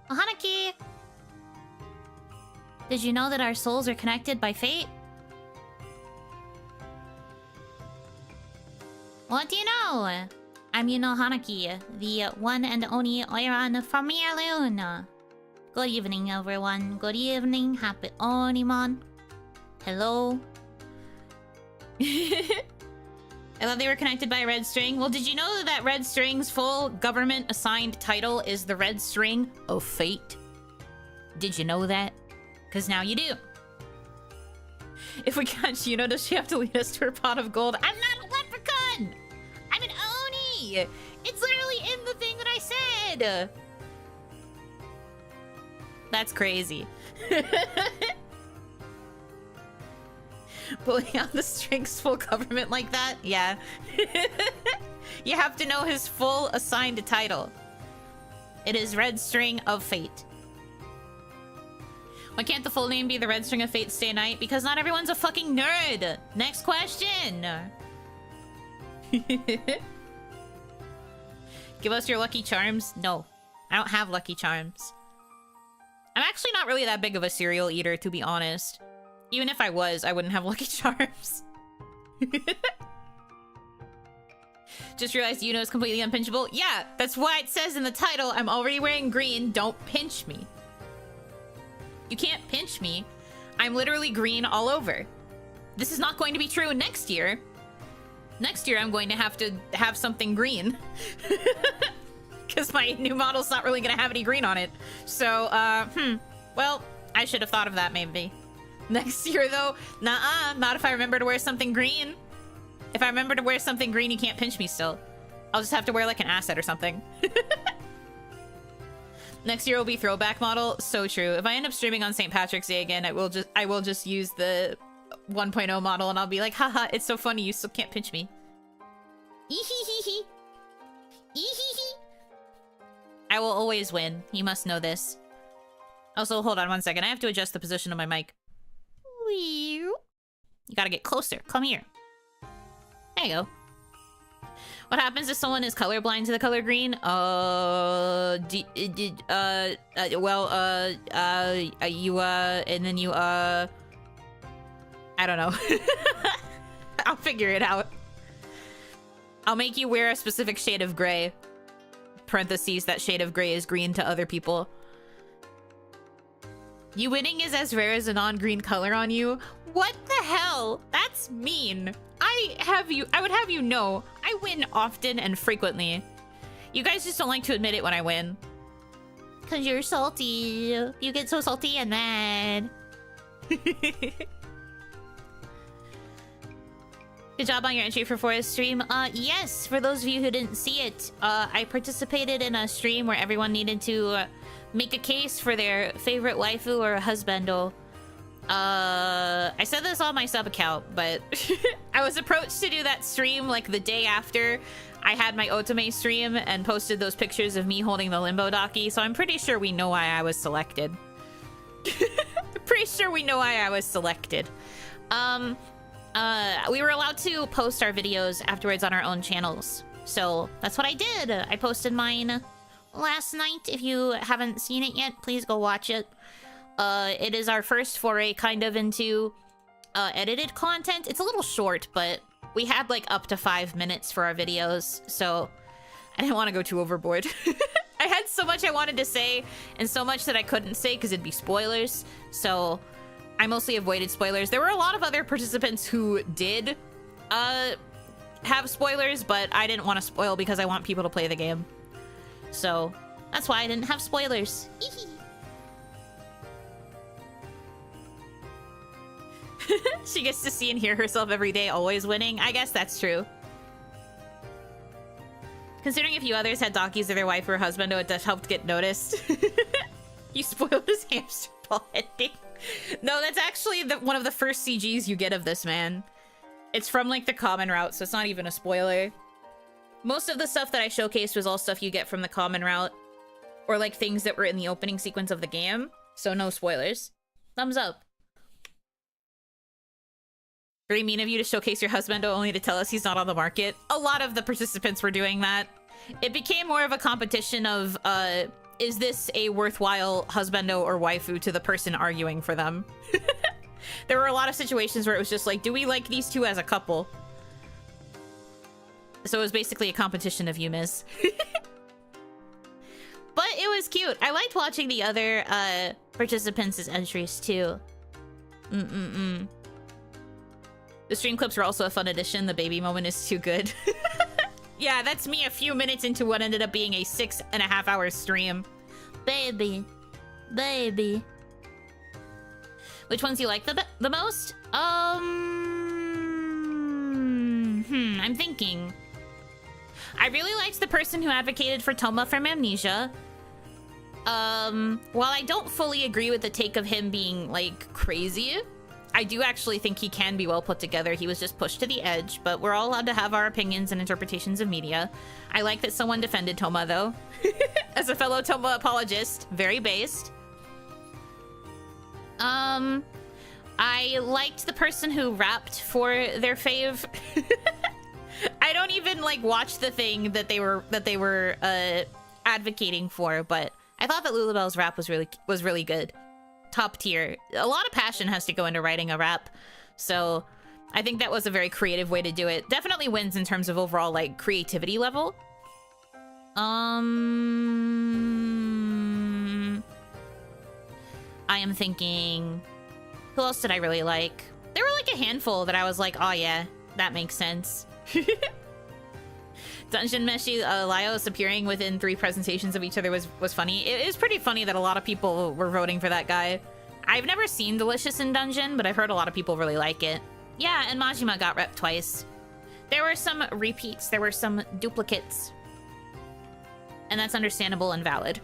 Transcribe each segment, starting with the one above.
Oh, Hanaki! Did you know that our souls are connected by fate? What do you know? I'm Yuno Hanaki, the one and only Oiran from Luna. Good evening, everyone. Good evening. Happy OniMon. Hello. I thought they were connected by a red string. Well, did you know that red string's full government-assigned title is the Red String of Fate? Did you know that? Because now you do. If we catch Yuno, does she have to lead us to her pot of gold? I'm not a leprechaun! I'm an Oni! It's literally in the thing that I said! That's crazy. Pulling out the string's full government like that? Yeah. You have to know his full assigned title. It is Red String of Fate. Why can't the full name be the Red String of Fate Stay Night? Because not everyone's a fucking nerd! Next question! Give us your Lucky Charms? No. I don't have Lucky Charms. I'm actually not really that big of a cereal eater, to be honest. Even if I was, I wouldn't have Lucky Charms. Just realized Yuno is completely unpinchable. Yeah, that's why it says in the title, I'm already wearing green, don't pinch me. You can't pinch me. I'm literally green all over. This is not going to be true next year. Next year, I'm going to have something green. Because my new model's not really going to have any green on it. So, well, I should have thought of that, maybe. Next year, though, nuh-uh, not if I remember to wear something green. If I remember to wear something green, you can't pinch me still. I'll just have to wear, like, an asset or something. Next year will be throwback model. So true. If I end up streaming on St. Patrick's Day again, I will just use the 1.0 model, and I'll be like, haha, it's so funny, you still can't pinch me. Ehehehe. Ehehe. I will always win. You must know this. Also, hold on one second. I have to adjust the position of my mic. You gotta get closer. Come here. There you go. What happens if someone is colorblind to the color green? And then you, I don't know. I'll figure it out. I'll make you wear a specific shade of gray. Parentheses, that shade of gray is green to other people. You winning is as rare as a non-green color on you. What the hell? That's mean. I would have you know, I win often and frequently. You guys just don't like to admit it when I win. Cause you're salty. You get so salty and mad. Good job on your entry for Forest stream. Yes, for those of you who didn't see it, I participated in a stream where everyone needed to make a case for their favorite waifu or husbando. I said this on my sub account, but I was approached to do that stream like the day after I had my Otome stream and posted those pictures of me holding the limbo daki, so I'm pretty sure we know why I was selected. Pretty sure we know why I was selected. We were allowed to post our videos afterwards on our own channels, so that's what I did. I posted mine last night. If you haven't seen it yet, please go watch it. It is our first foray kind of into edited content. It's a little short, but we had like up to 5 minutes for our videos, so I didn't want to go too overboard. I had so much I wanted to say and so much that I couldn't say because it'd be spoilers, so I mostly avoided spoilers. There were a lot of other participants who did have spoilers, but I didn't want to spoil because I want people to play the game. So that's why I didn't have spoilers. She gets to see and hear herself every day, always winning. I guess that's true. Considering a few others had donkeys or their wife or husband, it just helped get noticed. You spoiled his hamster ball ending. No, that's actually one of the first CGs you get of this man. It's from like the common route, so it's not even a spoiler. Most of the stuff that I showcased was all stuff you get from the common route, or like things that were in the opening sequence of the game, so no spoilers. Thumbs up. Very mean of you to showcase your husband only to tell us he's not on the market. A lot of the participants were doing that. It became more of a competition of is this a worthwhile husbando or waifu to the person arguing for them? There were a lot of situations where it was just like, do we like these two as a couple? So it was basically a competition of Yumis. But it was cute. I liked watching the other participants' entries too. The stream clips were also a fun addition. The baby moment is too good. Yeah, that's me a few minutes into what ended up being a 6.5-hour stream. Baby. Baby. Which ones do you like the most? I'm thinking. I really liked the person who advocated for Toma from Amnesia. While I don't fully agree with the take of him being, like, crazy, I do actually think he can be well put together. He was just pushed to the edge, but we're all allowed to have our opinions and interpretations of media. I like that someone defended Toma, though. As a fellow Toma apologist, very based. I liked the person who rapped for their fave. I don't even, like, watch the thing that they were advocating for, but I thought that Lulabelle's rap was really good. Top tier. A lot of passion has to go into writing a rap, so I think that was a very creative way to do it. Definitely wins in terms of overall, like, creativity level. I am thinking, who else did I really like? There were like a handful that I was like, oh yeah, that makes sense. Dungeon Meshi Laios appearing within 3 presentations of each other was funny. It is pretty funny that a lot of people were voting for that guy. I've never seen Delicious in Dungeon, but I've heard a lot of people really like it. Yeah, and Majima got repped twice. There were some repeats, there were some duplicates. And that's understandable and valid.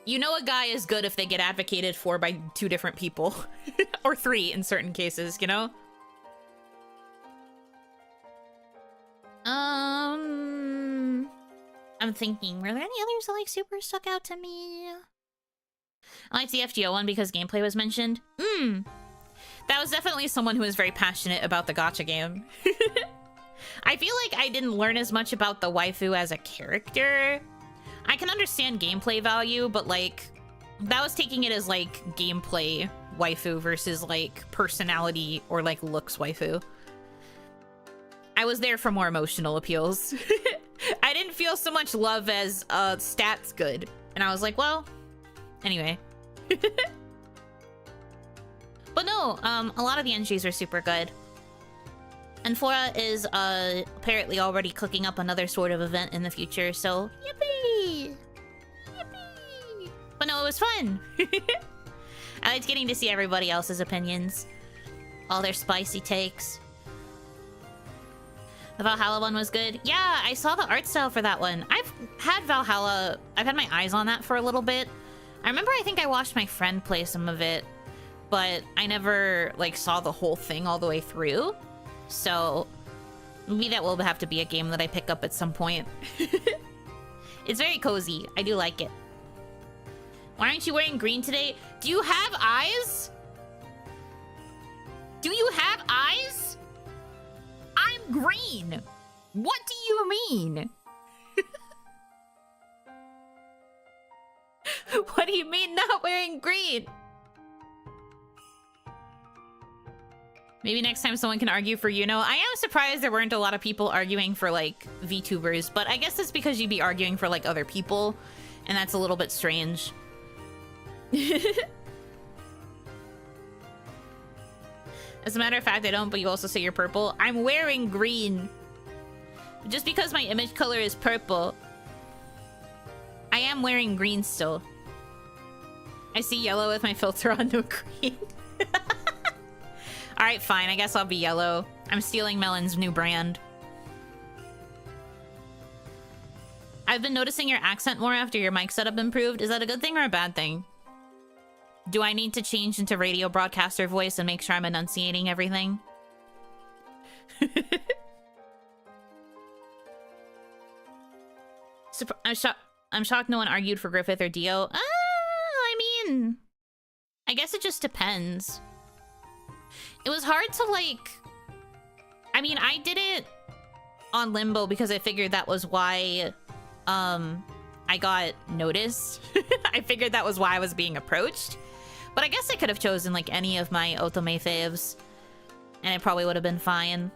You know a guy is good if they get advocated for by 2 different people. Or 3 in certain cases, you know? I'm thinking, were there any others that, like, super stuck out to me? I liked the FGO one because gameplay was mentioned. That was definitely someone who was very passionate about the gacha game. I feel like I didn't learn as much about the waifu as a character. I can understand gameplay value, but, like, that was taking it as, like, gameplay waifu versus, like, personality or, like, looks waifu. I was there for more emotional appeals. I didn't feel so much love as stats good. And I was like, well, anyway. But no, a lot of the entries are super good. And Flora is apparently already cooking up another sort of event in the future, so yippee! Yippee! But no, it was fun! I liked getting to see everybody else's opinions. All their spicy takes. The Valhalla one was good. Yeah, I saw the art style for that one. I've had Valhalla... I've had my eyes on that for a little bit. I remember I think I watched my friend play some of it, but I never, like, saw the whole thing all the way through. So, maybe that will have to be a game that I pick up at some point. It's very cozy. I do like it. Why aren't you wearing green today? Do you have eyes? Do you have eyes? I'm green. What do you mean? What do you mean not wearing green? Maybe next time someone can argue for Yuno. I am surprised there weren't a lot of people arguing for, like, VTubers, but I guess it's because you'd be arguing for, like, other people, and that's a little bit strange. As a matter of fact, I don't, but you also say you're purple. I'm wearing green. Just because my image color is purple, I am wearing green still. I see yellow with my filter on, no green. Alright, fine. I guess I'll be yellow. I'm stealing Melon's new brand. I've been noticing your accent more after your mic setup improved. Is that a good thing or a bad thing? Do I need to change into radio broadcaster voice and make sure I'm enunciating everything? I'm shocked no one argued for Griffith or Dio. I mean, I guess it just depends. It was hard to, like... I mean, I did it on limbo because I figured that was why I got noticed. I figured that was why I was being approached. But I guess I could have chosen like any of my otome faves and it probably would have been fine.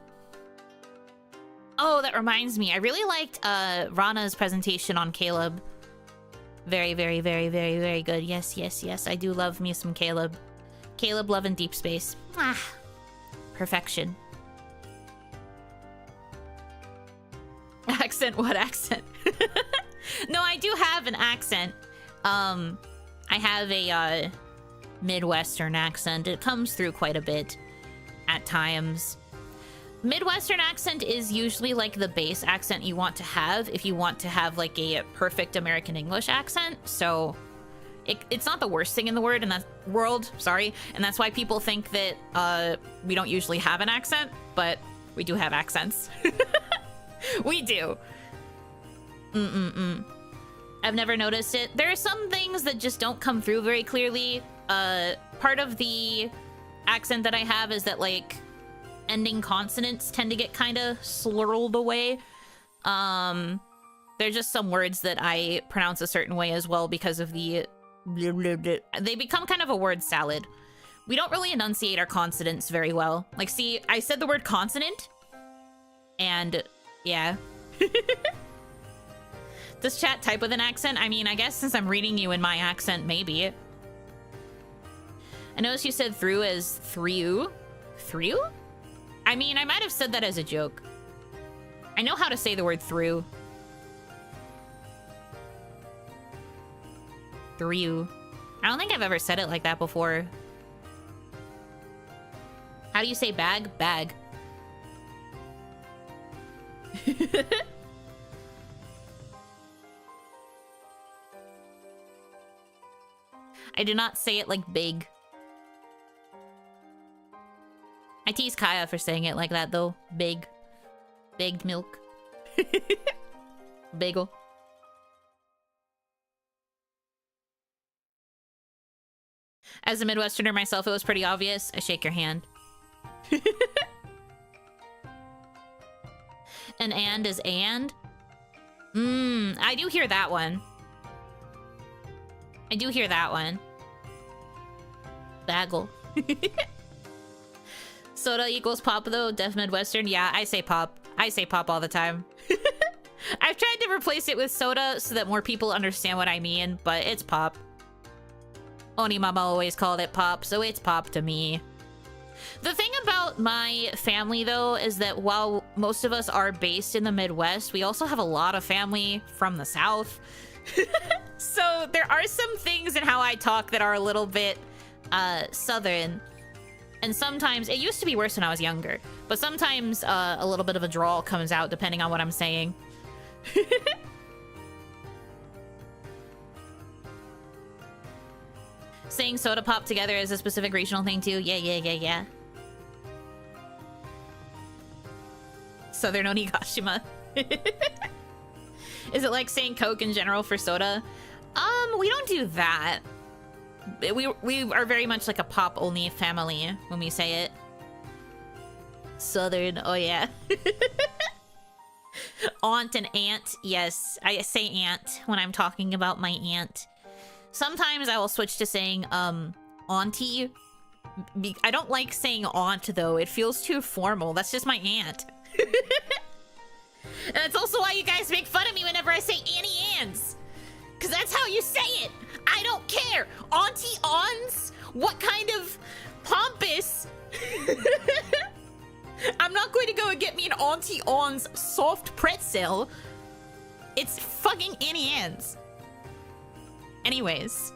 Oh, that reminds me. I really liked Rana's presentation on Caleb. Very, very, very, very, very good. Yes, yes, yes. I do love me some Caleb. Caleb, love in deep space. Ah, perfection. Accent? What accent? No, I do have an accent. I have a Midwestern accent. It comes through quite a bit at times. Midwestern accent is usually like the base accent you want to have if you want to have like a perfect American English accent. So it's not the worst thing in the world, and that's why people think that we don't usually have an accent, but we do have accents. We do. I've never noticed it. There are some things that just don't come through very clearly. Part of the accent that I have is that like ending consonants tend to get kind of slurled away. There's just some words that I pronounce a certain way as well because of the blah, blah, blah. They become kind of a word salad. We don't really enunciate our consonants very well. Like, see, I said the word consonant, and yeah. Does chat type with an accent? I mean, I guess since I'm reading you in my accent, maybe. I noticed you said through as through. Through? I mean, I might have said that as a joke. I know how to say the word through. Through. I don't think I've ever said it like that before. How do you say bag? Bag. I do not say it like big. I tease Kaya for saying it like that though. Big. Baked milk. Bagel. As a Midwesterner myself, it was pretty obvious. I shake your hand. And is and? I do hear that one. I do hear that one. Bagel. Soda equals pop though, def Midwestern. Yeah, I say pop. I say pop all the time. I've tried to replace it with soda so that more people understand what I mean, but it's pop. OniMon always called it pop, so it's pop to me. The thing about my family though is that while most of us are based in the Midwest, we also have a lot of family from the South. So there are some things in how I talk that are a little bit Southern. And sometimes, it used to be worse when I was younger, but sometimes a little bit of a drawl comes out depending on what I'm saying. Saying soda pop together is a specific regional thing too. Yeah. Southern Onigashima. Is it like saying Coke in general for soda? We don't do that. We are very much like a pop only family when we say it. Southern, oh yeah. Aunt and aunt, yes. I say aunt when I'm talking about my aunt. Sometimes I will switch to saying auntie. I don't like saying aunt though. It feels too formal. That's just my aunt. And that's also why you guys make fun of me whenever I say Annie Ann's. Because that's how you say it. I don't care. Auntie Ons? What kind of pompous? I'm not going to go and get me an Auntie Ons soft pretzel. It's fucking Annie Ann's. Anyways.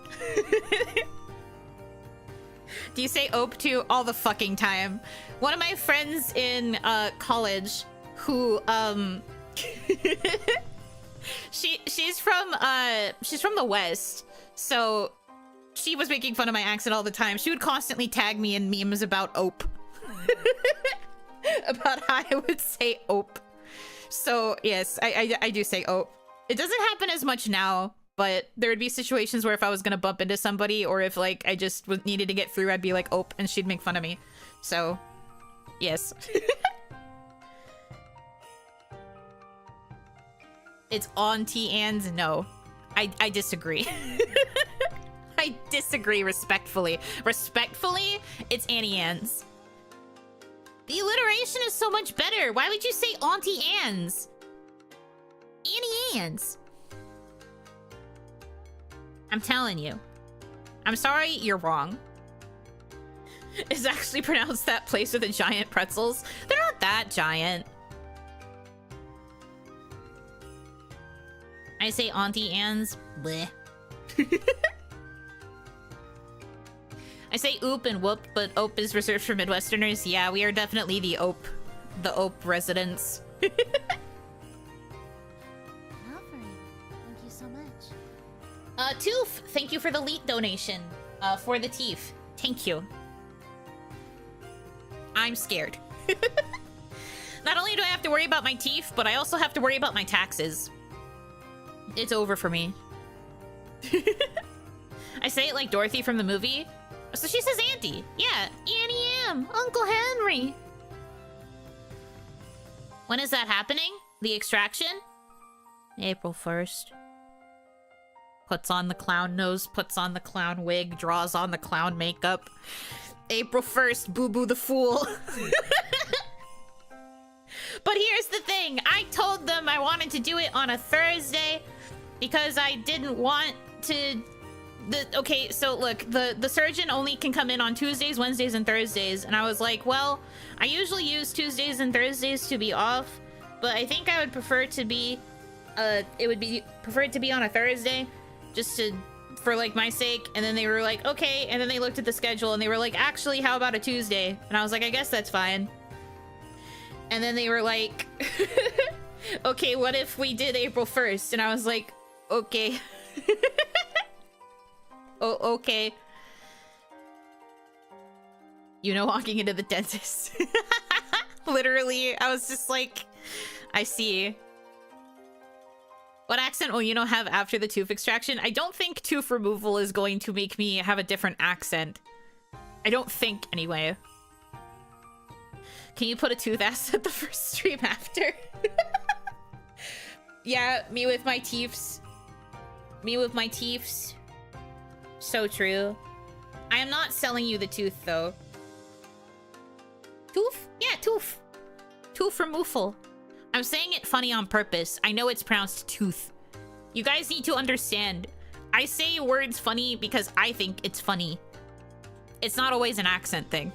Do you say ope to all the fucking time? One of my friends in college who she's from the West, so she was making fun of my accent all the time. She would constantly tag me in memes about ope. About how I would say ope. So yes, I do say ope. It doesn't happen as much now, but there would be situations where if I was gonna bump into somebody or if like I just needed to get through, I'd be like ope and she'd make fun of me. So yes. It's Auntie Anne's. No, I disagree. I disagree respectfully. Respectfully, it's Annie Ann's. The alliteration is so much better. Why would you say Auntie Anne's? Annie Ann's. I'm telling you. I'm sorry, you're wrong. It's actually pronounced that place with the giant pretzels. They're not that giant. I say Auntie Anne's. Bleh. I say oop and whoop, but ope is reserved for Midwesterners. Yeah, we are definitely the ope residents. Alfred, thank you so much. Toof, thank you for the leak donation. For the teeth. Thank you. I'm scared. Not only do I have to worry about my teeth, but I also have to worry about my taxes. It's over for me. I say it like Dorothy from the movie. So she says Auntie. Yeah, Annie M. Uncle Henry. When is that happening? The extraction? April 1st. Puts on the clown nose, puts on the clown wig, draws on the clown makeup. April 1st, Boo Boo the Fool. But here's the thing. I told them I wanted to do it on a Thursday because I didn't want to... Okay, so look, the surgeon only can come in on Tuesdays, Wednesdays, and Thursdays. And I was like, well, I usually use Tuesdays and Thursdays to be off, but I think I would prefer to be... it would be preferred to be on a Thursday, just to... for like my sake. And then they were like, okay, and then they looked at the schedule and they were like, actually, how about a Tuesday? And I was like, I guess that's fine. And then they were like, okay, what if we did April 1st? And I was like, okay. Oh, okay. You know, walking into the dentist. Literally, I was just like, I see. What accent will Yuno have after the tooth extraction? I don't think tooth removal is going to make me have a different accent. I don't think, anyway. Can you put a tooth ass at the first stream after? Yeah, me with my teeths. Me with my teeths. So true. I am not selling you the tooth, though. Tooth? Yeah, tooth. Tooth removal. I'm saying it funny on purpose. I know it's pronounced tooth. You guys need to understand. I say words funny because I think it's funny. It's not always an accent thing.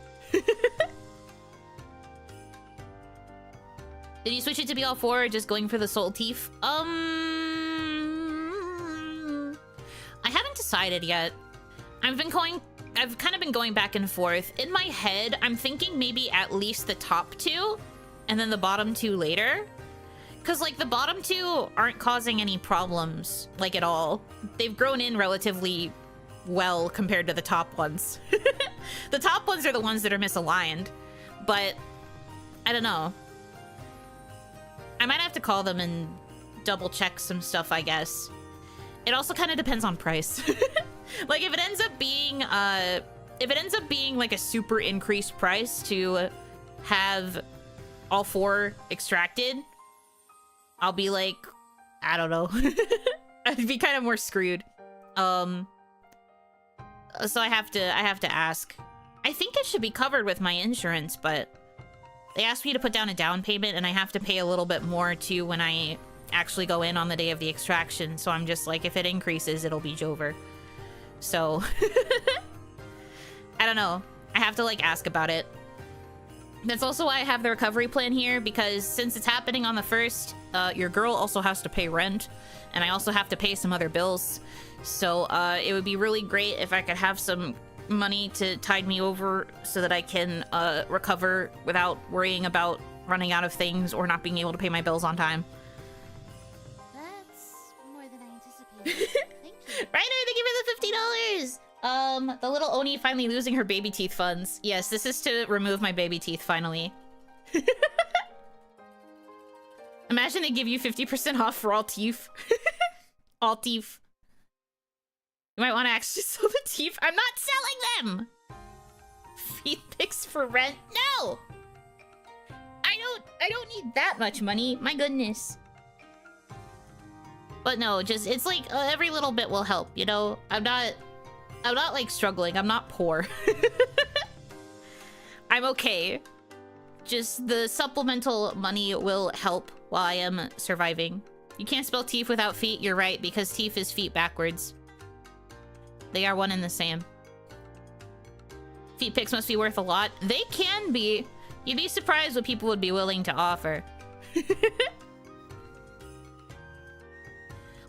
Did you switch it to be all four or just going for the soul teeth? I haven't decided yet. I've kind of been going back and forth. In my head, I'm thinking maybe at least the top two and then the bottom two later. Because, like, the bottom two aren't causing any problems, like, at all. They've grown in relatively well compared to the top ones. The top ones are the ones that are misaligned. But, I don't know. I might have to call them and double check some stuff, I guess. It also kind of depends on price. Like, if it ends up being like a super increased price to have all four extracted, I'll be like, I don't know. I'd be kind of more screwed. So I have to ask. I think it should be covered with my insurance, but they asked me to put down a down payment and I have to pay a little bit more too when I actually go in on the day of the extraction. So I'm just like, if it increases, it'll be Jover. So I don't know. I have to like ask about it. That's also why I have the recovery plan here, because since it's happening on the 1st, your girl also has to pay rent, and I also have to pay some other bills. So it would be really great if I could have some money to tide me over so that I can recover without worrying about running out of things or not being able to pay my bills on time. That's more than I anticipated. Thank you. Ryder, thank you for the $50! The little Oni finally losing her baby teeth funds. Yes, this is to remove my baby teeth, finally. Imagine they give you 50% off for all teeth. All teeth. You might want to actually sell the teeth. I'm not selling them! Feed pics for rent? No! I don't need that much money. My goodness. But no, just it's like every little bit will help, you know? I'm not like struggling. I'm not poor. I'm okay. Just the supplemental money will help while I am surviving. You can't spell teeth without feet. You're right, because teeth is feet backwards. They are one and the same. Feet pics must be worth a lot. They can be. You'd be surprised what people would be willing to offer.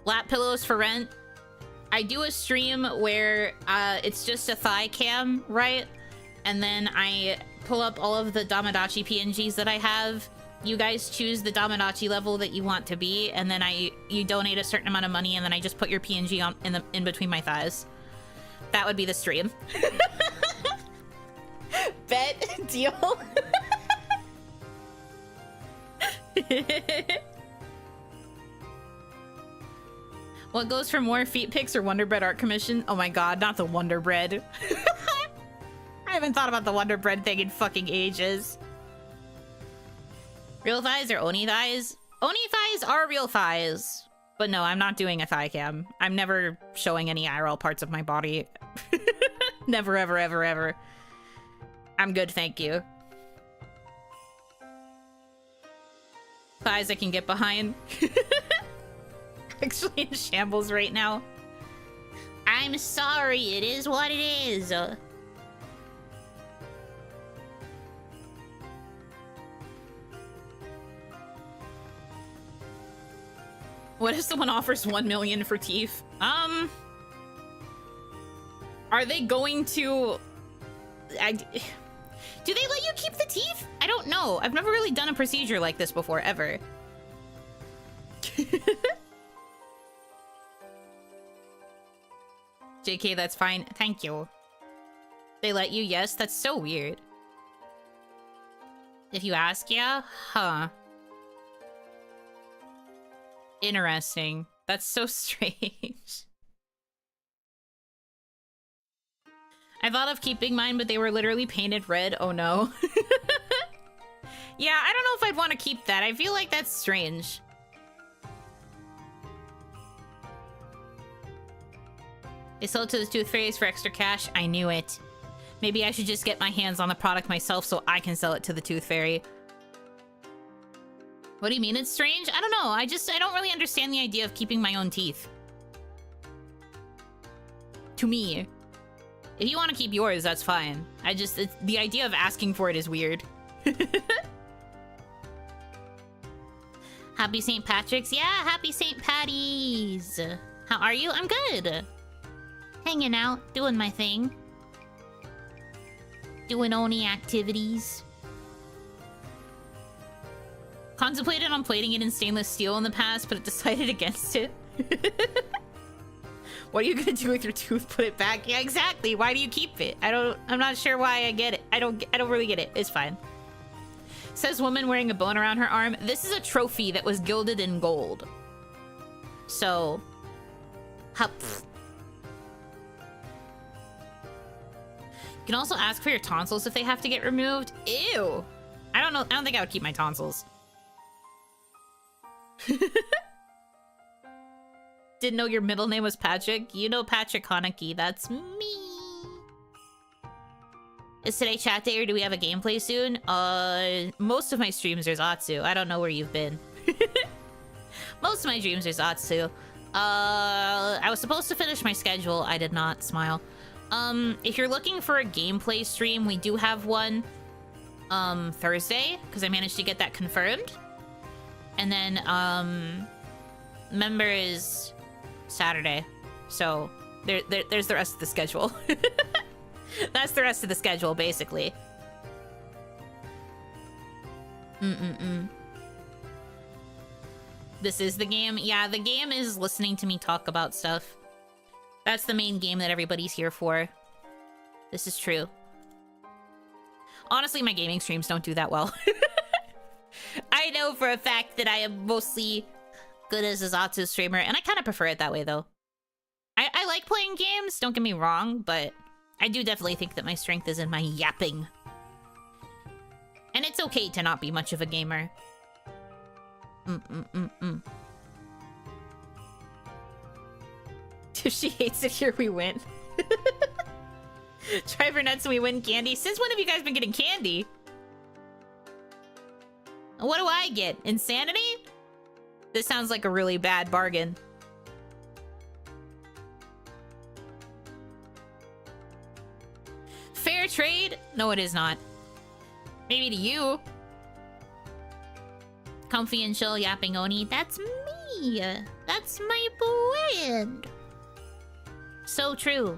Lap pillows for rent. I do a stream where it's just a thigh cam, right? And then I pull up all of the Damadachi PNGs that I have. You guys choose the Damadachi level that you want to be, and then you donate a certain amount of money, and then I just put your PNG on in between my thighs. That would be the stream. Bet. Deal. What goes for more feet pics or Wonder Bread art commission? Oh my god, not the Wonder Bread. I haven't thought about the Wonder Bread thing in fucking ages. Real thighs or Oni thighs? Oni thighs are real thighs. But no, I'm not doing a thigh cam. I'm never showing any IRL parts of my body. Never, ever, ever, ever. I'm good, thank you. Thighs I can get behind. Actually in shambles right now. I'm sorry, it is what it is. What if someone offers 1 million for teeth? Are they going to... Do they let you keep the teeth? I don't know. I've never really done a procedure like this before, ever. JK, that's fine. Thank you. They let you? Yes, that's so weird. If you ask, yeah? Huh. Interesting. That's so strange. I thought of keeping mine, but they were literally painted red. Oh no. Yeah, I don't know if I'd want to keep that. I feel like that's strange. They sold to the Tooth Fairies for extra cash. I knew it. Maybe I should just get my hands on the product myself so I can sell it to the Tooth Fairy. What do you mean it's strange? I don't know. I don't really understand the idea of keeping my own teeth. To me. If you want to keep yours, that's fine. The idea of asking for it is weird. Happy St. Patrick's? Yeah, happy St. Patty's. How are you? I'm good. Hanging out, doing my thing. Doing Oni activities. Contemplated on plating it in stainless steel in the past, but decided against it. What are you gonna do with your tooth? Put it back? Yeah, exactly. Why do you keep it? I'm not sure why I get it. I don't really get it. It's fine. Says woman wearing a bone around her arm. This is a trophy that was gilded in gold. So, hup. You can also ask for your tonsils if they have to get removed. Ew. I don't know. I don't think I would keep my tonsils. Didn't know your middle name was Patrick. You know Patrick Hanaki. That's me. Is today chat day or do we have a gameplay soon? Most of my streams are Zatsu. I don't know where you've been. Most of my streams are Zatsu. I was supposed to finish my schedule. I did not. Smile. If you're looking for a gameplay stream, we do have one Thursday because I managed to get that confirmed. And then member is Saturday. So there's the rest of the schedule. That's the rest of the schedule, basically. This is the game? Yeah, the game is listening to me talk about stuff. That's the main game that everybody's here for. This is true. Honestly, my gaming streams don't do that well. I know for a fact that I am mostly good as a Zatsu streamer, and I kind of prefer it that way, though. I like playing games, don't get me wrong, but I do definitely think that my strength is in my yapping. And it's okay to not be much of a gamer. If she hates it here, we win. Try for nuts and we win candy. Since when have you guys been getting candy? What do I get? Insanity? This sounds like a really bad bargain. Fair trade? No, it is not. Maybe to you. Comfy and chill yapping Oni. That's me. That's my brand. So true.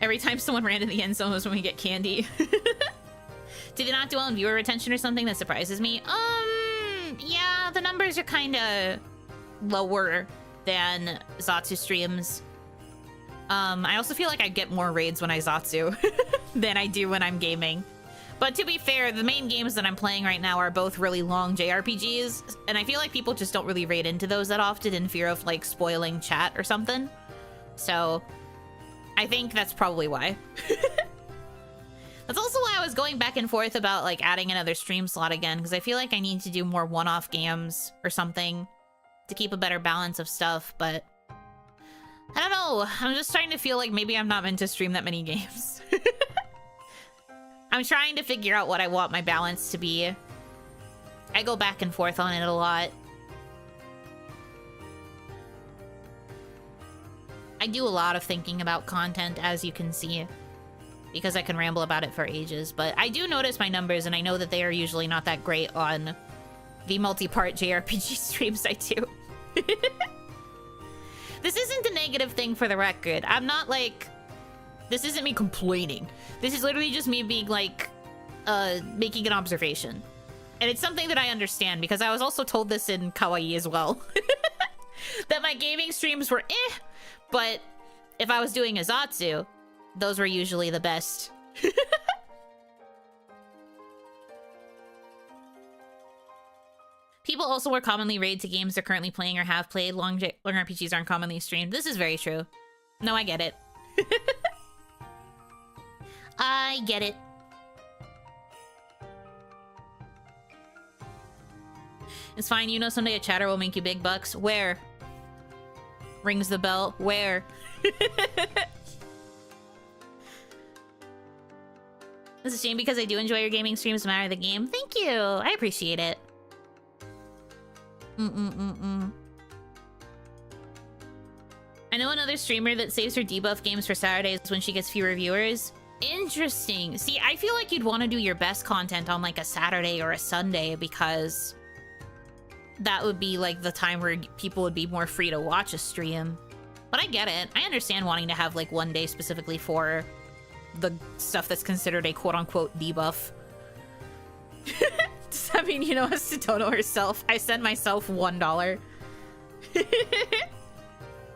Every time someone ran in the end zone was when we get candy. Did they not do well in viewer retention or something? That surprises me. Yeah, the numbers are kind of lower than Zatsu streams. I also feel like I get more raids when I Zatsu than I do when I'm gaming. But to be fair, the main games that I'm playing right now are both really long JRPGs, and I feel like people just don't really raid into those that often in fear of, like, spoiling chat or something. So, I think that's probably why. That's also why I was going back and forth about, like, adding another stream slot again, because I feel like I need to do more one-off games or something to keep a better balance of stuff, but I don't know. I'm just starting to feel like maybe I'm not meant to stream that many games. I'm trying to figure out what I want my balance to be. I go back and forth on it a lot. I do a lot of thinking about content, as you can see, because I can ramble about it for ages, but I do notice my numbers, and I know that they are usually not that great on the multi-part JRPG streams I do. This isn't a negative thing, for the record. I'm not, like... This isn't me complaining. This is literally just me being, like, making an observation. And it's something that I understand, because I was also told this in Kawaii as well. That my gaming streams were but if I was doing a Zatsu, those were usually the best. People also more commonly raid to games they're currently playing or have played. Long RPGs aren't commonly streamed. This is very true. No, I get it. I get it. It's fine, you know someday a chatter will make you big bucks. Where? Rings the bell. Where? It's a shame because I do enjoy your gaming streams no matter the game. Thank you. I appreciate it. I know another streamer that saves her debuff games for Saturdays when she gets fewer viewers. Interesting. See, I feel like you'd want to do your best content on like a Saturday or a Sunday because that would be like the time where people would be more free to watch a stream. But I get it. I understand wanting to have like one day specifically for the stuff that's considered a quote-unquote debuff. Does that mean, you know, as Totono herself, I send myself $1.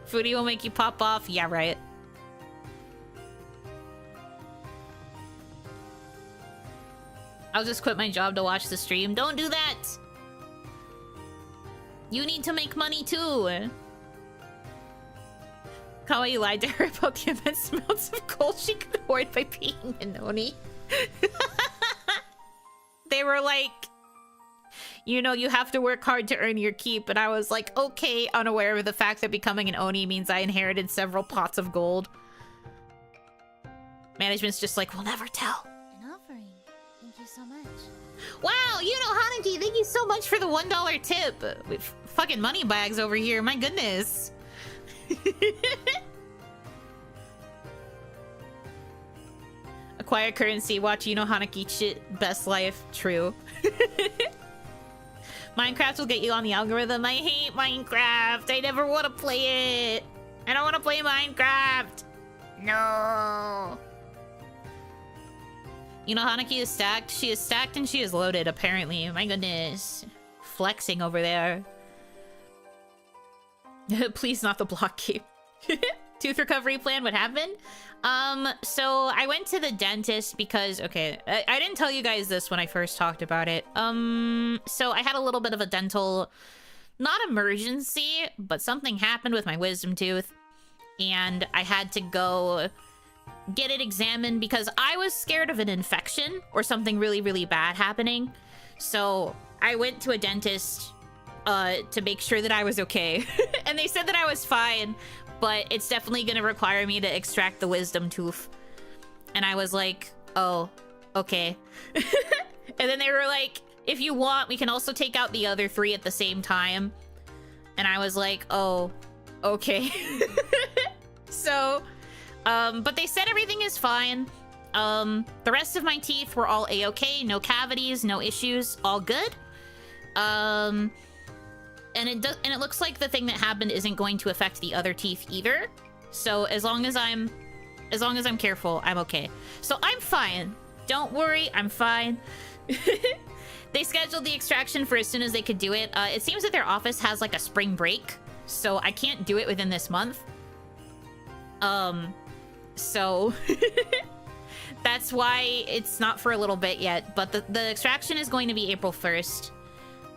Foodie will make you pop off. Yeah, right. I'll just quit my job to watch the stream. Don't do that! You need to make money too! Kawaii lied to her about the immense amounts of gold she could hoard by being an Oni. They were like, you know, you have to work hard to earn your keep. And I was like, okay, unaware of the fact that becoming an Oni means I inherited several pots of gold. Management's just like, we'll never tell. An offering. Thank you so much. Wow, Yuno Hanaki, thank you so much for the $1 tip. We've fucking money bags over here, my goodness. Acquire currency, watch Yuno Hanaki shit, best life, true. Minecraft will get you on the algorithm. I hate Minecraft. I never want to play it. I don't want to play Minecraft. No. Yuno Hanaki is stacked. She is stacked and she is loaded, apparently. My goodness. Flexing over there. Please not the block keep. Tooth recovery plan, what happened? So I went to the dentist because, okay, I didn't tell you guys this when I first talked about it. So I had a little bit of a dental, not emergency, but something happened with my wisdom tooth. And I had to go get it examined because I was scared of an infection or something really, really bad happening. So I went to a dentist to make sure that I was okay. And they said that I was fine, but it's definitely gonna require me to extract the wisdom tooth. And I was like, oh, okay. And then they were like, if you want, we can also take out the other 3 at the same time. And I was like, oh, okay. So, but they said everything is fine. The rest of my teeth were all a-okay, no cavities, no issues, all good. And it looks like the thing that happened isn't going to affect the other teeth either. So as long as I'm careful, I'm okay. So I'm fine. Don't worry, I'm fine. They scheduled the extraction for as soon as they could do it. It seems that their office has like a spring break, so I can't do it within this month. So that's why it's not for a little bit yet, but the extraction is going to be April 1st.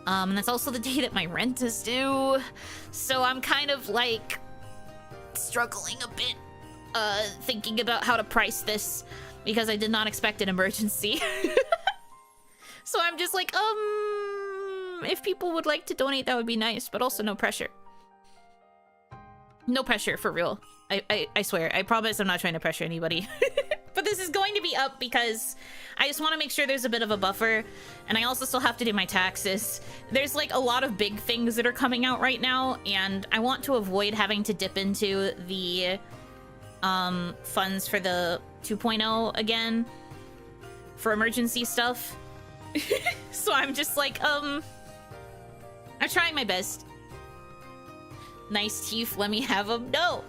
And that's also the day that my rent is due. So I'm kind of like struggling a bit, thinking about how to price this because I did not expect an emergency. So I'm just like, if people would like to donate, that would be nice, but also no pressure. No pressure, for real. I swear, I promise I'm not trying to pressure anybody. But this is going to be up because I just want to make sure there's a bit of a buffer, and I also still have to do my taxes. There's like a lot of big things that are coming out right now, and I want to avoid having to dip into the funds for the 2.0 again for emergency stuff. So I'm just like, I'm trying my best. Nice teeth, let me have them. No!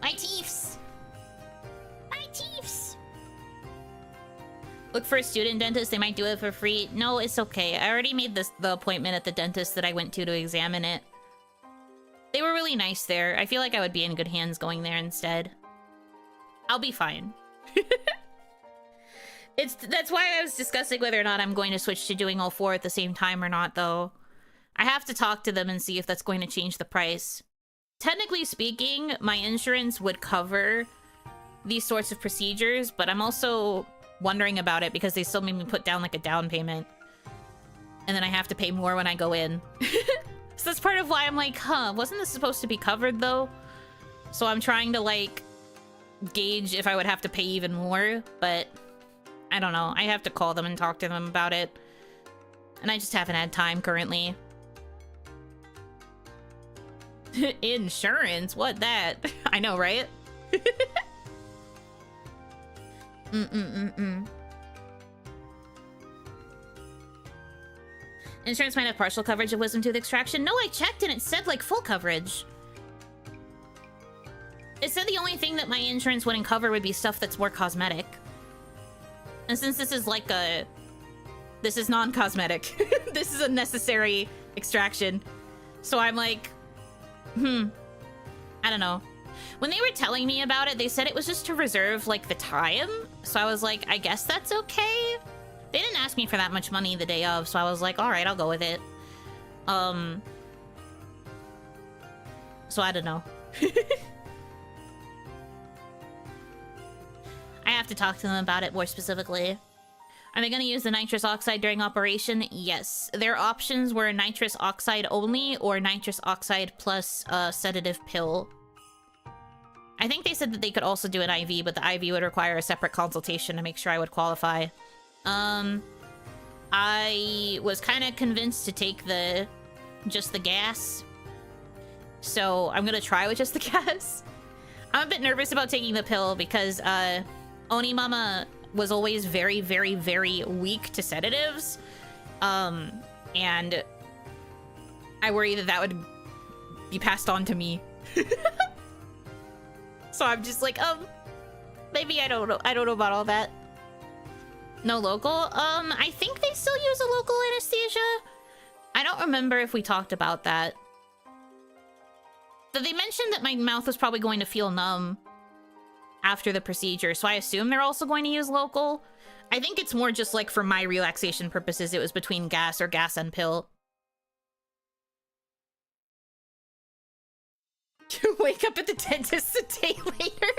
My teeths! My teeths! Look for a student dentist, they might do it for free. No, it's okay. I already made the appointment at the dentist that I went to examine it. They were really nice there. I feel like I would be in good hands going there instead. I'll be fine. That's why I was discussing whether or not I'm going to switch to doing all 4 at the same time or not, though. I have to talk to them and see if that's going to change the price. Technically speaking, my insurance would cover these sorts of procedures, but I'm also wondering about it because they still made me put down like a down payment. And then I have to pay more when I go in. So that's part of why I'm like, wasn't this supposed to be covered though? So I'm trying to like gauge if I would have to pay even more, but I don't know. I have to call them and talk to them about it. And I just haven't had time currently. Insurance? What that? I know, right? Insurance might have partial coverage of wisdom tooth extraction. No, I checked and it said like full coverage. It said the only thing that my insurance wouldn't cover would be stuff that's more cosmetic. And since this is like this is non-cosmetic. This is a necessary extraction. So I'm like, I don't know. When they were telling me about it, they said it was just to reserve like the time. So I was like, I guess that's okay. They didn't ask me for that much money the day of, so I was like, all right, I'll go with it. So I don't know. I have to talk to them about it more specifically. Are they going to use the nitrous oxide during operation? Yes. Their options were nitrous oxide only or nitrous oxide plus a sedative pill. I think they said that they could also do an IV, but the IV would require a separate consultation to make sure I would qualify. I was kind of convinced to take just the gas. So I'm going to try with just the gas. I'm a bit nervous about taking the pill because, OniMon was always very, very, very weak to sedatives. And I worry that would be passed on to me. So I'm just like, maybe I don't know. I don't know about all that. No local? I think they still use a local anesthesia. I don't remember if we talked about that. But they mentioned that my mouth was probably going to feel numb after the procedure, so I assume they're also going to use local. I think it's more just like for my relaxation purposes, it was between gas or gas and pill. You wake up at the dentist a day later.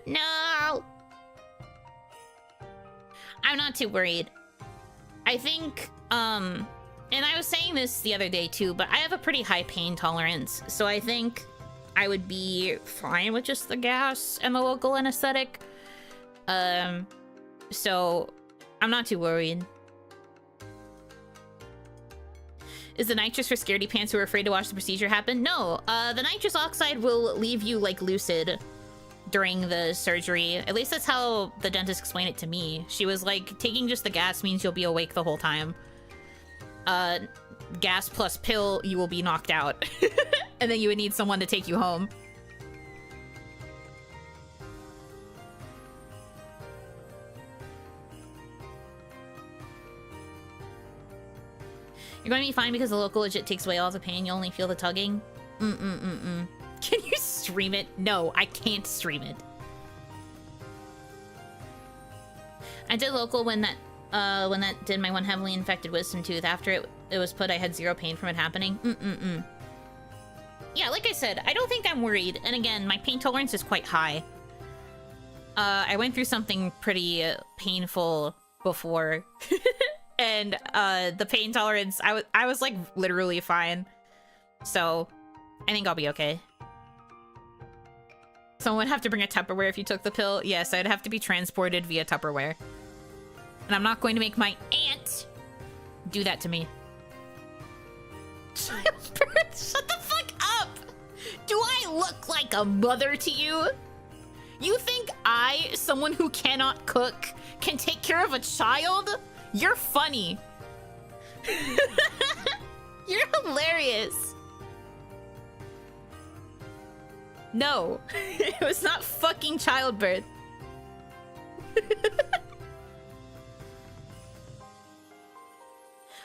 No. I'm not too worried. I think And I was saying this the other day too, but I have a pretty high pain tolerance, so I think I would be fine with just the gas and the local anesthetic. So I'm not too worried. Is the nitrous for scaredy pants who are afraid to watch the procedure happen? No, the nitrous oxide will leave you like lucid during the surgery. At least that's how the dentist explained it to me. She was like, taking just the gas means you'll be awake the whole time. Gas plus pill, you will be knocked out. And then you would need someone to take you home. You're going to be fine because the local legit takes away all the pain. You only feel the tugging. Can you stream it? No, I can't stream it. I did local when that did my one heavily infected wisdom tooth. After it was put, I had zero pain from it happening. Yeah, like I said, I don't think I'm worried. And again, my pain tolerance is quite high. I went through something pretty painful before. And the pain tolerance, I was like literally fine. So I think I'll be okay. Someone would have to bring a Tupperware if you took the pill. Yes, I'd have to be transported via Tupperware. And I'm not going to make my aunt do that to me. Shut the fuck up! Do I look like a mother to you? You think I, someone who cannot cook, can take care of a child? You're funny. You're hilarious. No, it was not fucking childbirth.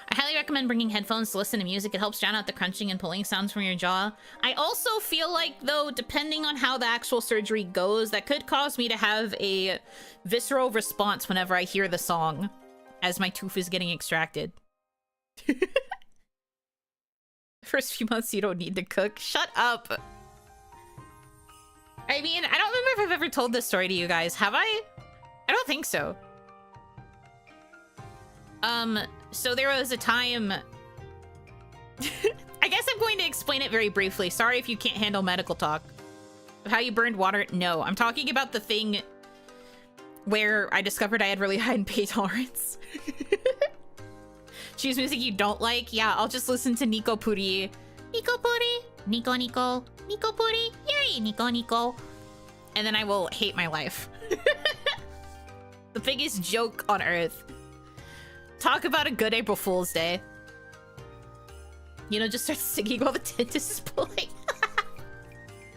I highly recommend bringing headphones to listen to music. It helps drown out the crunching and pulling sounds from your jaw. I also feel like, though, depending on how the actual surgery goes, that could cause me to have a visceral response whenever I hear the song as my tooth is getting extracted. First few months you don't need to cook. Shut up. I mean, I don't remember if I've ever told this story to you guys. Have I? I don't think so. So there was a time... I guess I'm going to explain it very briefly. Sorry if you can't handle medical talk. How you burned water? No, I'm talking about the thing where I discovered I had really high pain tolerance. Choose music you don't like? Yeah, I'll just listen to Nico Puri. Nico Puri? Nico Nico. Nico Puri? Yay, Nico Nico. And then I will hate my life. The biggest joke on earth. Talk about a good April Fool's Day. You know, just start singing while the dentist is pulling.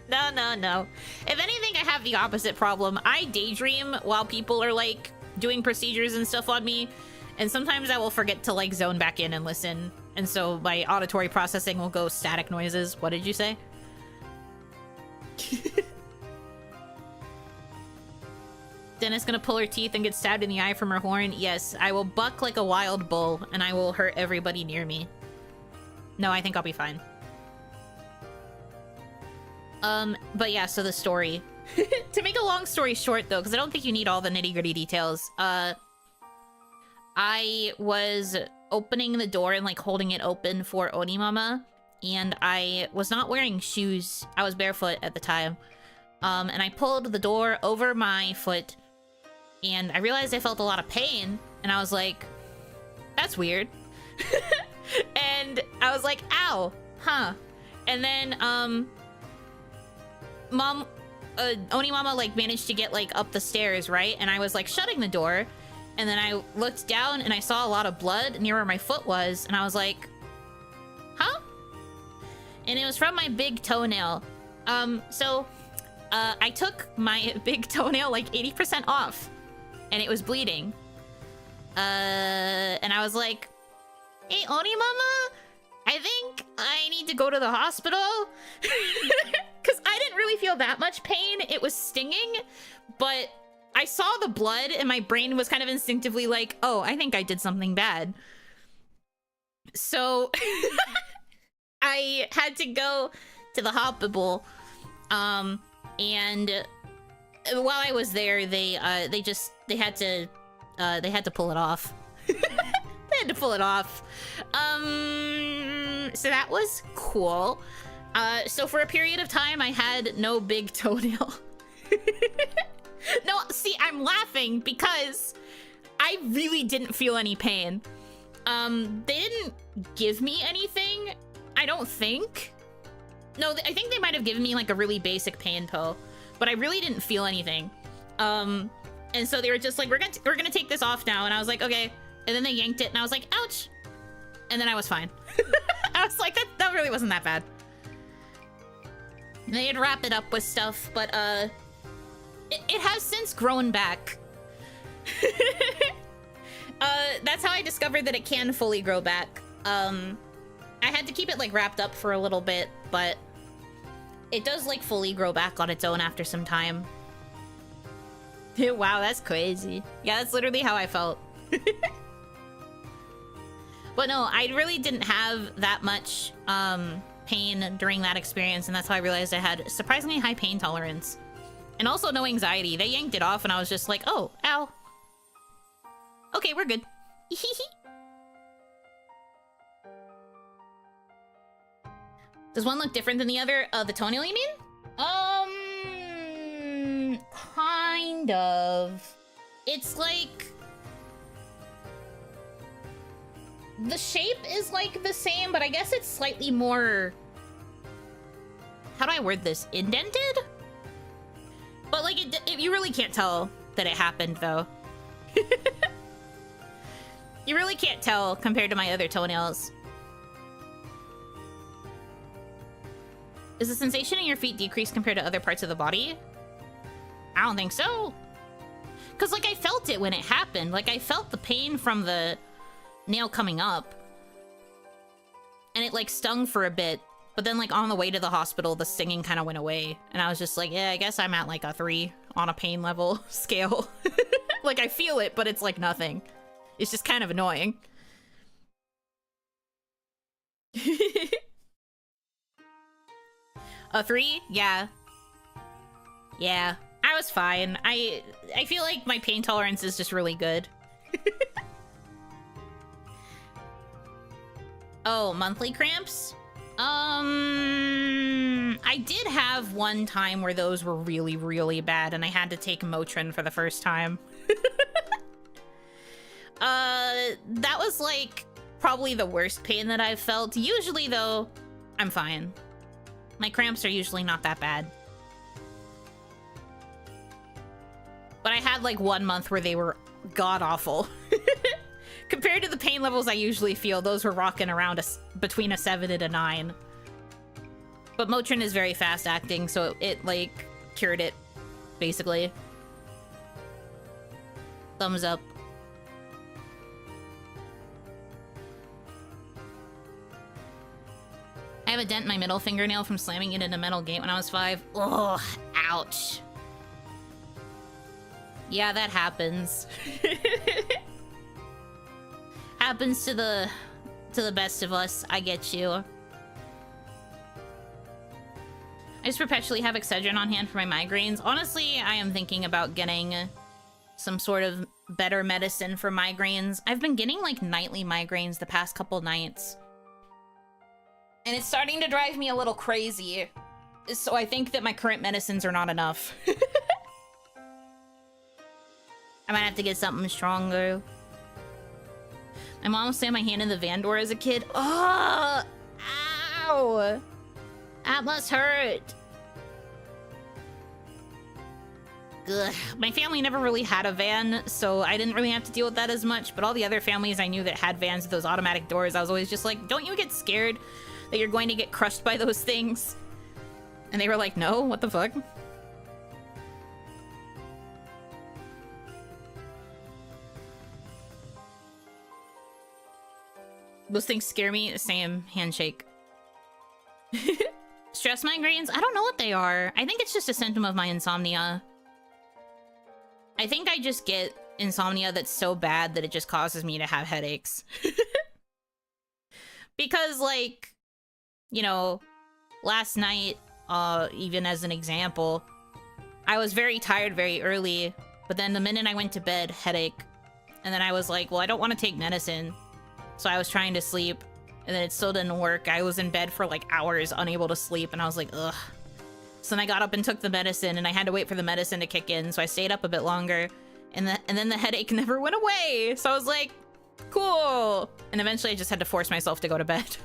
No, no, no. If anything, I have the opposite problem. I daydream while people are, like, doing procedures and stuff on me. And sometimes I will forget to, like, zone back in and listen. And so my auditory processing will go static noises. What did you say? Dennis gonna pull her teeth and get stabbed in the eye from her horn? Yes, I will buck like a wild bull, and I will hurt everybody near me. No, I think I'll be fine. But yeah, so the story. To make a long story short, though, because I don't think you need all the nitty-gritty details, I was opening the door and, like, holding it open for OniMon, and I was not wearing shoes. I was barefoot at the time. And I pulled the door over my foot, and I realized I felt a lot of pain, and I was like, that's weird. And I was like, ow, huh. And then, OniMon, like, managed to get, like, up the stairs, right? And I was, like, shutting the door, and then I looked down, and I saw a lot of blood near where my foot was, and I was like, huh? And it was from my big toenail. I took my big toenail like 80% off, and it was bleeding. And I was like, hey, OniMon, I think I need to go to the hospital. Because I didn't really feel that much pain. It was stinging, but I saw the blood, and my brain was kind of instinctively like, oh, I think I did something bad. So I had to go to the hospital. And while I was there, they had to pull it off. They had to pull it off. So that was cool. So for a period of time, I had no big toenail. No, see, I'm laughing because I really didn't feel any pain. They didn't give me anything, I don't think. No, I think they might have given me like a really basic pain pill, but I really didn't feel anything. And so they were just like, we're gonna take this off now, and I was like, okay. And then they yanked it, and I was like, ouch. And then I was fine. I was like, that really wasn't that bad. They'd wrap it up with stuff, but it has since grown back. That's how I discovered that it can fully grow back. I had to keep it like wrapped up for a little bit, but it does like fully grow back on its own after some time. Wow, that's crazy. Yeah, that's literally how I felt. But no, I really didn't have that much pain during that experience, and that's how I realized I had surprisingly high pain tolerance. And also no anxiety. They yanked it off and I was just like, oh, ow. Okay, we're good. Does one look different than the other? The toenail, you mean? Kind of. It's like... the shape is like the same, but I guess it's slightly more... how do I word this? Indented? But like, you really can't tell that it happened, though. You really can't tell compared to my other toenails. Is the sensation in your feet decreased compared to other parts of the body? I don't think so. Because, like, I felt it when it happened. Like, I felt the pain from the nail coming up. And it, like, stung for a bit. But then, like, on the way to the hospital, the stinging kind of went away. And I was just like, yeah, I guess I'm at, like, a 3 on a pain level scale. Like, I feel it, but it's, like, nothing. It's just kind of annoying. A 3? Yeah. Yeah. I was fine. I feel like my pain tolerance is just really good. Oh, monthly cramps? I did have one time where those were really, really bad, and I had to take Motrin for the first time. That was, like, probably the worst pain that I've felt. Usually, though, I'm fine. My cramps are usually not that bad. But I had, like, 1 month where they were god-awful. Compared to the pain levels I usually feel, those were rocking around between a 7 and a 9. But Motrin is very fast-acting, so it, like, cured it, basically. Thumbs up. I have a dent in my middle fingernail from slamming it in a metal gate when I was 5. Ugh, ouch. Yeah, that happens. Happens to the best of us. I get you. I just perpetually have Excedrin on hand for my migraines. Honestly, I am thinking about getting some sort of better medicine for migraines. I've been getting like nightly migraines the past couple nights. And it's starting to drive me a little crazy. So I think that my current medicines are not enough. I might have to get something stronger. My mom slammed my hand in the van door as a kid. Oh! Ow! That must hurt. Ugh. My family never really had a van, so I didn't really have to deal with that as much. But all the other families I knew that had vans with those automatic doors, I was always just like, don't you get scared that you're going to get crushed by those things? And they were like, no, what the fuck? Those things scare me. Same. Handshake. Stress migraines? I don't know what they are. I think it's just a symptom of my insomnia. I think I just get insomnia that's so bad that it just causes me to have headaches. Because, like, you know, last night, even as an example, I was very tired very early, but then the minute I went to bed, headache. And then I was like, well, I don't want to take medicine. So I was trying to sleep, and then it still didn't work. I was in bed for like hours, unable to sleep, and I was like, ugh. So then I got up and took the medicine, and I had to wait for the medicine to kick in, so I stayed up a bit longer, and then the headache never went away. So I was like, cool. And eventually I just had to force myself to go to bed.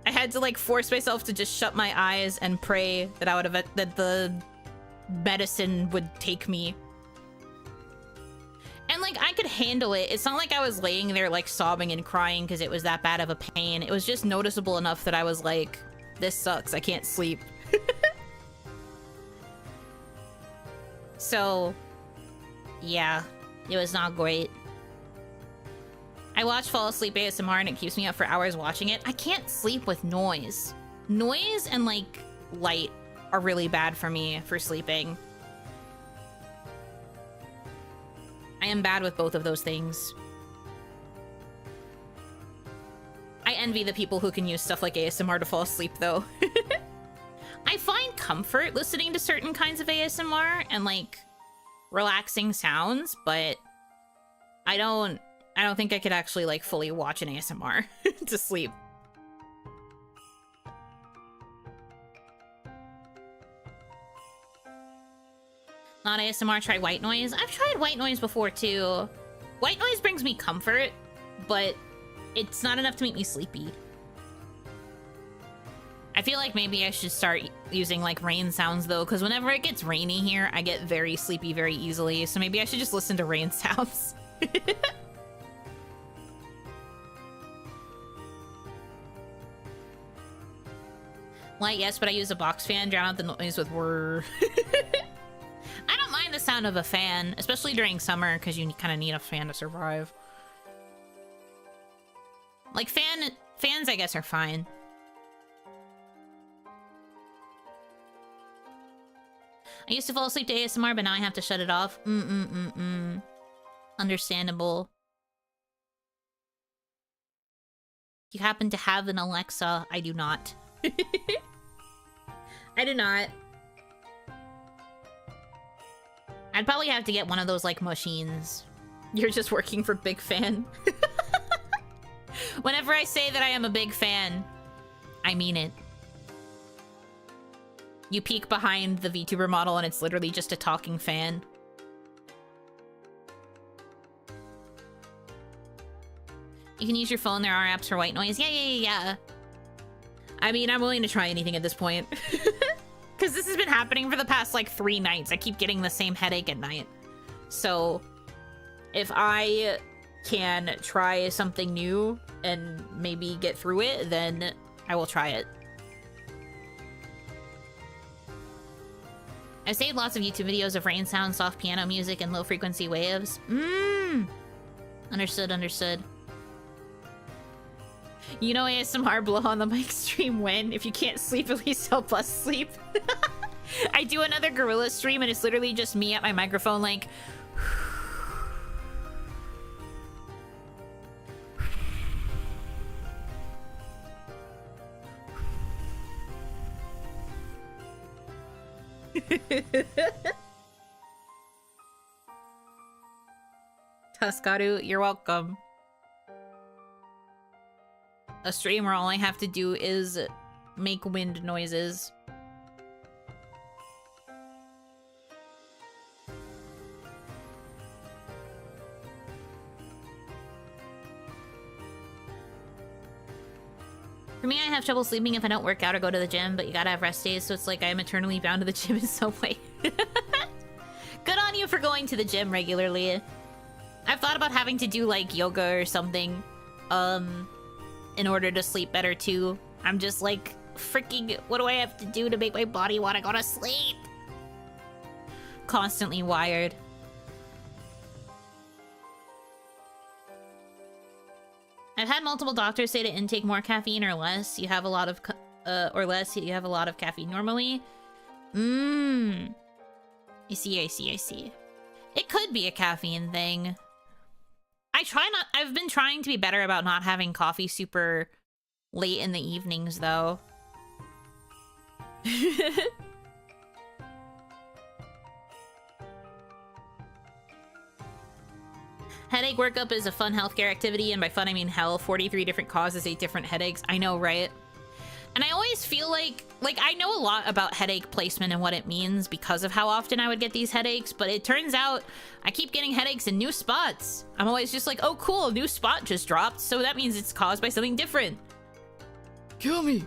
I had to like force myself to just shut my eyes and pray that that the medicine would take me. And like I could handle it. It's not like I was laying there like sobbing and crying because it was that bad of a pain. It was just noticeable enough that I was like, this sucks. I can't sleep. So, yeah, it was not great. I watch Fall Asleep ASMR and it keeps me up for hours watching it. I can't sleep with noise. Noise and like light are really bad for me for sleeping. I am bad with both of those things. I envy the people who can use stuff like ASMR to fall asleep though. I find comfort listening to certain kinds of ASMR and like relaxing sounds, but I don't think I could actually like fully watch an ASMR to sleep. Not ASMR, try white noise. I've tried white noise before too. White noise brings me comfort, but it's not enough to make me sleepy. I feel like maybe I should start using like rain sounds though, because whenever it gets rainy here, I get very sleepy very easily. So maybe I should just listen to rain sounds. Light, yes, but I use a box fan, drown out the noise with whir. I don't mind the sound of a fan, especially during summer, because you kind of need a fan to survive. Like fans, I guess, are fine. I used to fall asleep to ASMR, but now I have to shut it off. Understandable. You happen to have an Alexa? I do not. I do not. I'd probably have to get one of those, like, machines. You're just working for Big Fan. Whenever I say that I am a big fan, I mean it. You peek behind the VTuber model and it's literally just a talking fan. You can use your phone. There are apps for white noise. Yeah. I mean, I'm willing to try anything at this point. Because this has been happening for the past, like, 3 nights. I keep getting the same headache at night. So, if I can try something new and maybe get through it, then I will try it. I've saved lots of YouTube videos of rain sounds, soft piano music, and low-frequency waves. Understood. You know ASMR blow on the mic stream when? If you can't sleep, at least help us sleep. I do another gorilla stream and it's literally just me at my microphone like... Tuskaru, you're welcome. A stream where all I have to do is make wind noises. For me, I have trouble sleeping if I don't work out or go to the gym, but you gotta have rest days, so it's like I am eternally bound to the gym in some way. Good on you for going to the gym regularly. I've thought about having to do like yoga or something, in order to sleep better too. I'm just like, freaking, what do I have to do to make my body want to go to sleep? Constantly wired. I've had multiple doctors say to intake more caffeine or less. You have a lot of, you have a lot of caffeine normally. I see. It could be a caffeine thing. I've been trying to be better about not having coffee super late in the evenings, though. Headache workup is a fun healthcare activity, and by fun I mean hell. 43 different causes, 8 different headaches. I know, right? And I always feel like I know a lot about headache placement and what it means because of how often I would get these headaches, but it turns out I keep getting headaches in new spots. I'm always just like, oh cool, a new spot just dropped, so that means it's caused by something different. Kill me.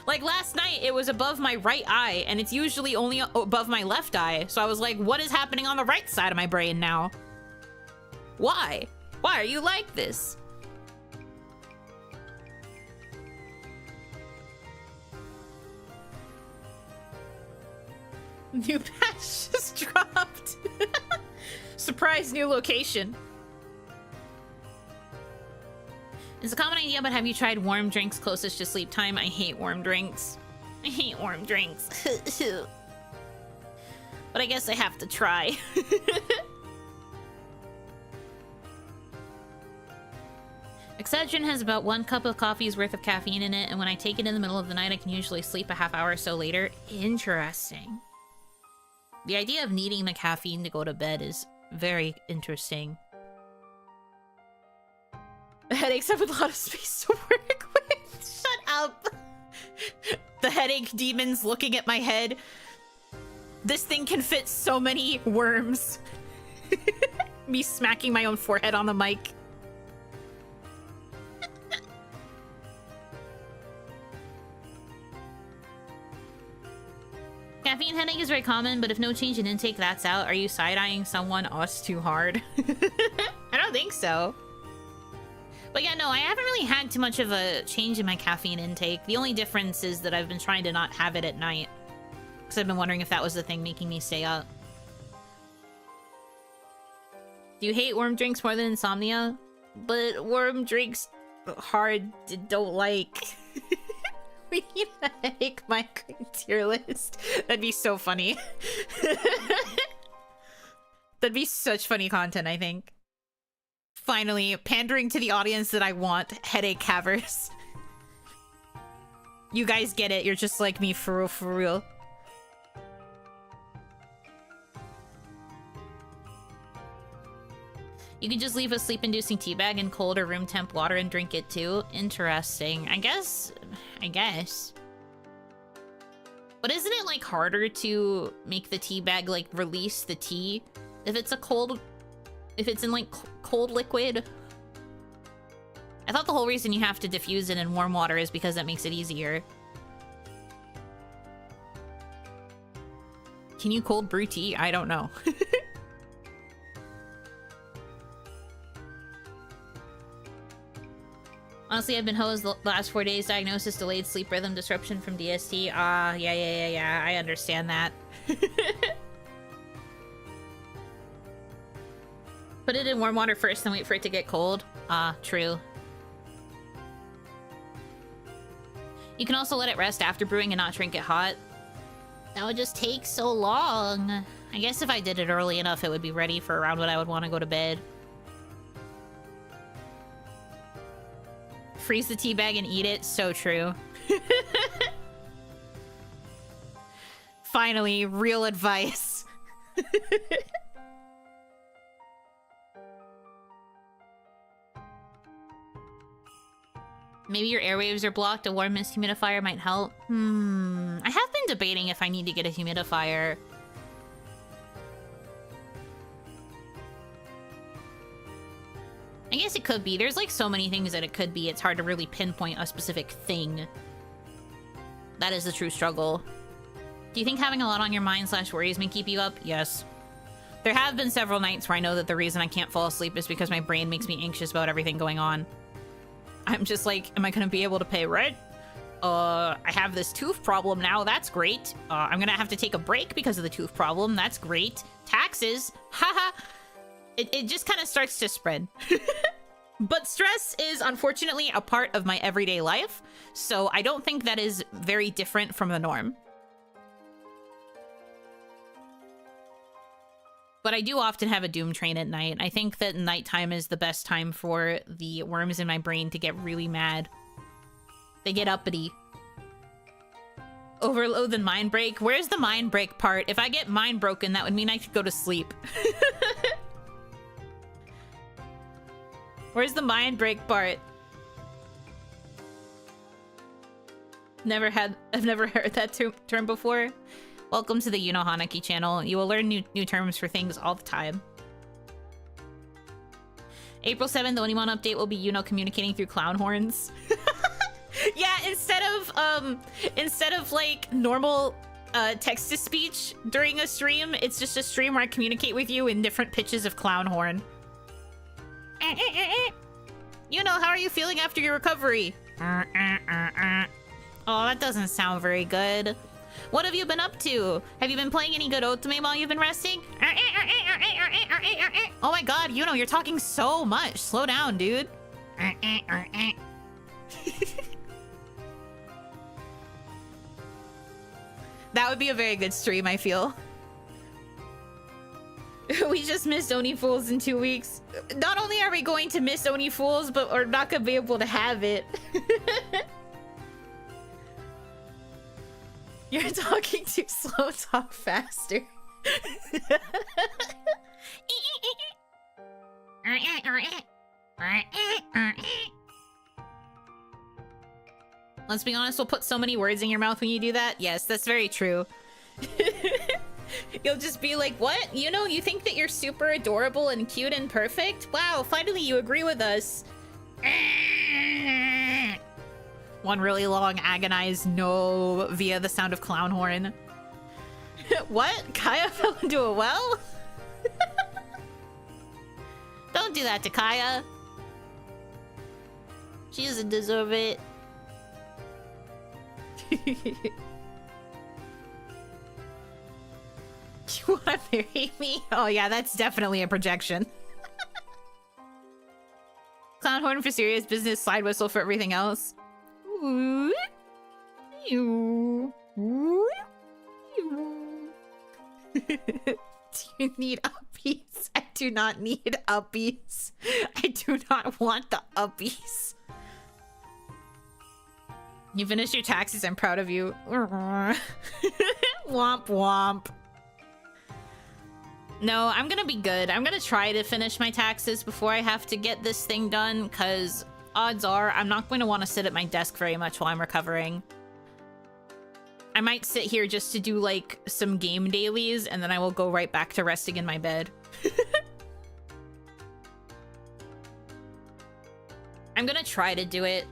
Like last night, it was above my right eye, and it's usually only above my left eye. So I was like, what is happening on the right side of my brain now? Why? Why are you like this? New patch just dropped. Surprise new location. It's a common idea, but have you tried warm drinks closest to sleep time? I hate warm drinks. I hate warm drinks. But I guess I have to try. Excedrin has about 1 cup of coffee's worth of caffeine in it, and when I take it in the middle of the night, I can usually sleep a half hour or so later. Interesting. The idea of needing the caffeine to go to bed is very interesting. Headaches have a lot of space to work with. Shut up. The headache demon's looking at my head. This thing can fit so many worms. Me smacking my own forehead on the mic. Caffeine headache is very common, but if no change in intake, that's out. Are you side-eyeing someone us too hard? I don't think so. But yeah, no, I haven't really had too much of a change in my caffeine intake. The only difference is that I've been trying to not have it at night. Because I've been wondering if that was the thing making me stay up. Do you hate warm drinks more than insomnia? But warm drinks hard don't like. We need a headache migraine tier list. That'd be so funny. That'd be such funny content, I think. Finally, pandering to the audience that I want, headache havers. You guys get it, you're just like me, for real, for real. You can just leave a sleep-inducing tea bag in cold or room temp water and drink it too. Interesting. I guess. But isn't it like harder to make the tea bag like release the tea if it's in like cold liquid? I thought the whole reason you have to diffuse it in warm water is because that makes it easier. Can you cold brew tea? I don't know. Honestly, I've been hosed the last 4 days. Diagnosis: delayed sleep rhythm disruption from DST. Yeah. I understand that. Put it in warm water first, then wait for it to get cold. True. You can also let it rest after brewing and not drink it hot. That would just take so long. I guess if I did it early enough, it would be ready for around when I would want to go to bed. Freeze the tea bag and eat it. So true. Finally, real advice. Maybe your airwaves are blocked. A warm mist humidifier might help. I have been debating if I need to get a humidifier. I guess it could be. There's like so many things that it could be. It's hard to really pinpoint a specific thing. That is the true struggle. Do you think having a lot on your mind / worries may keep you up? Yes. There have been several nights where I know that the reason I can't fall asleep is because my brain makes me anxious about everything going on. I'm just like, am I gonna be able to pay rent? I have this tooth problem now. That's great. I'm gonna have to take a break because of the tooth problem. That's great. Taxes. Haha. It just kind of starts to spread. But stress is unfortunately a part of my everyday life, so I don't think that is very different from the norm. But I do often have a doom train at night. I think that nighttime is the best time for the worms in my brain to get really mad. They get uppity. Overload the mind break. Where's the mind break part? If I get mind broken, that would mean I could go to sleep. Where's the mind break part? I've never heard that term before. Welcome to the Yuno Hanaki channel. You will learn new terms for things all the time. April 7th, the OniMon update will be Yuno communicating through clown horns. Yeah, instead of like normal text to speech during a stream, it's just a stream where I communicate with you in different pitches of clown horn. Yuno, how are you feeling after your recovery? Oh, that doesn't sound very good. What have you been up to? Have you been playing any good otome while you've been resting? Oh my god, Yuno, you're talking so much. Slow down, dude. That would be a very good stream, I feel. We just missed Oni Fools in 2 weeks. Not only are we going to miss Oni Fools, but we're not gonna be able to have it. You're talking too slow, talk faster. Let's be honest, we'll put so many words in your mouth when you do that. Yes, that's very true. You'll just be like, what? You know, you think that you're super adorable and cute and perfect? Wow, finally you agree with us. One really long agonized no via the sound of clown horn. What? Kaya fell into a well? Don't do that to Kaya. She doesn't deserve it. You wanna marry me? Oh yeah, that's definitely a projection. Clown horn for serious business, slide whistle for everything else. Do you need uppies? I do not need uppies. I do not want the uppies. You finished your taxes, I'm proud of you. Womp womp. No, I'm gonna be good. I'm gonna try to finish my taxes before I have to get this thing done, because odds are I'm not going to want to sit at my desk very much while I'm recovering. I might sit here just to do like some game dailies, and then I will go right back to resting in my bed. I'm gonna try to do it.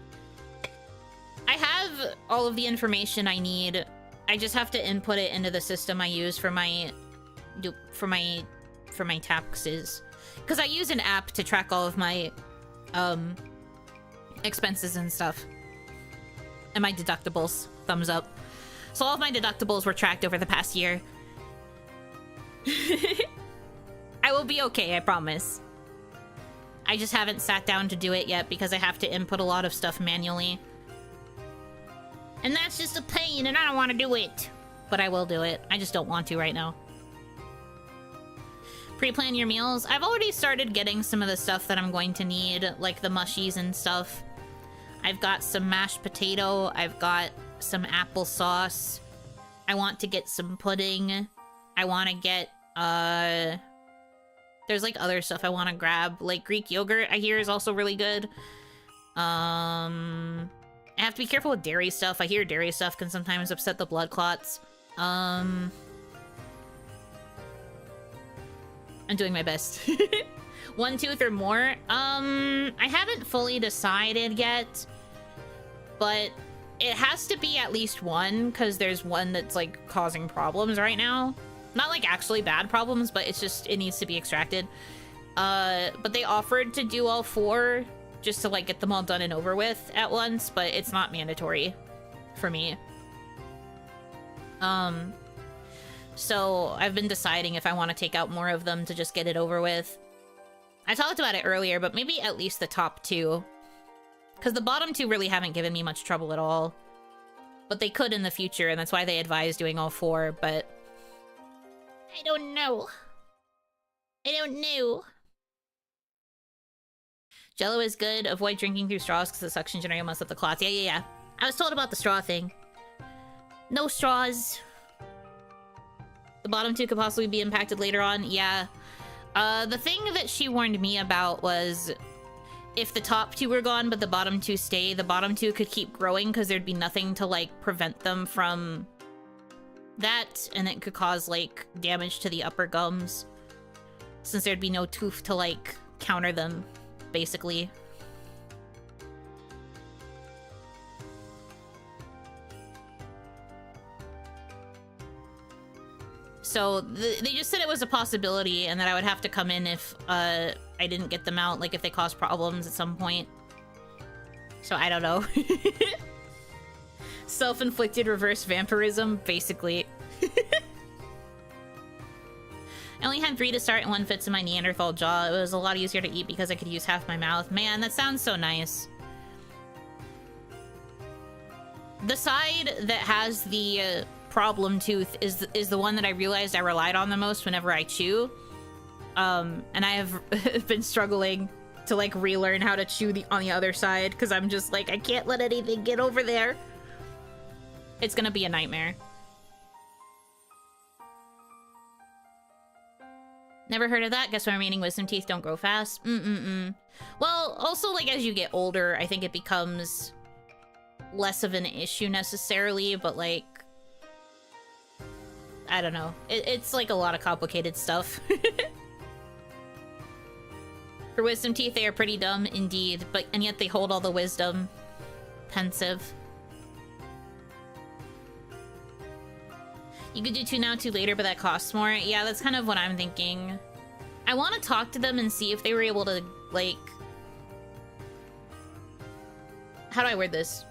I have all of the information I need. I just have to input it into the system I use for my taxes, because I use an app to track all of my expenses and stuff, and my deductibles. Thumbs up. So all of my deductibles were tracked over the past year. I will be okay, I promise. I just haven't sat down to do it yet because I have to input a lot of stuff manually. And that's just a pain, and I don't want to do it. But I will do it. I just don't want to right now. Pre-plan your meals. I've already started getting some of the stuff that I'm going to need, like the mushies and stuff. I've got some mashed potato. I've got some applesauce. I want to get some pudding. I want to get, there's like other stuff I want to grab. Like Greek yogurt, I hear, is also really good. I have to be careful with dairy stuff. I hear dairy stuff can sometimes upset the blood clots. I'm doing my best. 1 tooth or more. I haven't fully decided yet, but it has to be at least one, because there's one that's like causing problems right now. Not like actually bad problems, but it's just, it needs to be extracted. But they offered to do all 4 just to like get them all done and over with at once, but it's not mandatory for me. So I've been deciding if I want to take out more of them to just get it over with. I talked about it earlier, but maybe at least the top 2. Because the bottom 2 really haven't given me much trouble at all. But they could in the future, and that's why they advise doing all 4, but I don't know. I don't know. Jello is good. Avoid drinking through straws because the suction generator must up the clots. Yeah. I was told about the straw thing. No straws. The bottom two could possibly be impacted later on. Yeah. The thing that she warned me about was if the top two were gone but the bottom two stay, the bottom two could keep growing because there'd be nothing to, like, prevent them from that, and it could cause, like, damage to the upper gums since there'd be no tooth to, like, counter them, basically. So they just said it was a possibility and that I would have to come in if I didn't get them out, like if they caused problems at some point. So I don't know. Self-inflicted reverse vampirism, basically. I only had 3 to start and 1 fits in my Neanderthal jaw. It was a lot easier to eat because I could use half my mouth. Man, that sounds so nice. The side that has the problem tooth is the one that I realized I relied on the most whenever I chew. And I have been struggling to, like, relearn how to chew on the other side because I'm just like, I can't let anything get over there. It's gonna be a nightmare. Never heard of that. Guess my remaining wisdom teeth don't grow fast. Well, also, like, as you get older, I think it becomes less of an issue necessarily, but, like, I don't know. It's like a lot of complicated stuff. For wisdom teeth, they are pretty dumb indeed, and yet they hold all the wisdom. Pensive. You could do 2 now, 2 later, but that costs more. Yeah, that's kind of what I'm thinking. I want to talk to them and see if they were able to, like... How do I word this?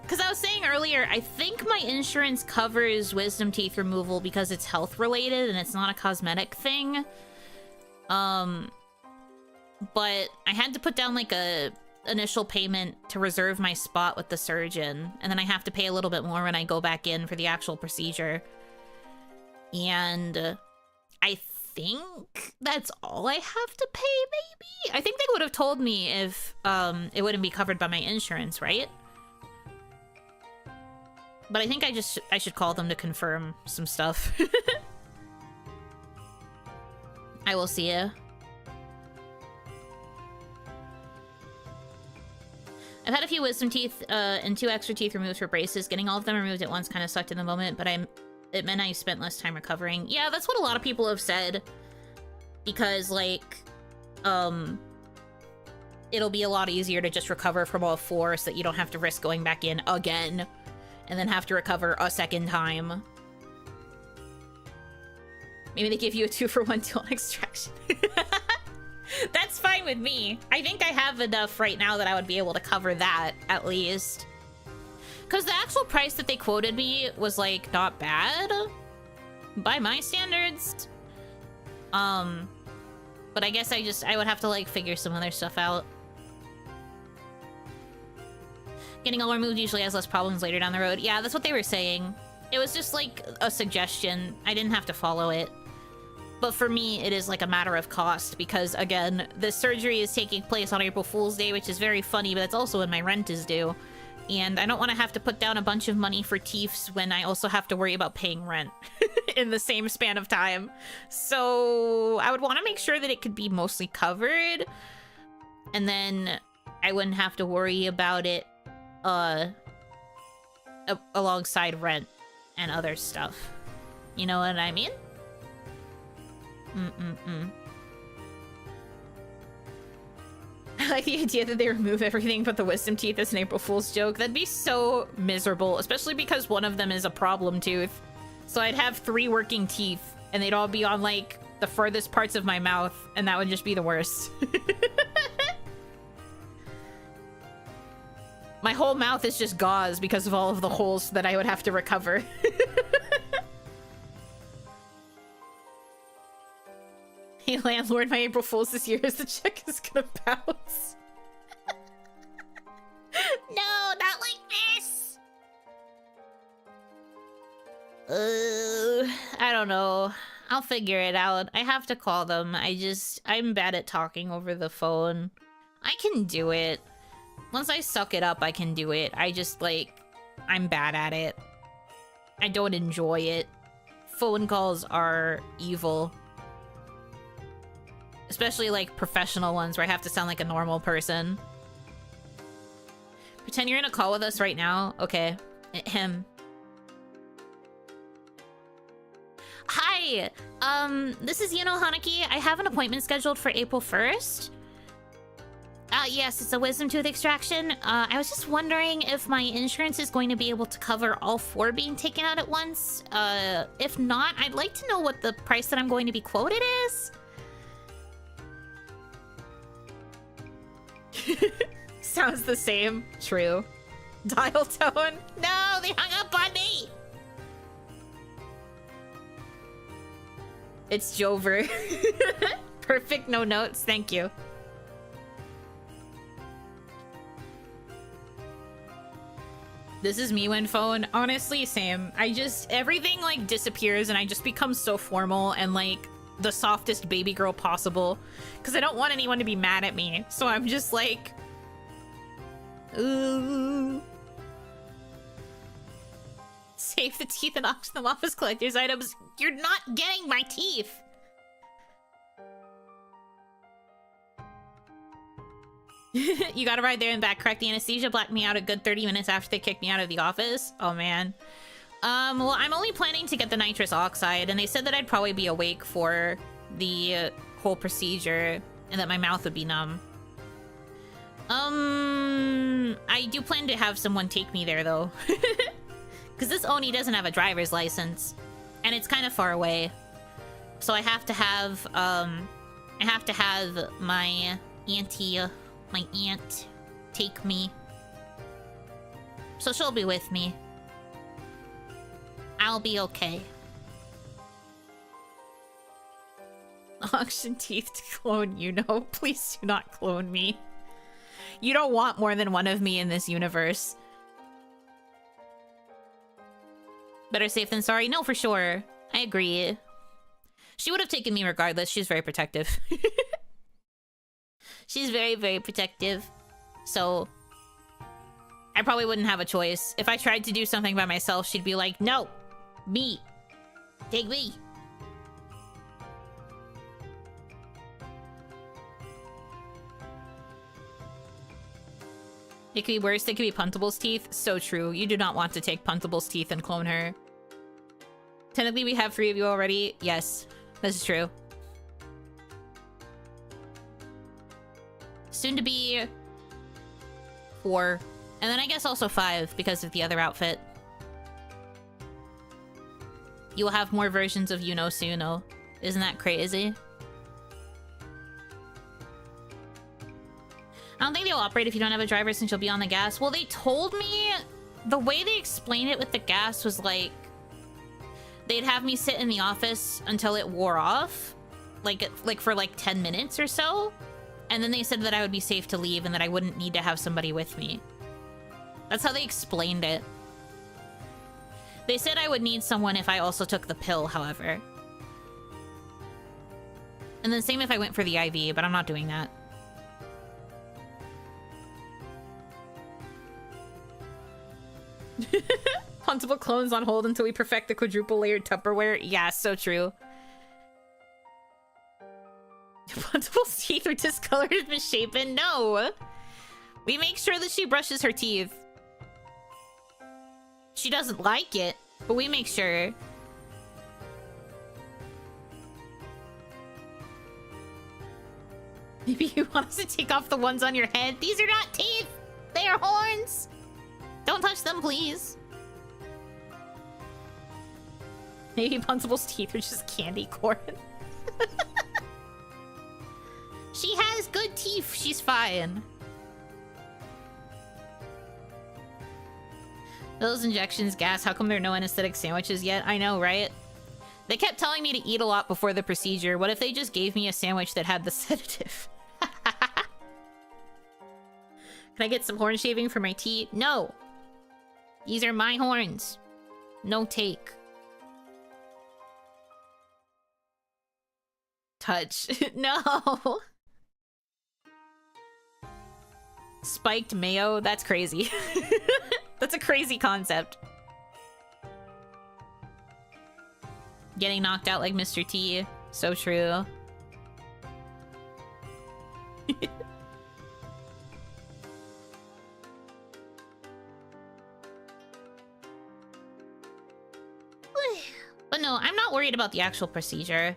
Because I was saying earlier, I think my insurance covers wisdom teeth removal because it's health related and it's not a cosmetic thing. But I had to put down, like, a initial payment to reserve my spot with the surgeon, and then I have to pay a little bit more when I go back in for the actual procedure. And I think that's all I have to pay, maybe? I think they would have told me if it wouldn't be covered by my insurance, right? But I think I should call them to confirm some stuff. I will see ya. I've had a few wisdom teeth and 2 extra teeth removed for braces. Getting all of them removed at once kind of sucked in the moment, but it meant I spent less time recovering. Yeah, that's what a lot of people have said. Because, like, it'll be a lot easier to just recover from all 4 so that you don't have to risk going back in again and then have to recover a second time. Maybe they give you a 2-for-1 deal on extraction. That's fine with me. I think I have enough right now that I would be able to cover that, at least. Because the actual price that they quoted me was, like, not bad. By my standards. But I guess I would have to, like, figure some other stuff out. Getting all removed usually has less problems later down the road. Yeah, that's what they were saying. It was just, like, a suggestion. I didn't have to follow it. But for me, it is like a matter of cost because, again, this surgery is taking place on April Fool's Day, which is very funny, but that's also when my rent is due. And I don't want to have to put down a bunch of money for teeths when I also have to worry about paying rent in the same span of time. So I would want to make sure that it could be mostly covered. And then I wouldn't have to worry about it alongside rent and other stuff. You know what I mean? I like the idea that they remove everything but the wisdom teeth as an April Fool's joke. That'd be so miserable, especially because one of them is a problem tooth. So I'd have 3 working teeth, and they'd all be on, like, the furthest parts of my mouth, and that would just be the worst. My whole mouth is just gauze because of all of the holes that I would have to recover. Hey, landlord, my April Fool's this year is the check is gonna bounce. No, not like this! I don't know. I'll figure it out. I have to call them. I'm bad at talking over the phone. I can do it. Once I suck it up, I can do it. I'm bad at it. I don't enjoy it. Phone calls are evil. Especially like professional ones where I have to sound like a normal person. Pretend you're in a call with us right now. Okay. Him. Hi! This is Yuno Hanaki. I have an appointment scheduled for April 1st. Yes, it's a wisdom tooth extraction. I was just wondering if my insurance is going to be able to cover all 4 being taken out at once. If not, I'd like to know what the price that I'm going to be quoted is. Sounds the same. True. Dial tone. No, they hung up on me! It's Jover. Perfect, no notes. Thank you. This is me when phone. Honestly, same. Everything like disappears and I just become so formal and like the softest baby girl possible. Because I don't want anyone to be mad at me. So I'm just like... Ooh. Save the teeth and auction them off as collector's items. You're not getting my teeth! You gotta ride there and back. Correct, the anesthesia blacked me out a good 30 minutes after they kicked me out of the office. Oh, man. Well, I'm only planning to get the nitrous oxide, and they said that I'd probably be awake for the whole procedure, and that my mouth would be numb. I do plan to have someone take me there, though. Because this Oni doesn't have a driver's license, and it's kind of far away. So I have to have, my aunt take me. So she'll be with me. I'll be okay. Auction teeth to clone Yuno. Please do not clone me. You don't want more than one of me in this universe. Better safe than sorry. No, for sure. I agree. She would have taken me regardless. She's very protective. She's very, very protective. So, I probably wouldn't have a choice. If I tried to do something by myself, she'd be like, no, me. Take me. It could be worse. It could be Puntable's teeth. So true. You do not want to take Puntable's teeth and clone her. Technically, we have 3 of you already. Yes, this is true. Soon to be 4. And then I guess also 5 because of the other outfit. You will have more versions of Yuno soon. Isn't that crazy? I don't think they'll operate if you don't have a driver since you'll be on the gas. Well, they told me the way they explained it with the gas was like they'd have me sit in the office until it wore off, like for like 10 minutes or so. And then they said that I would be safe to leave and that I wouldn't need to have somebody with me. That's how they explained it. They said I would need someone if I also took the pill, however. And then same if I went for the IV, but I'm not doing that. Huntable clones on hold until we perfect the quadruple layered Tupperware. Yeah, so true. Puntable's teeth are discolored and misshapen. No! We make sure that she brushes her teeth. She doesn't like it, but we make sure. Maybe you want us to take off the ones on your head? These are not teeth! They are horns! Don't touch them, please. Maybe Puntable's teeth are just candy corn. She has good teeth. She's fine. Those injections, gas. How come there are no anesthetic sandwiches yet? I know, right? They kept telling me to eat a lot before the procedure. What if they just gave me a sandwich that had the sedative? Can I get some horn shaving for my teeth? No. These are my horns. No take. Touch. No. Spiked mayo? That's crazy. That's a crazy concept. Getting knocked out like Mr. T. So true. But no, I'm not worried about the actual procedure.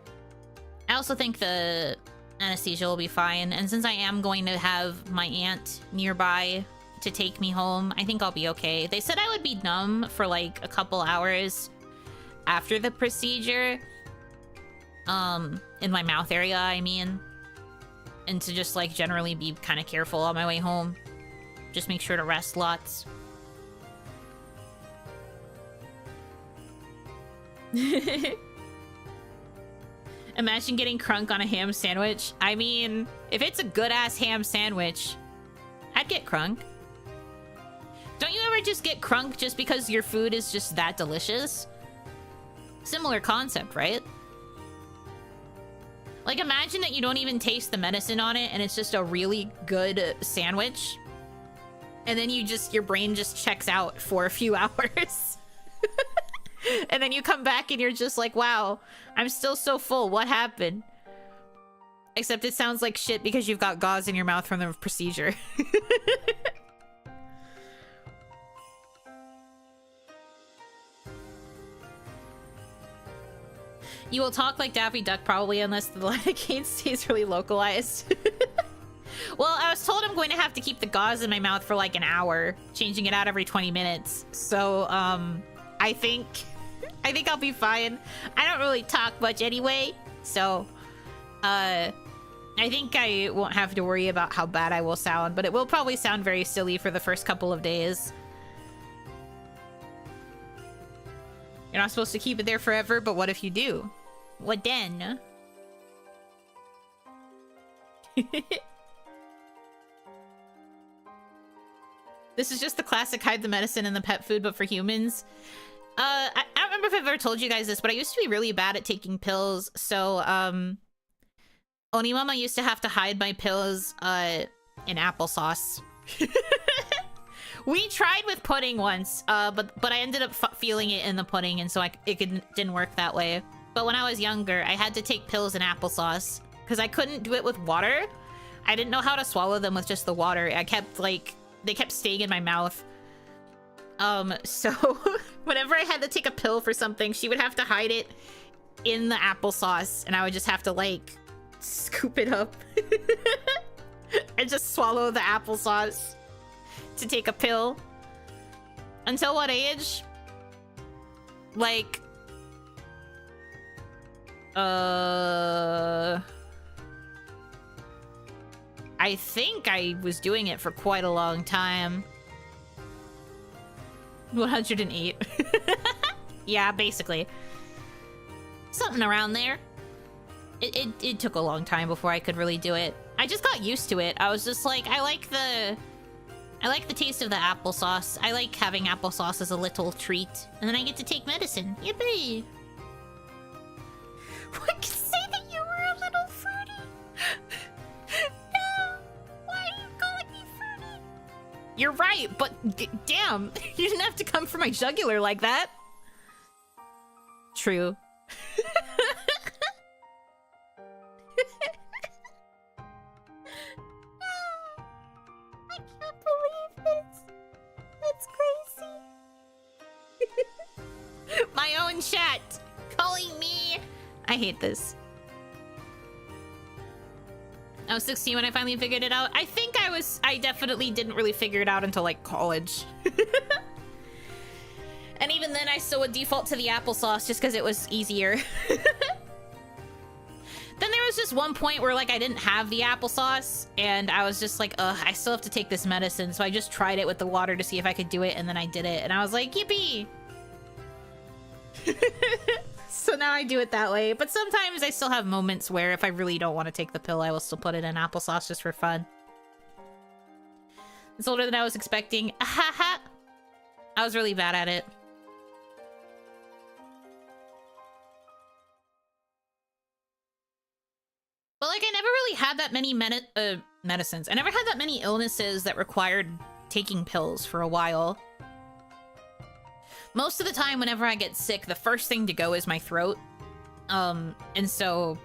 I also think the anesthesia will be fine. And since I am going to have my aunt nearby to take me home, I think I'll be okay. They said I would be numb for like a couple hours after the procedure. In my mouth area, I mean. And to just like generally be kind of careful on my way home. Just make sure to rest lots. Imagine getting crunk on a ham sandwich. I mean, if it's a good-ass ham sandwich, I'd get crunk. Don't you ever just get crunk just because your food is just that delicious? Similar concept, right? Like, imagine that you don't even taste the medicine on it and it's just a really good sandwich. And then your brain just checks out for a few hours. And then you come back and you're just like, wow, I'm still so full. What happened? Except it sounds like shit because you've got gauze in your mouth from the procedure. You will talk like Daffy Duck probably unless the lidocaine stays really localized. Well, I was told I'm going to have to keep the gauze in my mouth for like an hour, changing it out every 20 minutes. So, I think I'll be fine. I don't really talk much anyway, so I think I won't have to worry about how bad I will sound, but it will probably sound very silly for the first couple of days. You're not supposed to keep it there forever, but what if you do? What then? This is just the classic hide the medicine in the pet food, but for humans. I don't remember if I've ever told you guys this, but I used to be really bad at taking pills. So, OniMon used to have to hide my pills, in applesauce. We tried with pudding once, but I ended up feeling it in the pudding, and so it didn't work that way. But when I was younger, I had to take pills in applesauce, because I couldn't do it with water. I didn't know how to swallow them with just the water. I kept, like, they kept staying in my mouth. So whenever I had to take a pill for something, she would have to hide it in the applesauce, and I would just have to, like, scoop it up and just swallow the applesauce to take a pill. Until what age? Like, I think I was doing it for quite a long time. 108. Yeah, basically. Something around there. It took a long time before I could really do it. I just got used to it. I was just like, I like the taste of the applesauce. I like having applesauce as a little treat. And then I get to take medicine. Yippee! What can say that you were a little fruity? No! Why are you calling me fruity? You're right, but damn, you didn't have to come for my jugular like that. True. I can't believe this. That's crazy. My own chat calling me. I hate this. I was 16 when I finally figured it out. I think I definitely didn't really figure it out until like college. And even then I still would default to the applesauce just because it was easier. Then there was just one point where like I didn't have the applesauce and I was just like, ugh, I still have to take this medicine. So I just tried it with the water to see if I could do it, and then I did it and I was like, yippee. So now I do it that way, but sometimes I still have moments where if I really don't want to take the pill, I will still put it in applesauce just for fun. It's older than I was expecting. I was really bad at it. But like I never really had that many medicines. I never had that many illnesses that required taking pills for a while. Most of the time, whenever I get sick, the first thing to go is my throat. And so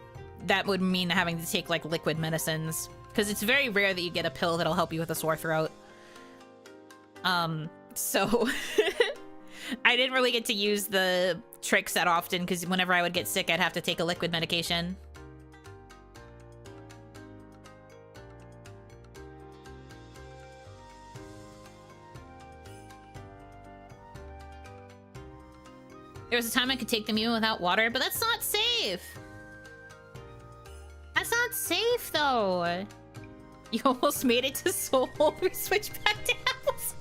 that would mean having to take like liquid medicines, because it's very rare that you get a pill that'll help you with a sore throat. So I didn't really get to use the tricks that often, because whenever I would get sick, I'd have to take a liquid medication. There was a time I could take the Mule without water, but that's not safe. That's not safe, though. You almost made it to Seoul. We switched back to applesauce.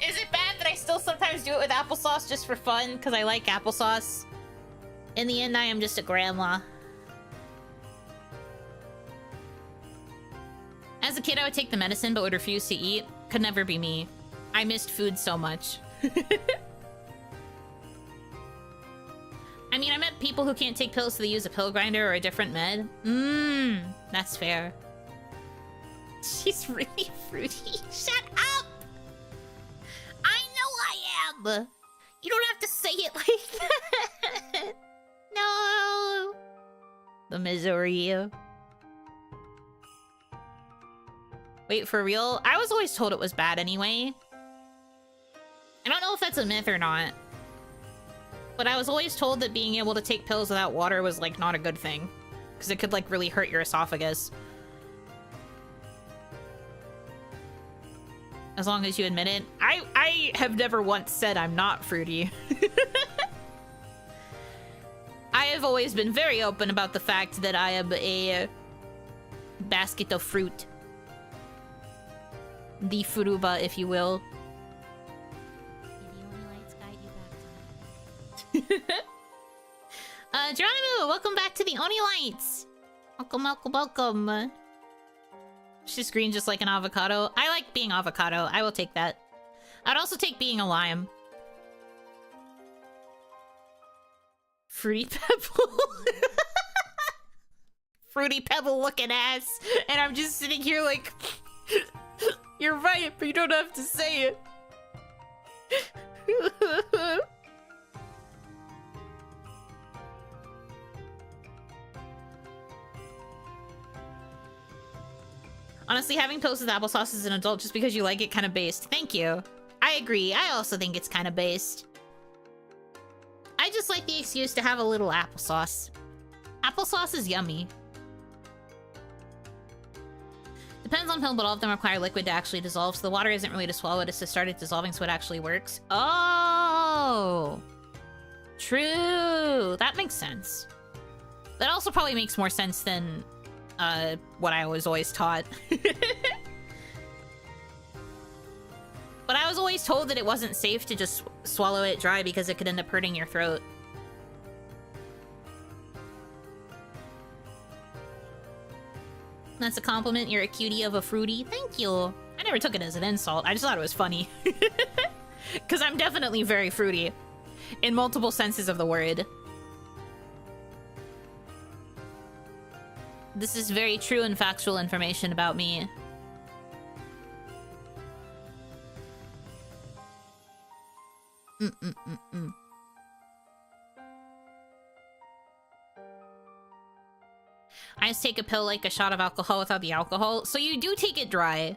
Is it bad that I still sometimes do it with applesauce just for fun? Because I like applesauce. In the end, I am just a grandma. As a kid, I would take the medicine, but would refuse to eat. Could never be me. I missed food so much. I mean, I met people who can't take pills, so they use a pill grinder or a different med. That's fair. She's really fruity. Shut up! I know I am! You don't have to say it like that! No! The misery. Wait, for real? I was always told it was bad anyway. I don't know if that's a myth or not. But I was always told that being able to take pills without water was, like, not a good thing. Because it could, like, really hurt your esophagus. As long as you admit it. I have never once said I'm not fruity. I have always been very open about the fact that I am a basket of fruit. The furuba, if you will. Geronimo, welcome back to the Oni Lights. Welcome, welcome, welcome. She's green just like an avocado. I like being avocado. I will take that. I'd also take being a lime. Fruity Pebble. Fruity Pebble looking ass. And I'm just sitting here like... You're right, but you don't have to say it. Honestly, having pills with applesauce as an adult just because you like it kind of based. Thank you. I agree. I also think it's kind of based. I just like the excuse to have a little applesauce. Applesauce is yummy. Depends on pill, but all of them require liquid to actually dissolve, so the water isn't really to swallow it, it's to start it dissolving so it actually works. Oh! True! That makes sense. That also probably makes more sense than... what I was always taught. But I was always told that it wasn't safe to just swallow it dry because it could end up hurting your throat. That's a compliment. You're a cutie of a fruity. Thank you. I never took it as an insult. I just thought it was funny. Because I'm definitely very fruity. In multiple senses of the word. This is very true and factual information about me. I just take a pill like a shot of alcohol without the alcohol. So you do take it dry.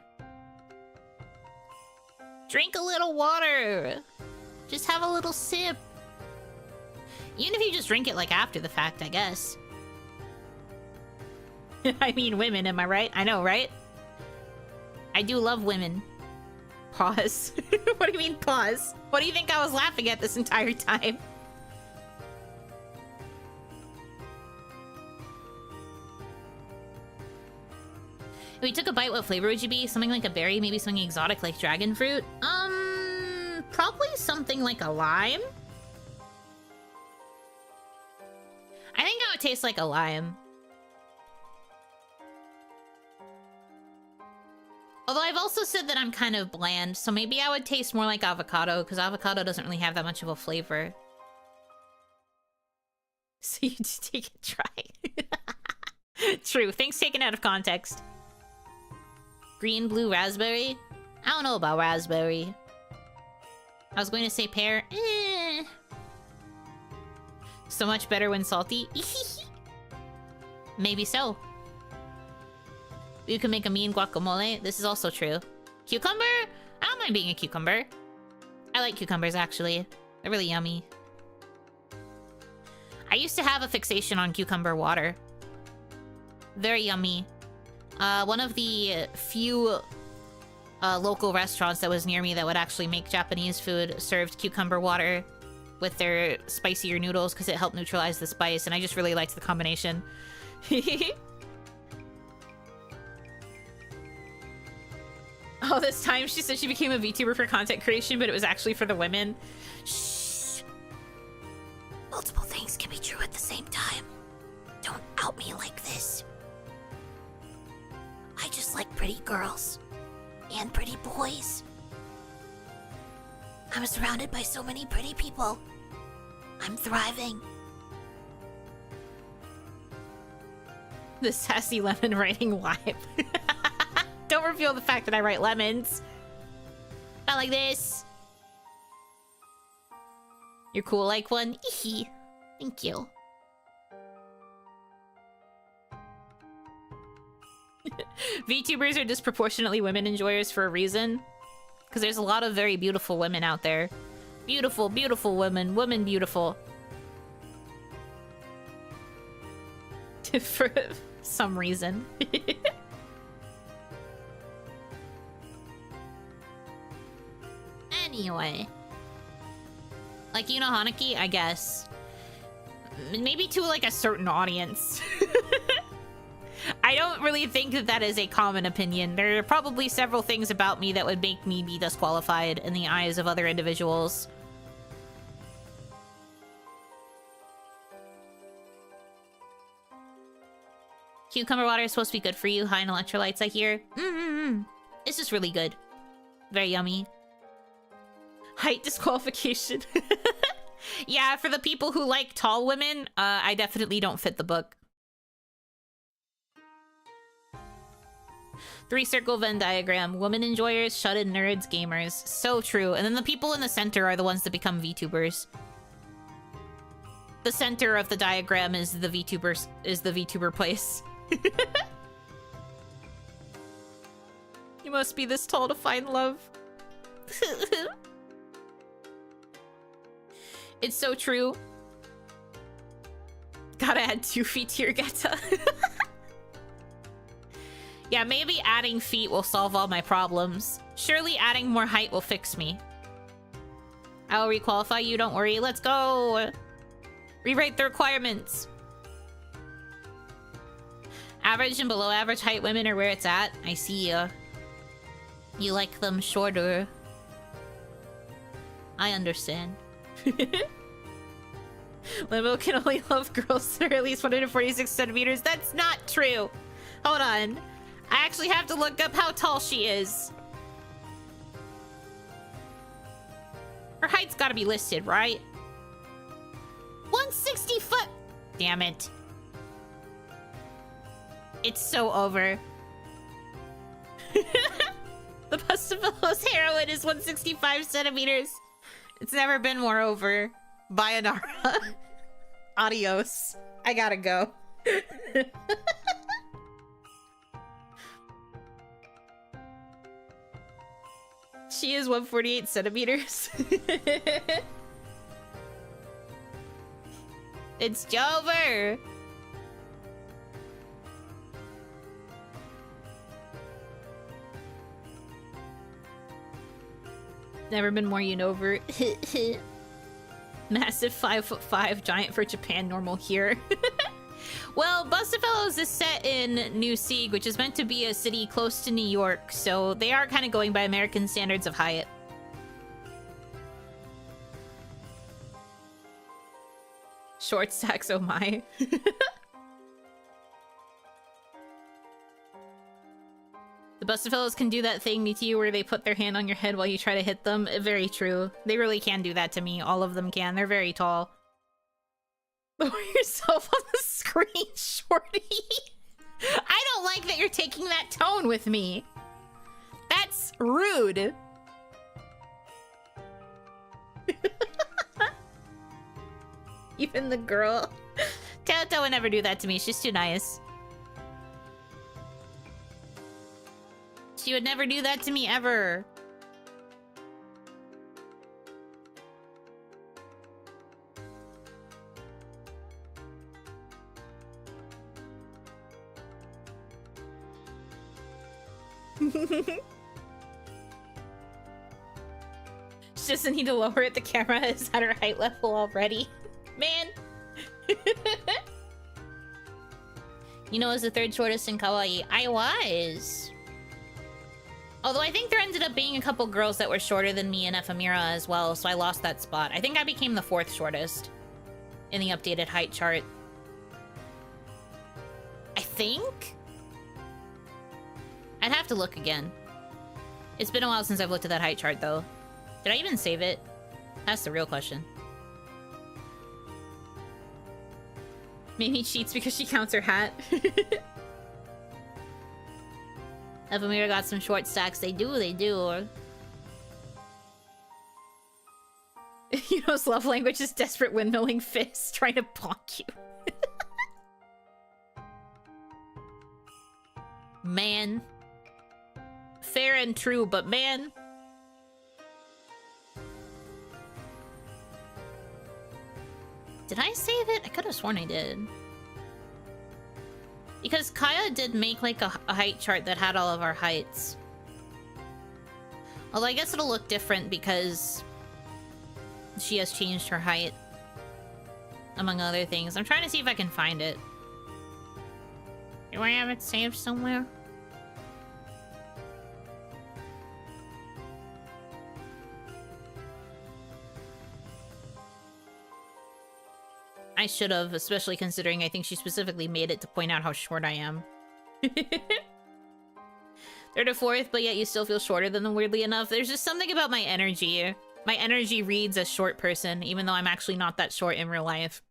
Drink a little water. Just have a little sip. Even if you just drink it like after the fact, I guess. I mean women, am I right? I know, right? I do love women. Pause. What do you mean pause? What do you think I was laughing at this entire time? If we took a bite, what flavor would you be? Something like a berry, maybe something exotic like dragon fruit? Probably something like a lime. I think I would taste like a lime. Although I've also said that I'm kind of bland, so maybe I would taste more like avocado, because avocado doesn't really have that much of a flavor. So you just take it dry. True, things taken out of context. Green, blue, raspberry? I don't know about raspberry. I was going to say pear. So much better when salty. Maybe so. You can make a mean guacamole. This is also true. Cucumber? I don't mind being a cucumber. I like cucumbers, actually. They're really yummy. I used to have a fixation on cucumber water. Very yummy. One of the few local restaurants that was near me that would actually make Japanese food served cucumber water with their spicier noodles because it helped neutralize the spice, and I just really liked the combination. Oh, this time she said she became a VTuber for content creation, but it was actually for the women. Shh. Multiple things can be true at the same time. Don't out me like this. I just like pretty girls. And pretty boys. I'm surrounded by so many pretty people. I'm thriving. The sassy lemon writing wife. Don't reveal the fact that I write lemons. Not like this. You're cool like one. Thank you. VTubers are disproportionately women enjoyers for a reason. Because there's a lot of very beautiful women out there. Beautiful, beautiful women. Women beautiful. For some reason. Anyway. Like Yuno Hanaki, I guess. Maybe to like a certain audience. I don't really think that that is a common opinion. There are probably several things about me that would make me be disqualified in the eyes of other individuals. Cucumber water is supposed to be good for you. High in electrolytes, I hear. It's just really good. Very yummy. Height disqualification. Yeah, for the people who like tall women, I definitely don't fit the book. 3-circle Venn diagram. Woman enjoyers, shut-in nerds, gamers. So true. And then the people in the center are the ones that become VTubers. The center of the diagram is the VTuber place. You must be this tall to find love. It's so true. Gotta add 2 feet to your geta. Yeah, maybe adding feet will solve all my problems. Surely adding more height will fix me. I will requalify you, don't worry. Let's go! Rewrite the requirements. Average and below average height women are where it's at. I see ya. You like them shorter. I understand. Limbo can only love girls that are at least 146 centimeters. That's not true. Hold on. I actually have to look up how tall she is. Her height's gotta be listed, right? 160 foot! Damn it. It's so over. The Bustavillo's heroine is 165 centimeters. It's never been more over. Bye, Anara. Adios. I gotta go. She is 148 centimeters. It's Jover. Never been more Unova. Massive 5'5", giant for Japan, normal here. Well, Bustafellows is set in New Sieg, which is meant to be a city close to New York, so they are kind of going by American standards of height. Short stacks, oh my. The Bustafellows can do that thing to you where they put their hand on your head while you try to hit them. Very true. They really can do that to me. All of them can. They're very tall. Lower yourself on the screen, shorty. I don't like that you're taking that tone with me. That's rude. Even the girl. Toto would never do that to me. She's too nice. She would never do that to me ever. She doesn't need to lower it. The camera is at her height level already. Man. You know, as the third shortest in Kawaii. I was. Although I think there ended up being a couple girls that were shorter than me and Ephemera as well, so I lost that spot. I think I became the fourth shortest in the updated height chart. I think? I'd have to look again. It's been a while since I've looked at that height chart, though. Did I even save it? That's the real question. Mimi cheats because she counts her hat. Ephemera got some short stacks. They do, they do. You know, love language is desperate windmilling fists trying to bonk you. Man. Fair and true, but man. Did I save it? I could have sworn I did. Because Kaya did make like a height chart that had all of our heights. Although I guess it'll look different because she has changed her height. Among other things. I'm trying to see if I can find it. Do I have it saved somewhere? I should have, especially considering I think she specifically made it to point out how short I am. Third or fourth, but yet you still feel shorter than them, weirdly enough. There's just something about my energy. My energy reads as short person, even though I'm actually not that short in real life.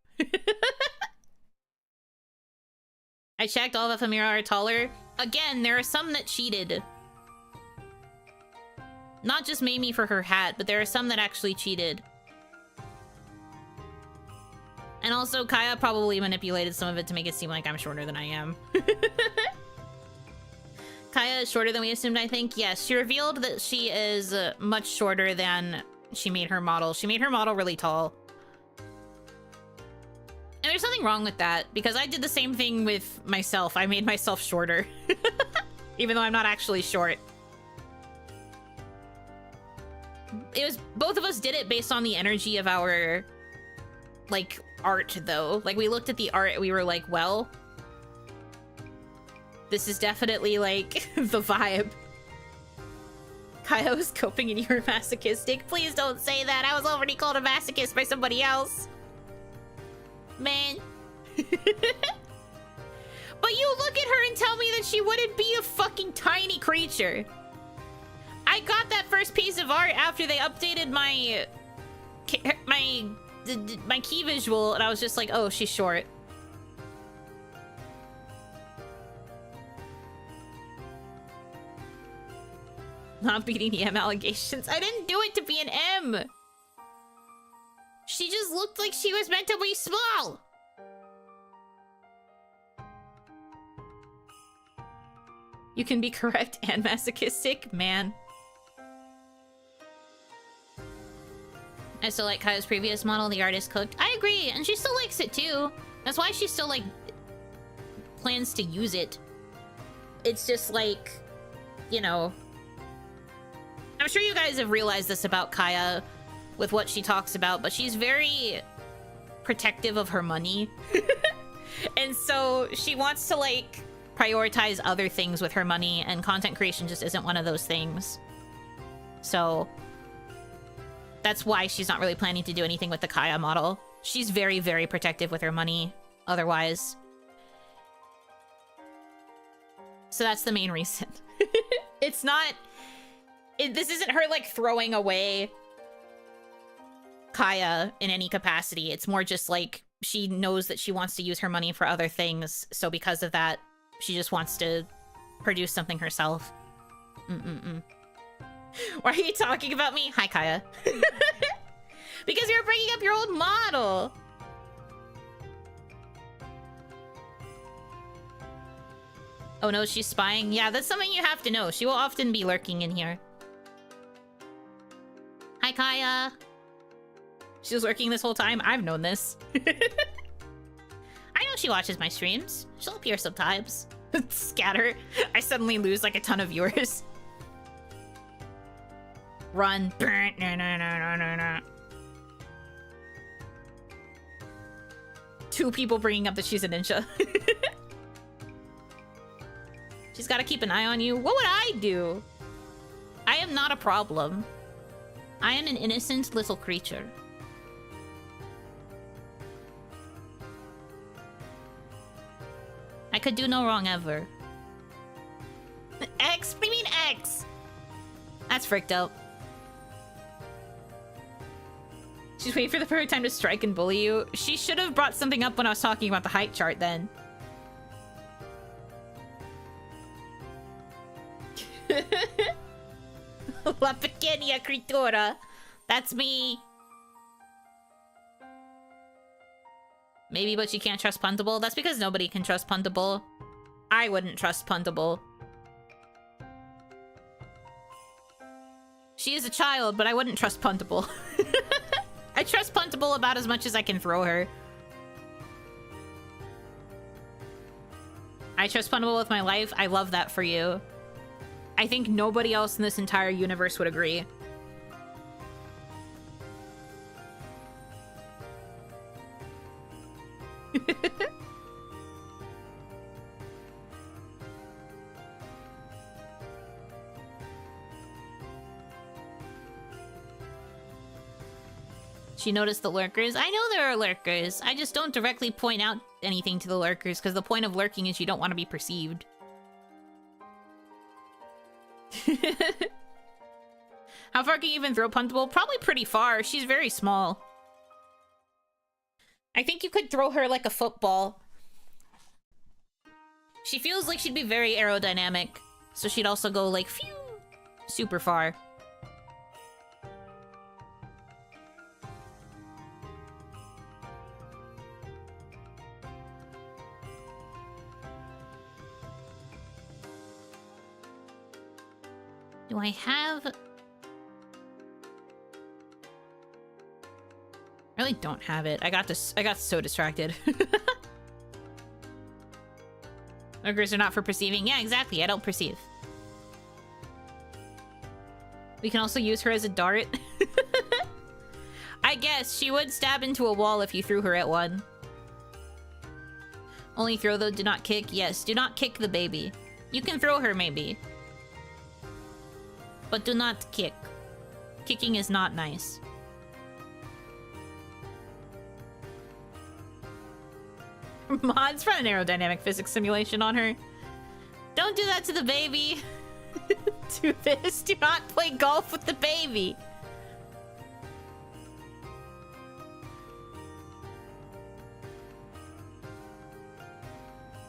I checked, all of Ephemera are taller. Again, there are some that cheated. Not just Mamie for her hat, but there are some that actually cheated. And also, Kaya probably manipulated some of it to make it seem like I'm shorter than I am. Kaya is shorter than we assumed, I think. Yes, she revealed that she is much shorter than she made her model. She made her model really tall. And there's nothing wrong with that, because I did the same thing with myself. I made myself shorter. Even though I'm not actually short. It was... both of us did it based on the energy of our... like, art, though. Like, we looked at the art and we were like, well... this is definitely, like, the vibe. Kaya was coping and you were masochistic. Please don't say that. I was already called a masochist by somebody else. Man. But you look at her and tell me that she wouldn't be a fucking tiny creature. I got that first piece of art after they updated my key visual, and I was just like, oh, she's short. Not beating the M allegations. I didn't do it to be an M. She just looked like she was meant to be small. You can be correct and masochistic, man. I still like Kaya's previous model, the artist cooked. I agree, and she still likes it too. That's why she still, like, plans to use it. It's just like, you know... I'm sure you guys have realized this about Kaya with what she talks about, but she's very protective of her money. And so she wants to, like, prioritize other things with her money, and content creation just isn't one of those things. So that's why she's not really planning to do anything with the Kaya model. She's very, very protective with her money otherwise. So that's the main reason. It's not... this isn't her, like, throwing away Kaya in any capacity. It's more just, like, she knows that she wants to use her money for other things, so because of that, she just wants to produce something herself. Why are you talking about me? Hi, Kaya. Because you're bringing up your old model. Oh no, she's spying? Yeah, that's something you have to know. She will often be lurking in here. Hi, Kaya. She was lurking this whole time? I've known this. I know she watches my streams. She'll appear sometimes. Scatter. I suddenly lose like a ton of viewers. Run. Two people bringing up that she's a ninja. She's got to keep an eye on you. What would I do? I am not a problem. I am an innocent little creature. I could do no wrong ever. X? What do you mean X? That's freaked out. She's waiting for the perfect time to strike and bully you. She should have brought something up when I was talking about the height chart then. La pequeña criatura. That's me. Maybe, but she can't trust Puntable. That's because nobody can trust Puntable. I wouldn't trust Puntable. She is a child, but I wouldn't trust Puntable. I trust Puntable about as much as I can throw her. I trust Puntable with my life. I love that for you. I think nobody else in this entire universe would agree. She noticed the lurkers. I know there are lurkers. I just don't directly point out anything to the lurkers because the point of lurking is you don't want to be perceived. How far can you even throw Puntable? Probably pretty far. She's very small. I think you could throw her like a football. She feels like she'd be very aerodynamic. So she'd also go like, phew, super far. Do I have... I really don't have it. I got so distracted. Lurkers are not for perceiving. Yeah, exactly. I don't perceive. We can also use her as a dart. I guess she would stab into a wall if you threw her at one. Only throw though, do not kick. Yes, do not kick the baby. You can throw her maybe. But do not kick. Kicking is not nice. Mods run an aerodynamic physics simulation on her. Don't do that to the baby. Do this. Do not play golf with the baby.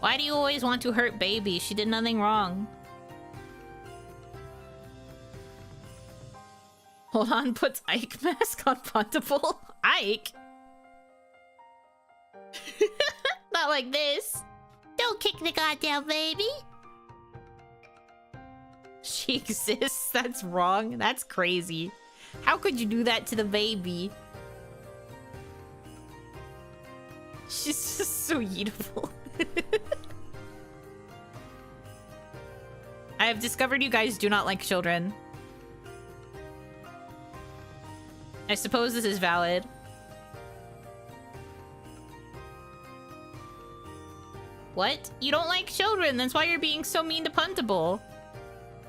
Why do you always want to hurt baby? She did nothing wrong. Hold on, puts Ike mask on Puntable. Ike? Not like this. Don't kick the goddamn baby. She exists? That's wrong. That's crazy. How could you do that to the baby? She's just so beautiful. I have discovered you guys do not like children. I suppose this is valid. What? You don't like children, that's why you're being so mean to Puntable.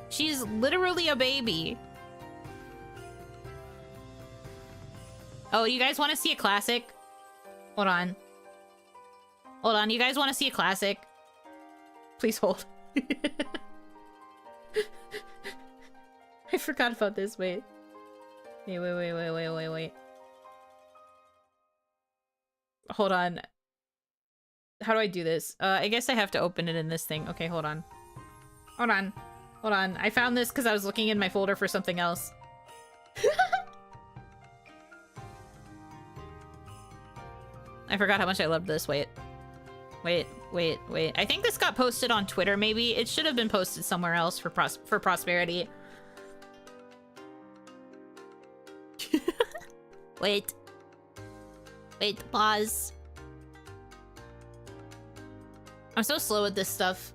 She's literally a baby. Oh, you guys want to see a classic? Hold on. Hold on, you guys want to see a classic? Please hold. I forgot about this, wait. Wait. Hold on. How do I do this? I guess I have to open it in this thing. Okay, hold on. Hold on. I found this because I was looking in my folder for something else. I forgot how much I loved this. Wait. Wait. I think this got posted on Twitter, maybe. It should have been posted somewhere else for prosperity. Wait, pause. I'm so slow at this stuff.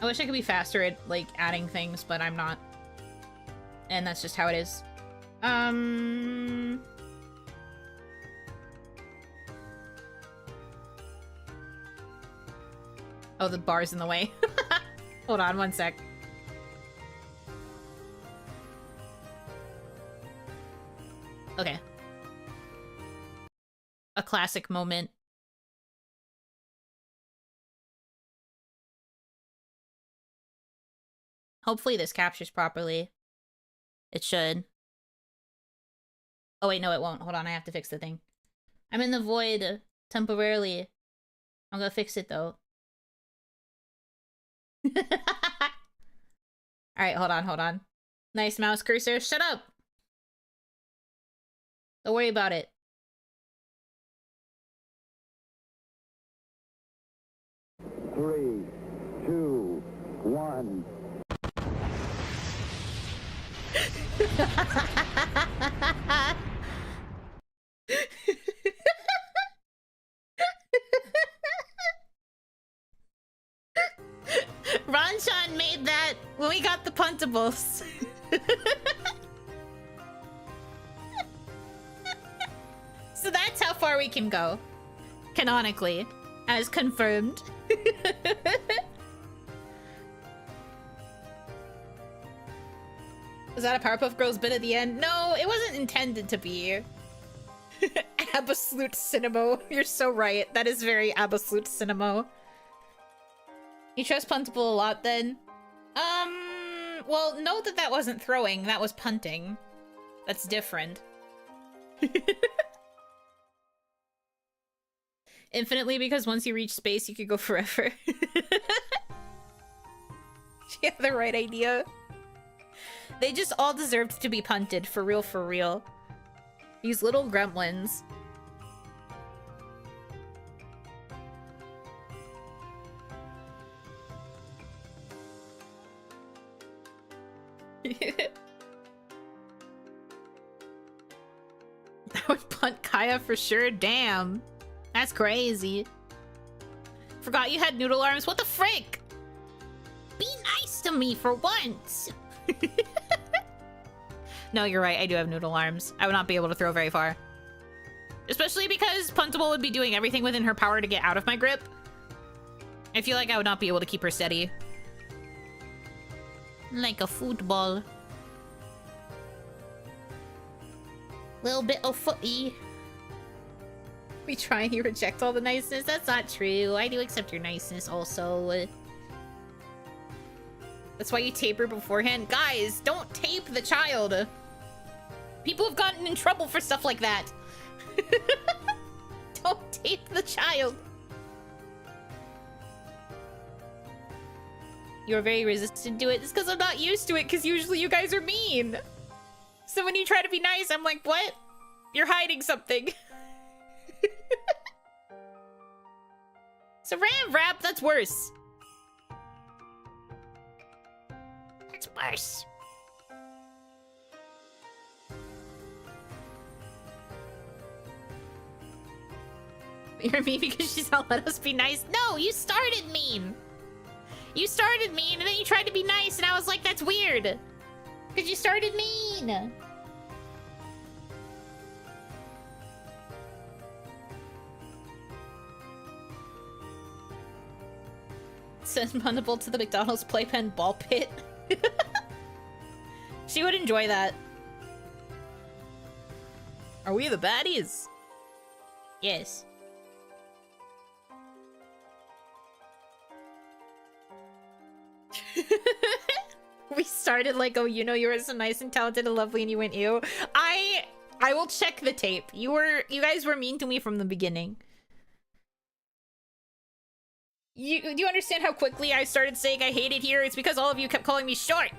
I wish I could be faster at, like, adding things, but I'm not. And that's just how it is. Oh, the bar's in the way. Hold on, one sec. Okay. A classic moment. Hopefully this captures properly. It should. Oh wait, no it won't. Hold on, I have to fix the thing. I'm in the void temporarily. I'm gonna fix it though. Alright, hold on. Nice mouse cursor. Shut up! Don't worry about it. Three, two, one. Ranchan made that when we got the puntables. So that's how far we can go. Canonically. As confirmed. Was that a Powerpuff Girls bit at the end? No, it wasn't intended to be. Absolute Cinemo. You're so right. That is very absolute Cinemo. You trust Puntable a lot then? Well, note that that wasn't throwing. That was punting. That's different. Infinitely, because once you reach space, you could go forever. She had the right idea. They just all deserved to be punted, for real, for real. These little gremlins. That would punt Kaya for sure, damn. That's crazy. Forgot you had noodle arms, what the frick? Be nice to me for once. No, you're right, I do have noodle arms. I would not be able to throw very far. Especially because Puntable would be doing everything within her power to get out of my grip. I feel like I would not be able to keep her steady. Like a football. Little bit of footy. We try and you reject all the niceness? That's not true. I do accept your niceness also. That's why you taper beforehand. Guys, don't tape the child. People have gotten in trouble for stuff like that. Don't tape the child. You're very resistant to it. It's because I'm not used to it, because usually you guys are mean. So when you try to be nice, I'm like, what? You're hiding something. So Ram Rap, that's worse. It's worse. You're mean because she's not let us be nice? No, you started mean. You started mean and then you tried to be nice and I was like, that's weird. Because you started mean. Send Puntable to the McDonald's playpen ball pit. She would enjoy that. Are we the baddies? Yes. We started like, oh, you know, you were so nice and talented and lovely, and you went, ew. I will check the tape. You guys were mean to me from the beginning. Do you understand how quickly I started saying I hate it here? It's because all of you kept calling me short.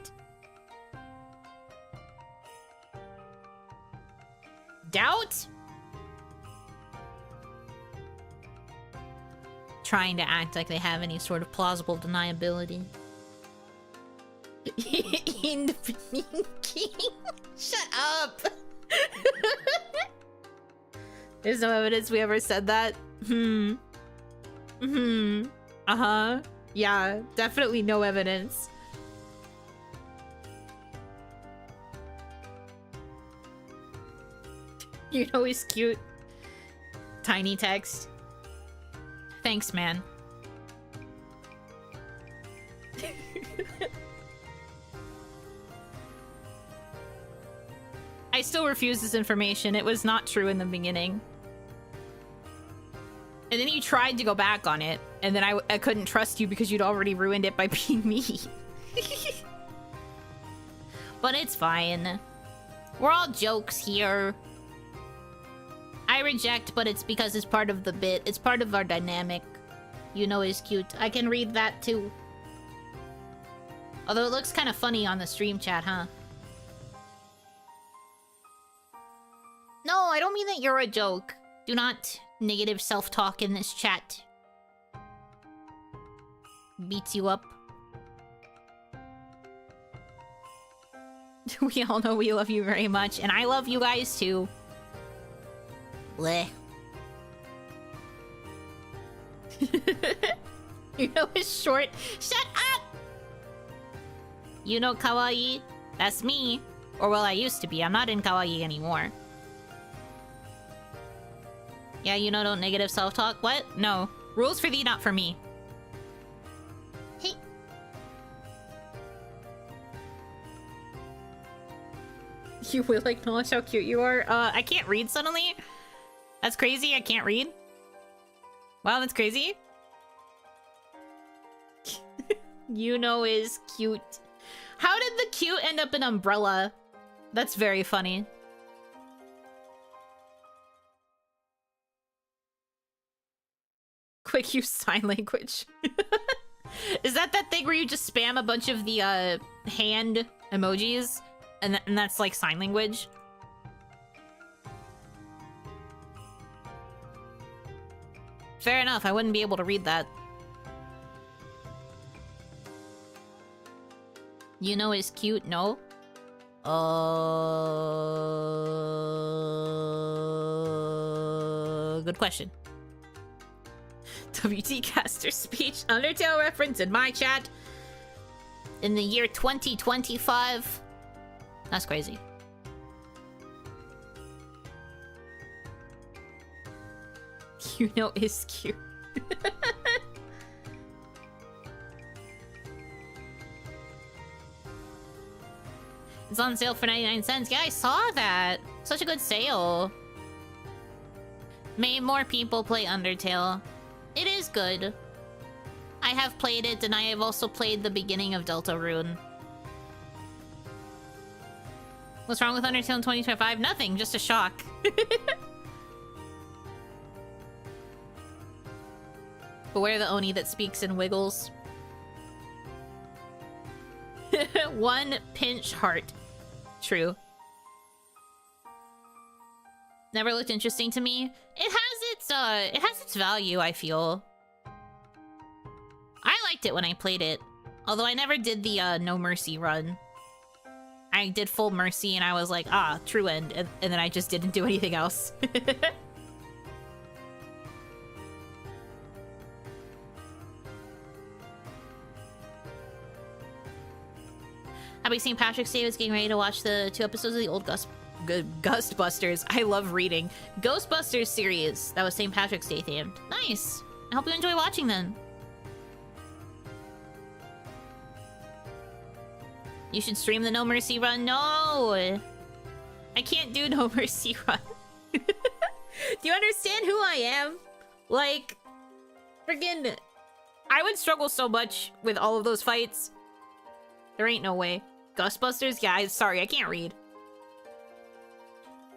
Doubt? trying to act like they have any sort of plausible deniability. In the king. Shut up. There's no evidence we ever said that. Uh-huh. Yeah, definitely no evidence. You know he's cute. Tiny text. Thanks, man. I still refuse this information. It was not true in the beginning. And then you tried to go back on it, and then I couldn't trust you because you'd already ruined it by being me. But it's fine. We're all jokes here. I reject, but it's because it's part of the bit. It's part of our dynamic. You know he's cute. I can read that too. Although it looks kind of funny on the stream chat, huh? No, I don't mean that you're a joke. Do not negative self-talk in this chat. Beats you up. We all know we love you very much, and I love you guys too. Bleh. You know it's short. Shut up! You know kawaii? That's me. Or well, I used to be. I'm not in kawaii anymore. Yeah, you know, don't negative self-talk. What? No. Rules for thee, not for me. Hey. You will acknowledge how cute you are? I can't read suddenly? That's crazy, I can't read? Wow, that's crazy. Yuno is cute. How did the cute end up in umbrella? That's very funny. Quick use sign language. Is that thing where you just spam a bunch of the hand emojis and that's like sign language? Fair enough, I wouldn't be able to read that. You know is cute, no? Good question. WT caster speech Undertale reference in my chat in the year 2025. That's crazy. You know is cute. It's on sale for 99 cents. Yeah, I saw that. Such a good sale. May more people play Undertale. It is good. I have played it, and I have also played the beginning of Deltarune. What's wrong with Undertale in 2025? Nothing, just a shock. Beware the Oni that speaks and wiggles. One pinch heart. True. Never looked interesting to me. It has its value, I feel. I liked it when I played it. Although I never did the No Mercy run. I did full Mercy and I was like, ah, true end, and then I just didn't do anything else. Happy St. Patrick's Day. Was getting ready to watch the 2 episodes of the old Ghostbusters. I love reading. Ghostbusters series. That was St. Patrick's Day themed. Nice. I hope you enjoy watching them. You should stream the No Mercy run. No! I can't do No Mercy run. Do you understand who I am? Like, friggin', I would struggle so much with all of those fights. There ain't no way. Ghostbusters? Yeah, sorry, I can't read.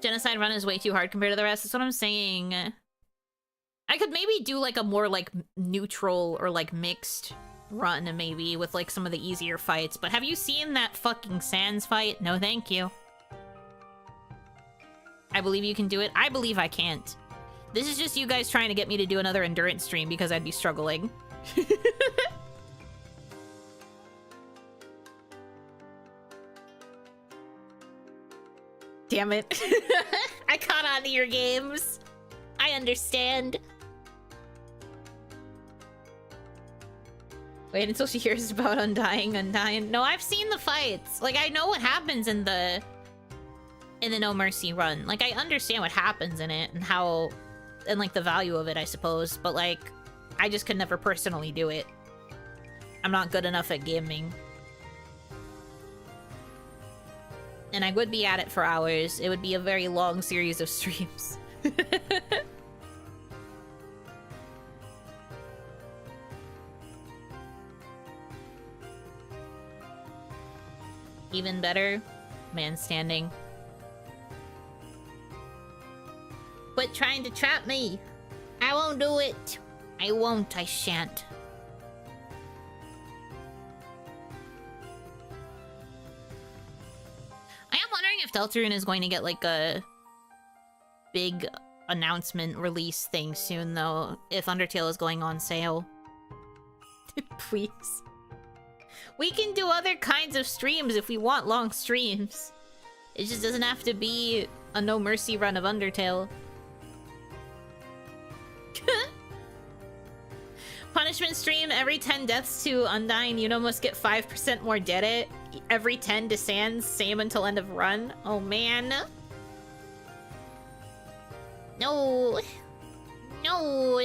Genocide run is way too hard compared to the rest. That's what I'm saying. I could maybe do like a more like neutral or like mixed run maybe with like some of the easier fights. But have you seen that fucking Sans fight? No, thank you. I believe you can do it. I believe I can't. This is just you guys trying to get me to do another endurance stream because I'd be struggling. Damn it. I caught on to your games. I understand. Wait until she hears about Undying. No, I've seen the fights. Like, I know what happens in the No Mercy run. Like, I understand what happens in it and how, and like the value of it, I suppose. But like, I just could never personally do it. I'm not good enough at gaming. And I would be at it for hours. It would be a very long series of streams. Even better, man standing. Quit trying to trap me. I won't do it. I won't, I shan't. I am wondering if Deltarune is going to get like a big announcement release thing soon though, if Undertale is going on sale. Please. We can do other kinds of streams if we want long streams. It just doesn't have to be a No Mercy run of Undertale. Punishment stream, every 10 deaths to Undying, Yuno must get 5% more Dede. Every 10 to Sans, same until end of run. Oh man. No. No.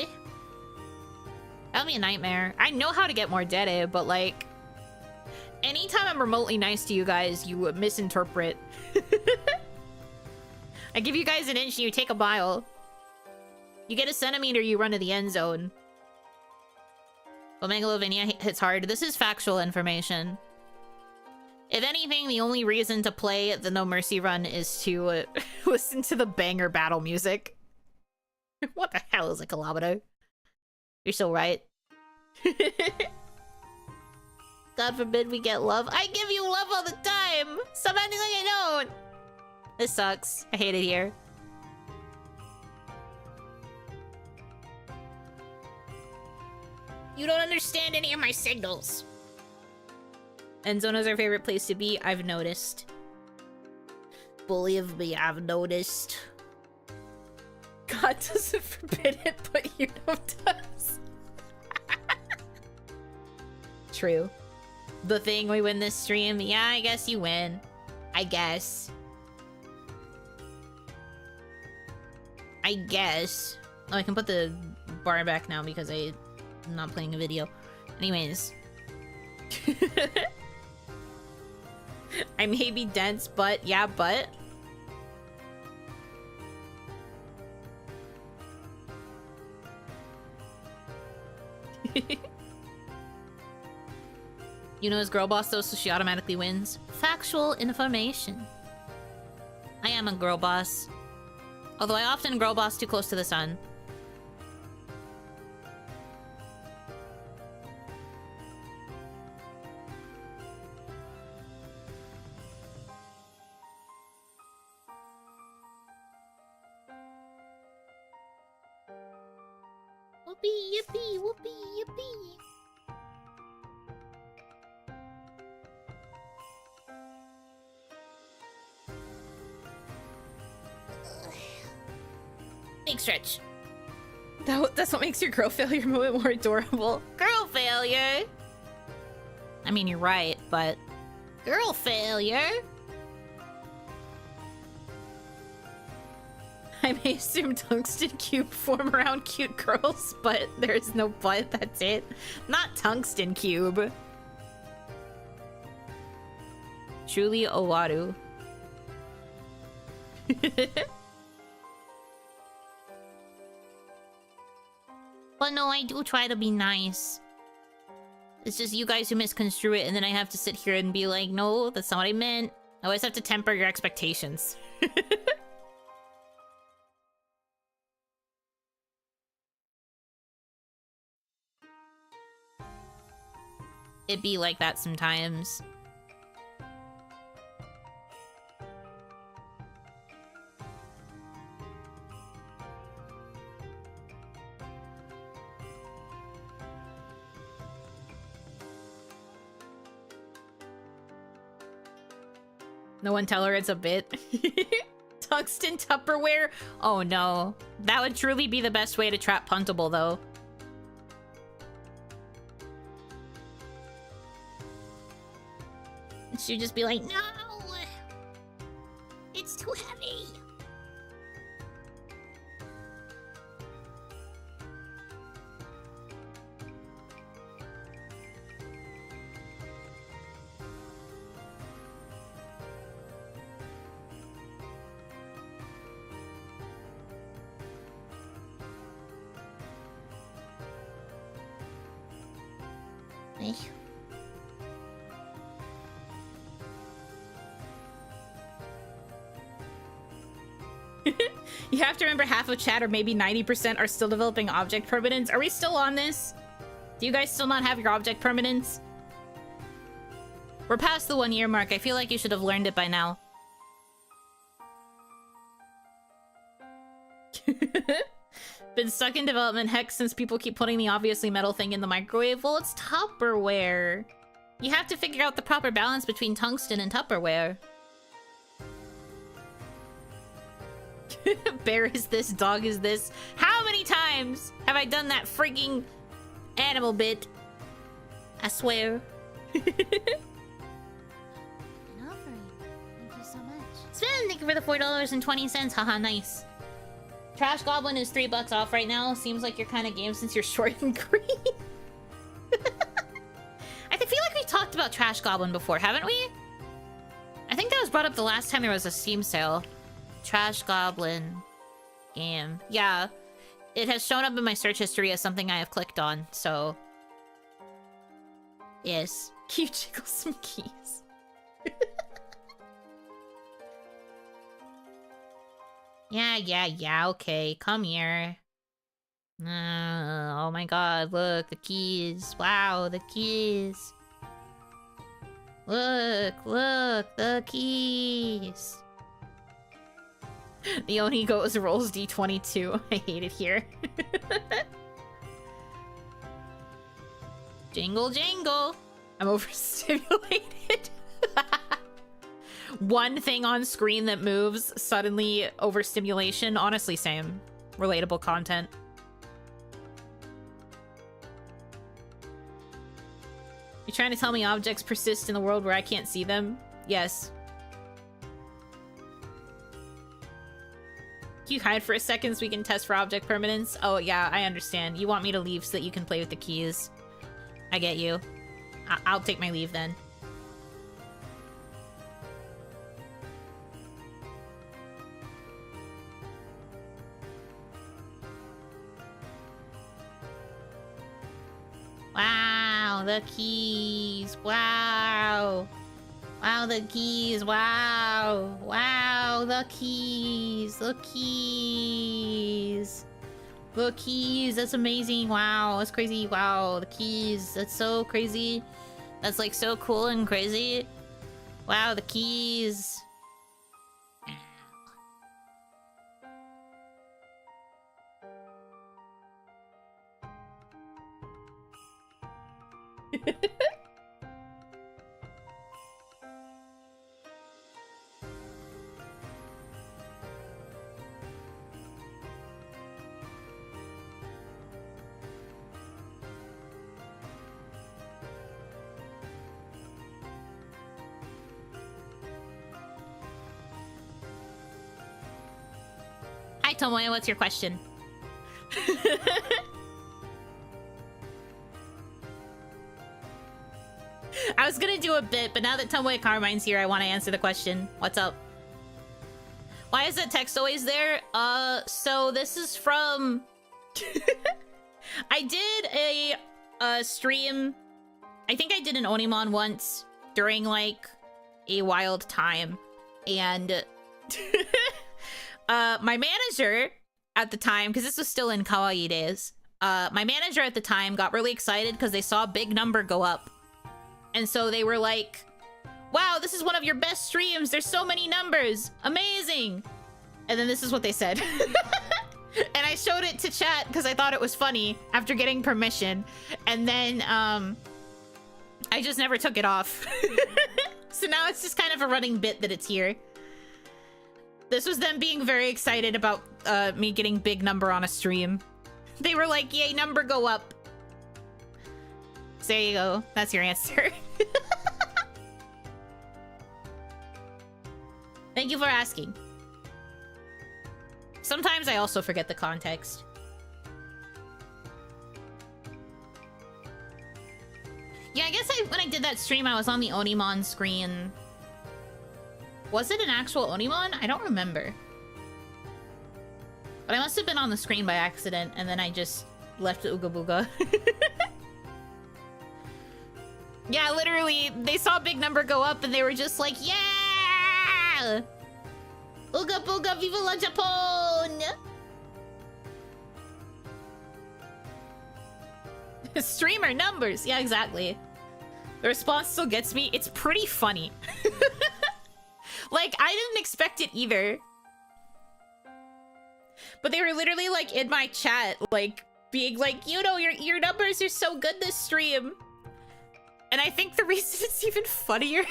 That'll be a nightmare. I know how to get more Dede, but like, anytime I'm remotely nice to you guys, you misinterpret. I give you guys an inch and you take a mile. You get a centimeter, you run to the end zone. Omegalovinia hits hard. This is factual information. If anything, the only reason to play the No Mercy run is to listen to the banger battle music. What the hell is a kilometer? You're so right. God forbid we get love. I give you love all the time! Stop acting like I don't! This sucks. I hate it here. You don't understand any of my signals. End zone is our favorite place to be, I've noticed. Believe me, I've noticed. God doesn't forbid it, but Yuno does. True. The thing, we win this stream. Yeah, I guess you win. I guess. I guess. Oh, I can put the bar back now because I'm not playing a video. Anyways. I may be dense, but yeah, but. Yuno's girl boss though, so she automatically wins. Factual information. I am a girl boss. Although I often girl boss too close to the sun. Whoopee, yippee, whoopee, yippee. Big stretch. That's what makes your girl failure moment more adorable. Girl failure? I mean, you're right, but... Girl failure? I may assume tungsten cube form around cute girls, but there's no but, that's it. Not tungsten cube. Truly Owaru. But no, I do try to be nice. It's just you guys who misconstrue it, and then I have to sit here and be like, no, that's not what I meant. I always have to temper your expectations. It be like that sometimes. No one tell her it's a bit. Tungsten Tupperware? Oh no. That would truly be the best way to trap Puntable though. She'd just be like, no! It's too heavy! Eh. You have to remember half of chat or maybe 90% are still developing object permanence. Are we still on this? Do you guys still not have your object permanence? We're past the 1 year mark. I feel like you should have learned it by now. Been stuck in development heck since people keep putting the obviously metal thing in the microwave. Well, it's Tupperware. You have to figure out the proper balance between tungsten and Tupperware. Bear is this, dog is this. How many times have I done that freaking animal bit? I swear. An offering. Thank you so much. Sven, thank you for the $4.20. Haha, nice. Trash Goblin is $3 off right now. Seems like your kind of game since you're short and green. I feel like we talked about Trash Goblin before, haven't we? I think that was brought up the last time there was a Steam sale. Trash Goblin game. Yeah. It has shown up in my search history as something I have clicked on, so... Yes. Can you jiggle some keys? Yeah, okay. Come here. Oh my god, look, the keys. Wow, the keys. Look, the keys. The Oni goes rolls D22. I hate it here. Jingle, jingle. I'm overstimulated. One thing on screen that moves, suddenly overstimulation. Honestly, same. Relatable content. You trying to tell me objects persist in the world where I can't see them? Yes. Can you hide for a second so we can test for object permanence? Oh yeah, I understand. You want me to leave so that you can play with the keys. I get you. I'll take my leave then. Wow, the keys. Wow. Wow, the keys. Wow. Wow, the keys. The keys. The keys. That's amazing. Wow, that's crazy. Wow, the keys. That's so crazy. That's like so cool and crazy. Wow, the keys. Hi, Tomoya, what's your question? I was gonna do a bit, but now that Tomoya Carmine's here, I want to answer the question. What's up? Why is that text always there? So this is from... I did a stream... I think I did an OniMon once during, like, a wild time. And... my manager at the time, because this was still in Kawaii days, my manager at the time got really excited because they saw a big number go up. And so they were like, wow, this is one of your best streams. There's so many numbers. Amazing. And then this is what they said. And I showed it to chat because I thought it was funny after getting permission. And then I just never took it off. So now it's just kind of a running bit that it's here. This was them being very excited about me getting big number on a stream. They were like, yay, number go up. So there you go. That's your answer. Thank you for asking. Sometimes I also forget the context. Yeah, I guess when I did that stream, I was on the OniMon screen. Was it an actual OniMon? I don't remember. But I must have been on the screen by accident, and then I just left Ooga Booga. Yeah, literally, they saw a big number go up, and they were just like, yeah! Ooga Booga, viva la Japón! Streamer numbers! Yeah, exactly. The response still gets me. It's pretty funny. Like, I didn't expect it either. But they were literally, like, in my chat, like, being like, you know, your numbers are so good this stream. And I think the reason it's even funnier...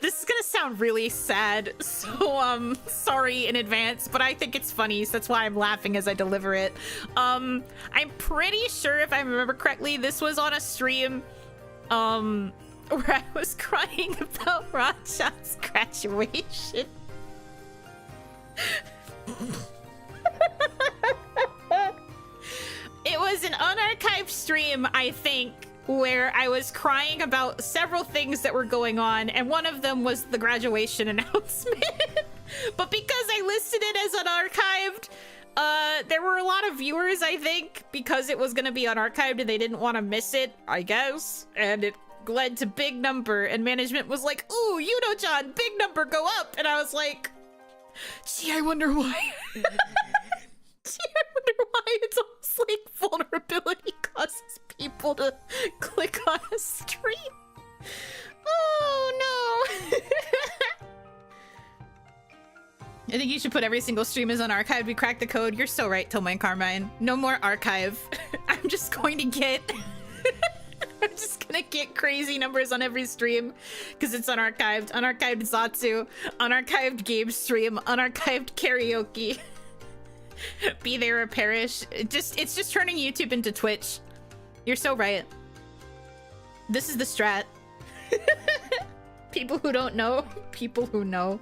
This is gonna sound really sad, so, sorry in advance, but I think it's funny, so that's why I'm laughing as I deliver it. I'm pretty sure, if I remember correctly, this was on a stream, where I was crying about Racha's graduation. It was an unarchived stream, I think, where I was crying about several things that were going on, and one of them was the graduation announcement. But because I listed it as unarchived, there were a lot of viewers, I think, because it was going to be unarchived and they didn't want to miss it, I guess, and it led to big number, and management was like, ooh, Yuno-chan, big number, go up, and I was like, gee, I wonder why. Gee, I wonder why. It's almost like vulnerability causes people to click on a stream. Oh no. I think you should put every single stream as unarchived. We cracked the code. You're so right, Tomai Carmine. No more archive. I'm just going to get I'm just gonna get crazy numbers on every stream because it's unarchived. Unarchived Zatsu, unarchived game stream, unarchived karaoke. Be there or perish. It's just turning YouTube into Twitch. You're so right. This is the strat. People who don't know, people who know.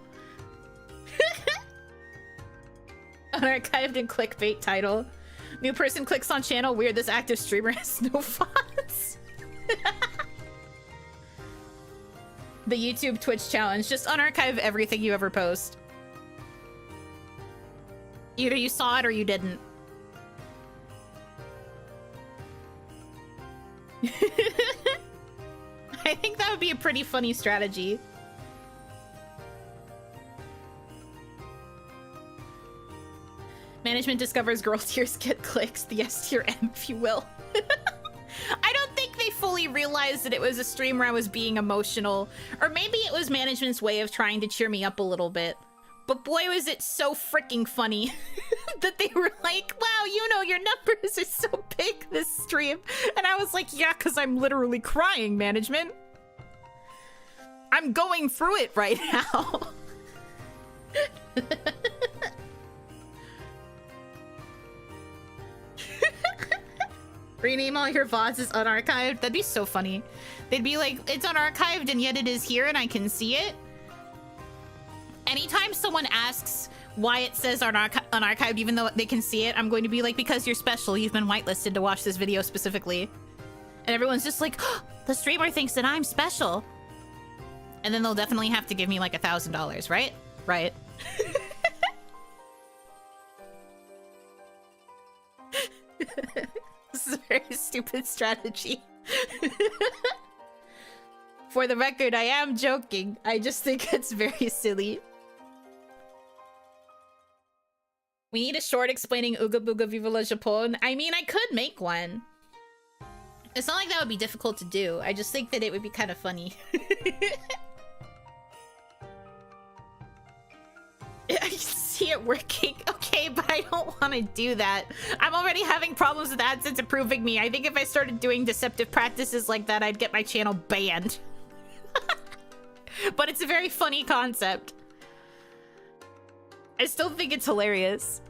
Unarchived and clickbait title. New person clicks on channel. Weird, this active streamer has no fonts. The YouTube Twitch challenge. Just unarchive everything you ever post. Either you saw it or you didn't. I think that would be a pretty funny strategy. Management discovers girl tiers get clicks. The S tier M, if you will. I don't think they fully realized that it was a stream where I was being emotional. Or maybe it was management's way of trying to cheer me up a little bit. But boy, was it so freaking funny that they were like, wow, you know, your numbers are so big this stream. And I was like, yeah, because I'm literally crying, management. I'm going through it right now. Rename all your VODs as unarchived. That'd be so funny. They'd be like, it's unarchived and yet it is here and I can see it. Anytime someone asks why it says unarchived even though they can see it, I'm going to be like, because you're special. You've been whitelisted to watch this video specifically. And everyone's just like, oh, the streamer thinks that I'm special. And then they'll definitely have to give me like $1,000, right? Right. This is a very stupid strategy. For the record, I am joking. I just think it's very silly. We need a short explaining Ooga Booga Viva la Japón. I mean, I could make one. It's not like that would be difficult to do. I just think that it would be kind of funny. I can see it working. Okay, but I don't want to do that. I'm already having problems with AdSense approving me. I think if I started doing deceptive practices like that, I'd get my channel banned. But it's a very funny concept. I still think it's hilarious.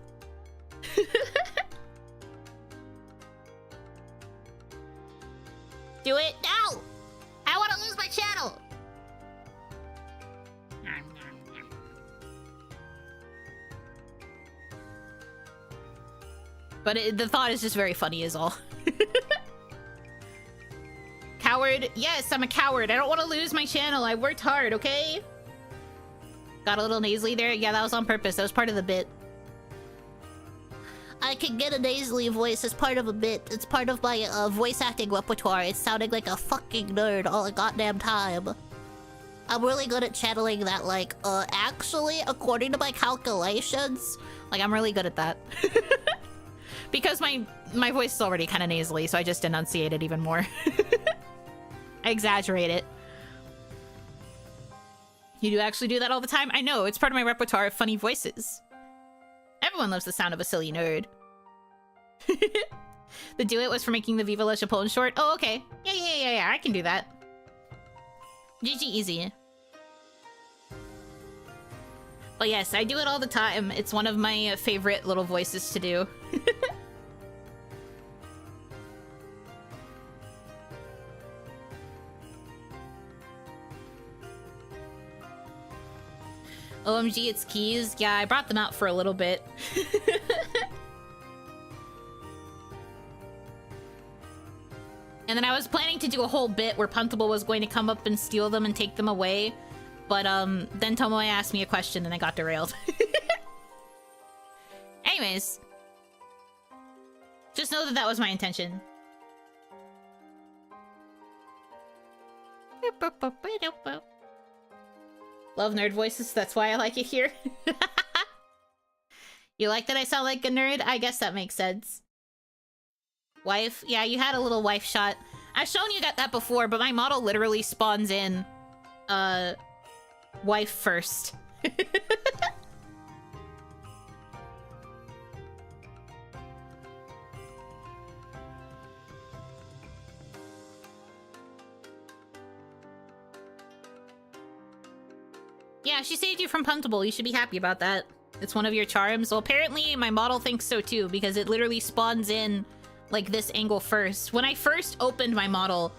Do it now! I want to lose my channel! But the thought is just very funny is all. Coward? Yes, I'm a coward. I don't want to lose my channel. I worked hard, okay? Got a little nasally there? Yeah, that was on purpose. That was part of the bit. I can get a nasally voice as part of a bit. It's part of my voice acting repertoire. It's sounding like a fucking nerd all the goddamn time. I'm really good at channeling that, like, actually, according to my calculations, like, I'm really good at that. Because my voice is already kind of nasally, so I just enunciate it even more. I exaggerate it. You do actually do that all the time? I know, it's part of my repertoire of funny voices. Everyone loves the sound of a silly nerd. The do it was for making the Viva La Chapone short? Oh, okay. Yeah, I can do that. GG easy. But yes, I do it all the time. It's one of my favorite little voices to do. OMG, it's keys. Yeah, I brought them out for a little bit. And then I was planning to do a whole bit where Puntable was going to come up and steal them and take them away. But then Tomoe asked me a question and I got derailed. Anyways. Just know that that was my intention. Love nerd voices, that's why I like it here. You like that I sound like a nerd? I guess that makes sense. Wife? Yeah, you had a little wife shot. I've shown you that before, but my model literally spawns in, wife first. Yeah, she saved you from Puntable. You should be happy about that. It's one of your charms. Well, apparently my model thinks so too, because it literally spawns in like this angle first. When I first opened my model,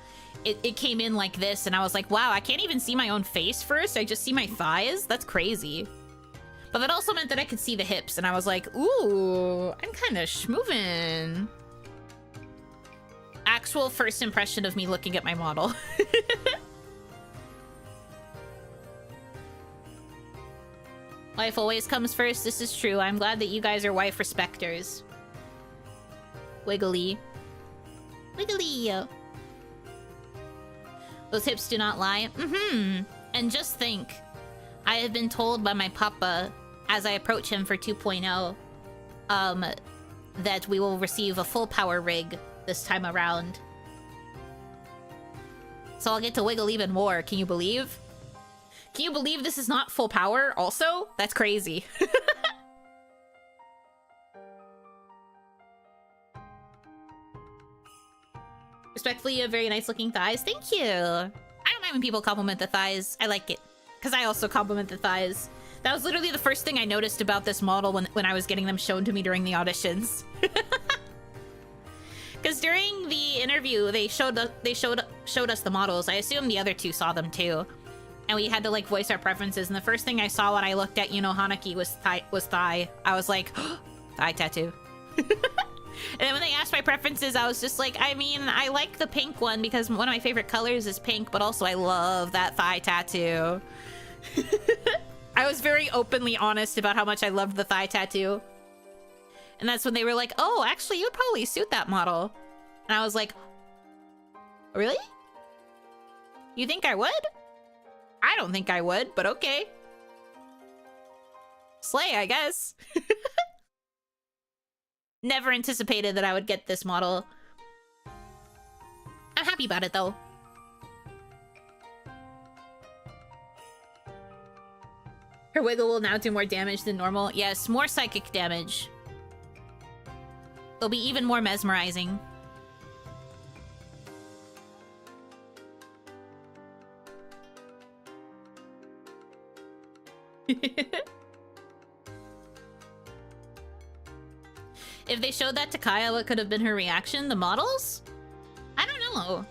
it came in like this, and I was like, wow, I can't even see my own face first. I just see my thighs? That's crazy. But that also meant that I could see the hips, and I was like, ooh, I'm kind of schmoovin'. Actual first impression of me looking at my model. Wife always comes first, this is true. I'm glad that you guys are wife respecters. Wiggly. Wiggly! Those hips do not lie. And just think, I have been told by my papa, as I approach him for 2.0, that we will receive a full power rig this time around. So I'll get to wiggle even more, can you believe? Can you believe this is not full power also? That's crazy. Respectfully, you have very nice looking thighs. Thank you. I don't mind when people compliment the thighs. I like it. Because I also compliment the thighs. That was literally the first thing I noticed about this model when I was getting them shown to me during the auditions. Because during the interview, they showed us the models. I assume the other two saw them too. And we had to like voice our preferences. And the first thing I saw when I looked at Yuno Hanaki was thigh. I was like, thigh tattoo. And then when they asked my preferences, I was just like, I mean, I like the pink one because one of my favorite colors is pink, but also I love that thigh tattoo. I was very openly honest about how much I loved the thigh tattoo. And that's when they were like, oh, actually, you'd probably suit that model. And I was like, really? You think I would? I don't think I would, but okay. Slay, I guess. Never anticipated that I would get this model. I'm happy about it, though. Her wiggle will now do more damage than normal. Yes, more psychic damage. It'll be even more mesmerizing. If they showed that to Kaya, what could have been her reaction? The models? I don't know.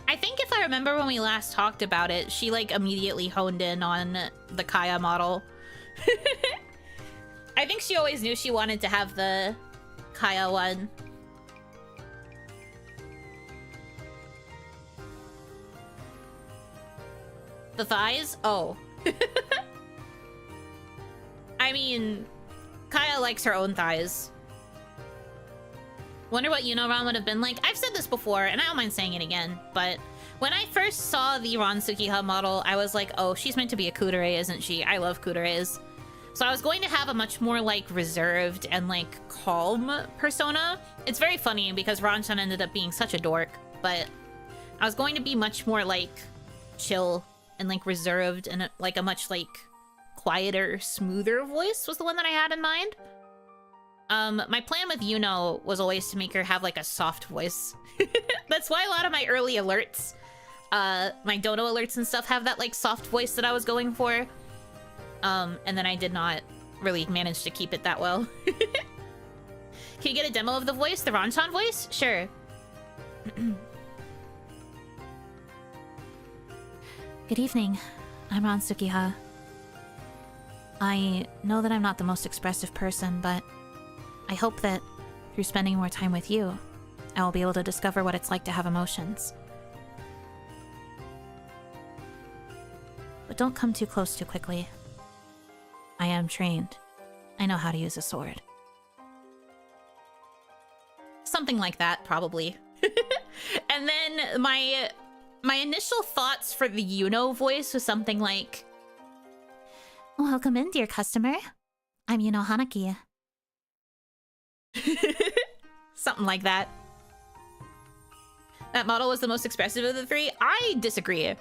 I think if I remember when we last talked about it, she like immediately honed in on the Kaya model. I think she always knew she wanted to have the Kaya one. The thighs? Oh. I mean, Kaya likes her own thighs. Wonder what Yuno-ran would have been like. I've said this before, and I don't mind saying it again, but when I first saw the Ran Sukiha model, I was like, oh, she's meant to be a kudere, isn't she? I love kuderes. So I was going to have a much more, like, reserved and, like, calm persona. It's very funny because Ran-chan ended up being such a dork, but I was going to be much more, like, chill and, like, reserved and, like, a much, like, quieter, smoother voice was the one that I had in mind. My plan with Yuno was always to make her have, like, a soft voice. That's why a lot of my early alerts, my dono alerts and stuff have that, like, soft voice that I was going for. And then I did not really manage to keep it that well. Can you get a demo of the voice? The Ran-chan voice? Sure. Good evening. I'm Ran Sukiha. I know that I'm not the most expressive person, but I hope that through spending more time with you, I will be able to discover what it's like to have emotions. But don't come too close too quickly. I am trained. I know how to use a sword. Something like that, probably. And then my initial thoughts for the Yuno voice was something like, Welcome in, dear customer. I'm Yuno Hanaki. something like that. That model was the most expressive of the three. I disagree.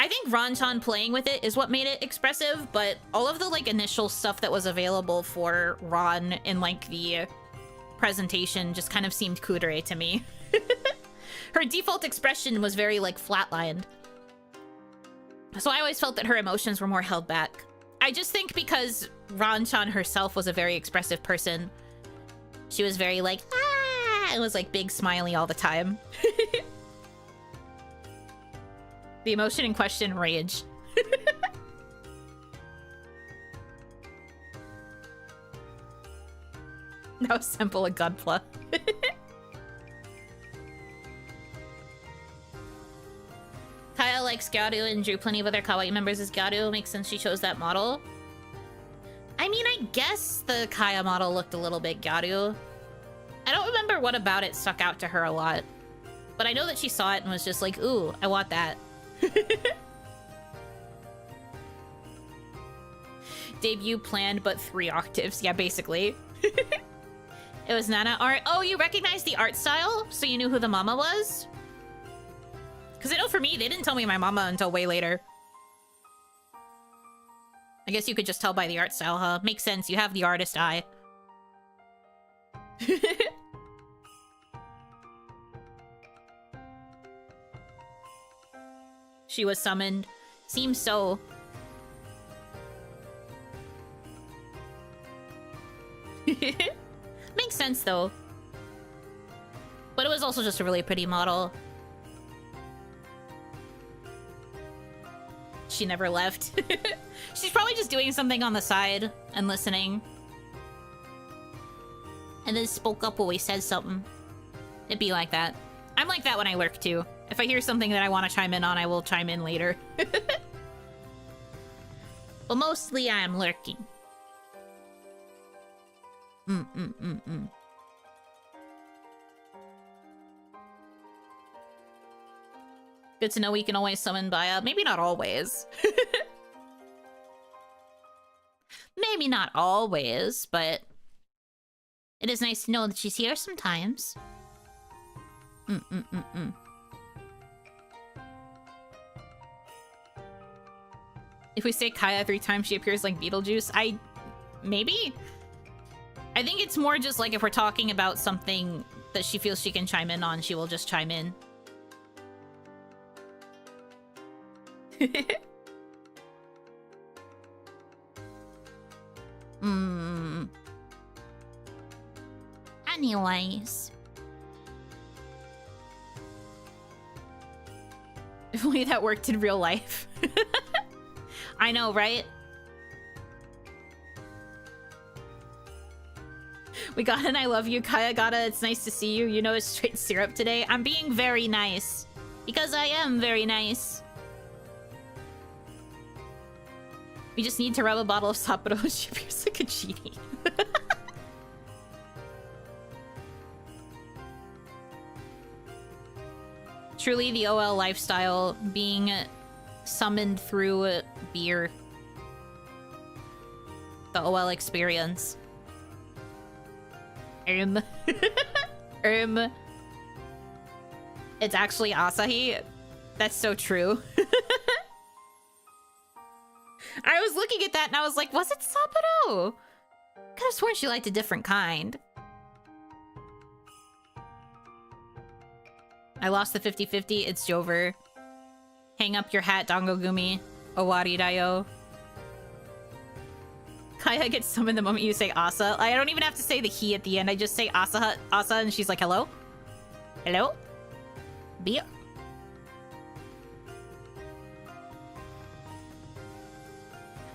I think Ran-chan playing with it is what made it expressive, but all of the, like, initial stuff that was available for Ran in, like, the presentation just kind of seemed kudere to me. Her default expression was very, like, flatlined. So I always felt that her emotions were more held back. I just think because Ran-chan herself was a very expressive person, she was very, like, ah! It was, like, big smiley all the time. The emotion in question, rage. That was simple a gunpla. Kaya likes Gyaru and drew plenty of other kawaii members as Gyaru. Makes sense she chose that model. I mean, I guess the Kaya model looked a little bit Gyaru. I don't remember what about it stuck out to her a lot. But I know that she saw it and was just like, ooh, I want that. Debut planned, but 3 octaves. Yeah, basically. It was Nana art. Oh, you recognized the art style? So you knew who the mama was? Because I know for me, they didn't tell me my mama until way later. I guess you could just tell by the art style, huh? Makes sense. You have the artist eye. She was summoned. Seems so. Makes sense, though. But it was also just a really pretty model. She never left. She's probably just doing something on the side and listening. And then spoke up when we said something. It'd be like that. I'm like that when I lurk, too. If I hear something that I want to chime in on, I will chime in later. But mostly I'm lurking. Good to know we can always summon Baya. Maybe not always. Maybe not always, but it is nice to know that she's here sometimes. If we say Kaya 3 times, she appears like Beetlejuice. Maybe? I think it's more just like if we're talking about something that she feels she can chime in on, she will just chime in. Anyways. If only that worked in real life. I know, right? We got an I love you, Kaya Gata. It's nice to see you. You know it's straight syrup today. I'm being very nice. Because I am very nice. We just need to rub a bottle of Sapporo. She appears like a genie. Truly the OL lifestyle, being summoned through beer. The OL experience. It's actually Asahi. That's so true. I was looking at that and I was like, was it Sapporo? Could have sworn she liked a different kind. I lost the 50-50. It's Jover. Hang up your hat, Dangogumi. Owari dayo. Kaya gets summoned the moment you say Asa. I don't even have to say the he at the end. I just say Asa, and she's like, hello? Hello? Beer?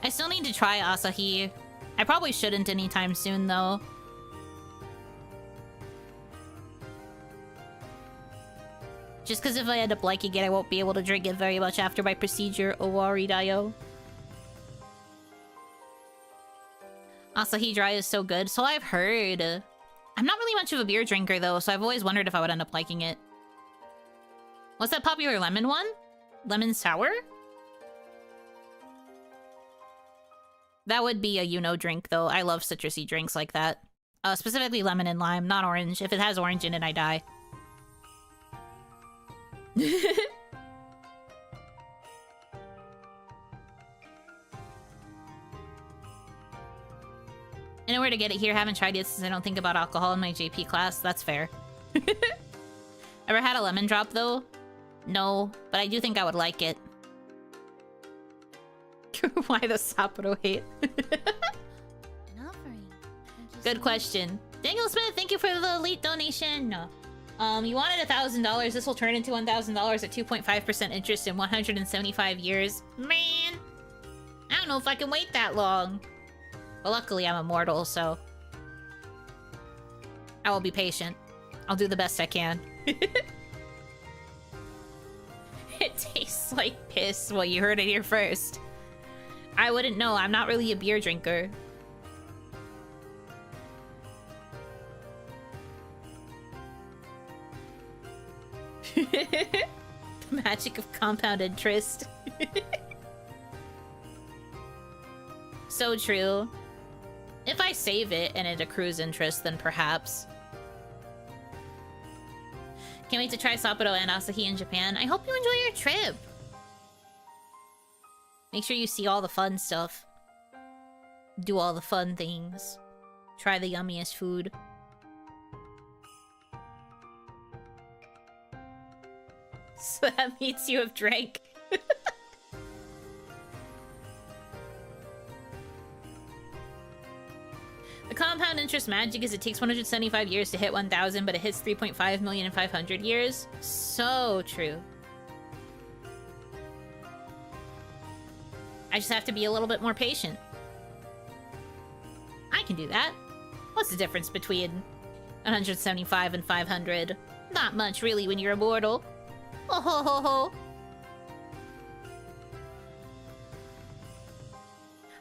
I still need to try Asahi. I probably shouldn't anytime soon, though. Just because if I end up liking it, I won't be able to drink it very much after my procedure. Owari dayo. Asahi Dry is so good. So I've heard. I'm not really much of a beer drinker, though, so I've always wondered if I would end up liking it. What's that popular lemon one? Lemon sour? That would be a Yuno drink, though. I love citrusy drinks like that. Specifically lemon and lime, not orange. If it has orange in it, I die. I know where to get it here. Haven't tried it since I don't think about alcohol in my JP class. That's fair. Ever had a lemon drop, though? No, but I do think I would like it. Why the Sapporo hate? Good question. Daniel Smith, thank you for the elite donation. No. You wanted $1,000. This will turn into $1,000 at 2.5% interest in 175 years. Man, I don't know if I can wait that long. But luckily, I'm immortal, so I will be patient. I'll do the best I can. It tastes like piss. Well, you heard it here first. I wouldn't know. I'm not really a beer drinker. The magic of compound interest. So true. If I save it and it accrues interest, then perhaps. Can't wait to try Sapporo and Asahi in Japan. I hope you enjoy your trip. Make sure you see all the fun stuff. Do all the fun things. Try the yummiest food. So that means you have drank. The compound interest magic is it takes 175 years to hit 1,000, but it hits 3.5 million in 500 years. So true. I just have to be a little bit more patient. I can do that. What's the difference between 175 and 500? Not much, really, when you're immortal. Oh ho ho ho.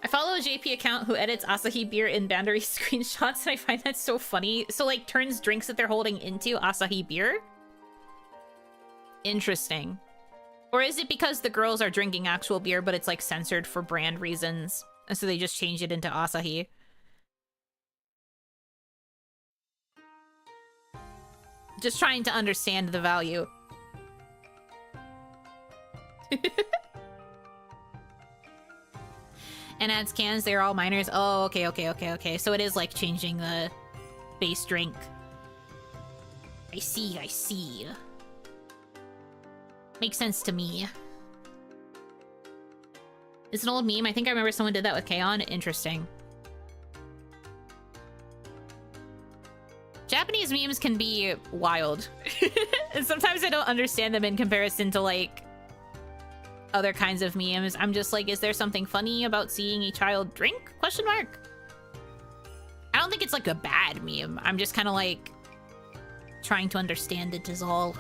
I follow a JP account who edits Asahi beer in Bandery screenshots, and I find that so funny. So, like, turns drinks that they're holding into Asahi beer? Interesting. Or is it because the girls are drinking actual beer, but it's, like, censored for brand reasons? And so they just change it into Asahi? Just trying to understand the value. And adds cans, they're all minors. Oh, okay. So it is like changing the base drink. I see. Makes sense to me. It's an old meme. I think I remember someone did that with K-On! Interesting. Japanese memes can be wild. And sometimes I don't understand them in comparison to, like, other kinds of memes. I'm just like, is there something funny about seeing a child drink? Question mark. I don't think it's, like, a bad meme. I'm just kind of, like, trying to understand it is all.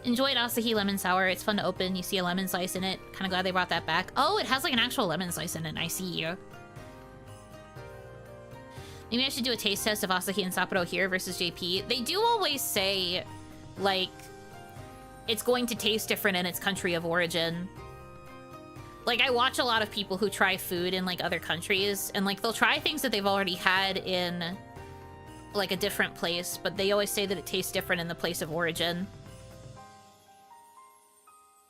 Enjoyed Asahi Lemon Sour. It's fun to open. You see a lemon slice in it. Kind of glad they brought that back. Oh, it has, like, an actual lemon slice in it. I see you. Maybe I should do a taste test of Asahi and Sapporo here versus JP. They do always say, like, it's going to taste different in its country of origin. Like, I watch a lot of people who try food in, like, other countries, and, like, they'll try things that they've already had in, like, a different place, but they always say that it tastes different in the place of origin.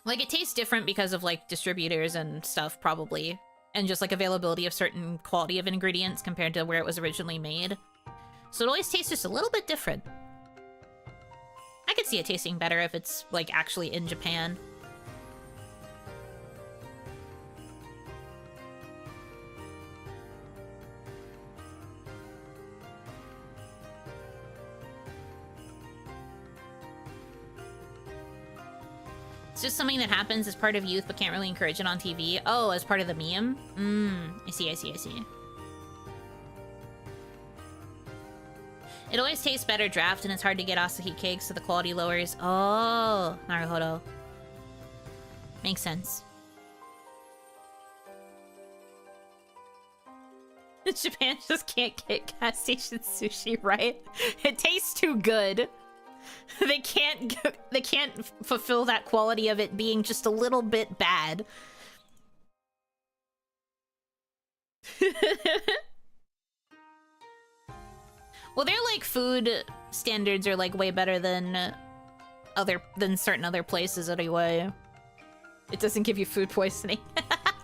Like, it tastes different because of, like, distributors and stuff, probably. And just, like, availability of certain quality of ingredients compared to where it was originally made. So it always tastes just a little bit different. I could see it tasting better if it's, like, actually in Japan. It's just something that happens as part of youth but can't really encourage it on TV. Oh, as part of the meme? I see. It always tastes better draft, and it's hard to get Asahi cakes, so the quality lowers. Oh, naruhodo. Makes sense. Japan just can't get gas station sushi right. It tastes too good. They can't fulfill that quality of it being just a little bit bad. Well, their, like, food standards are, like, way better than certain other places anyway. It doesn't give you food poisoning.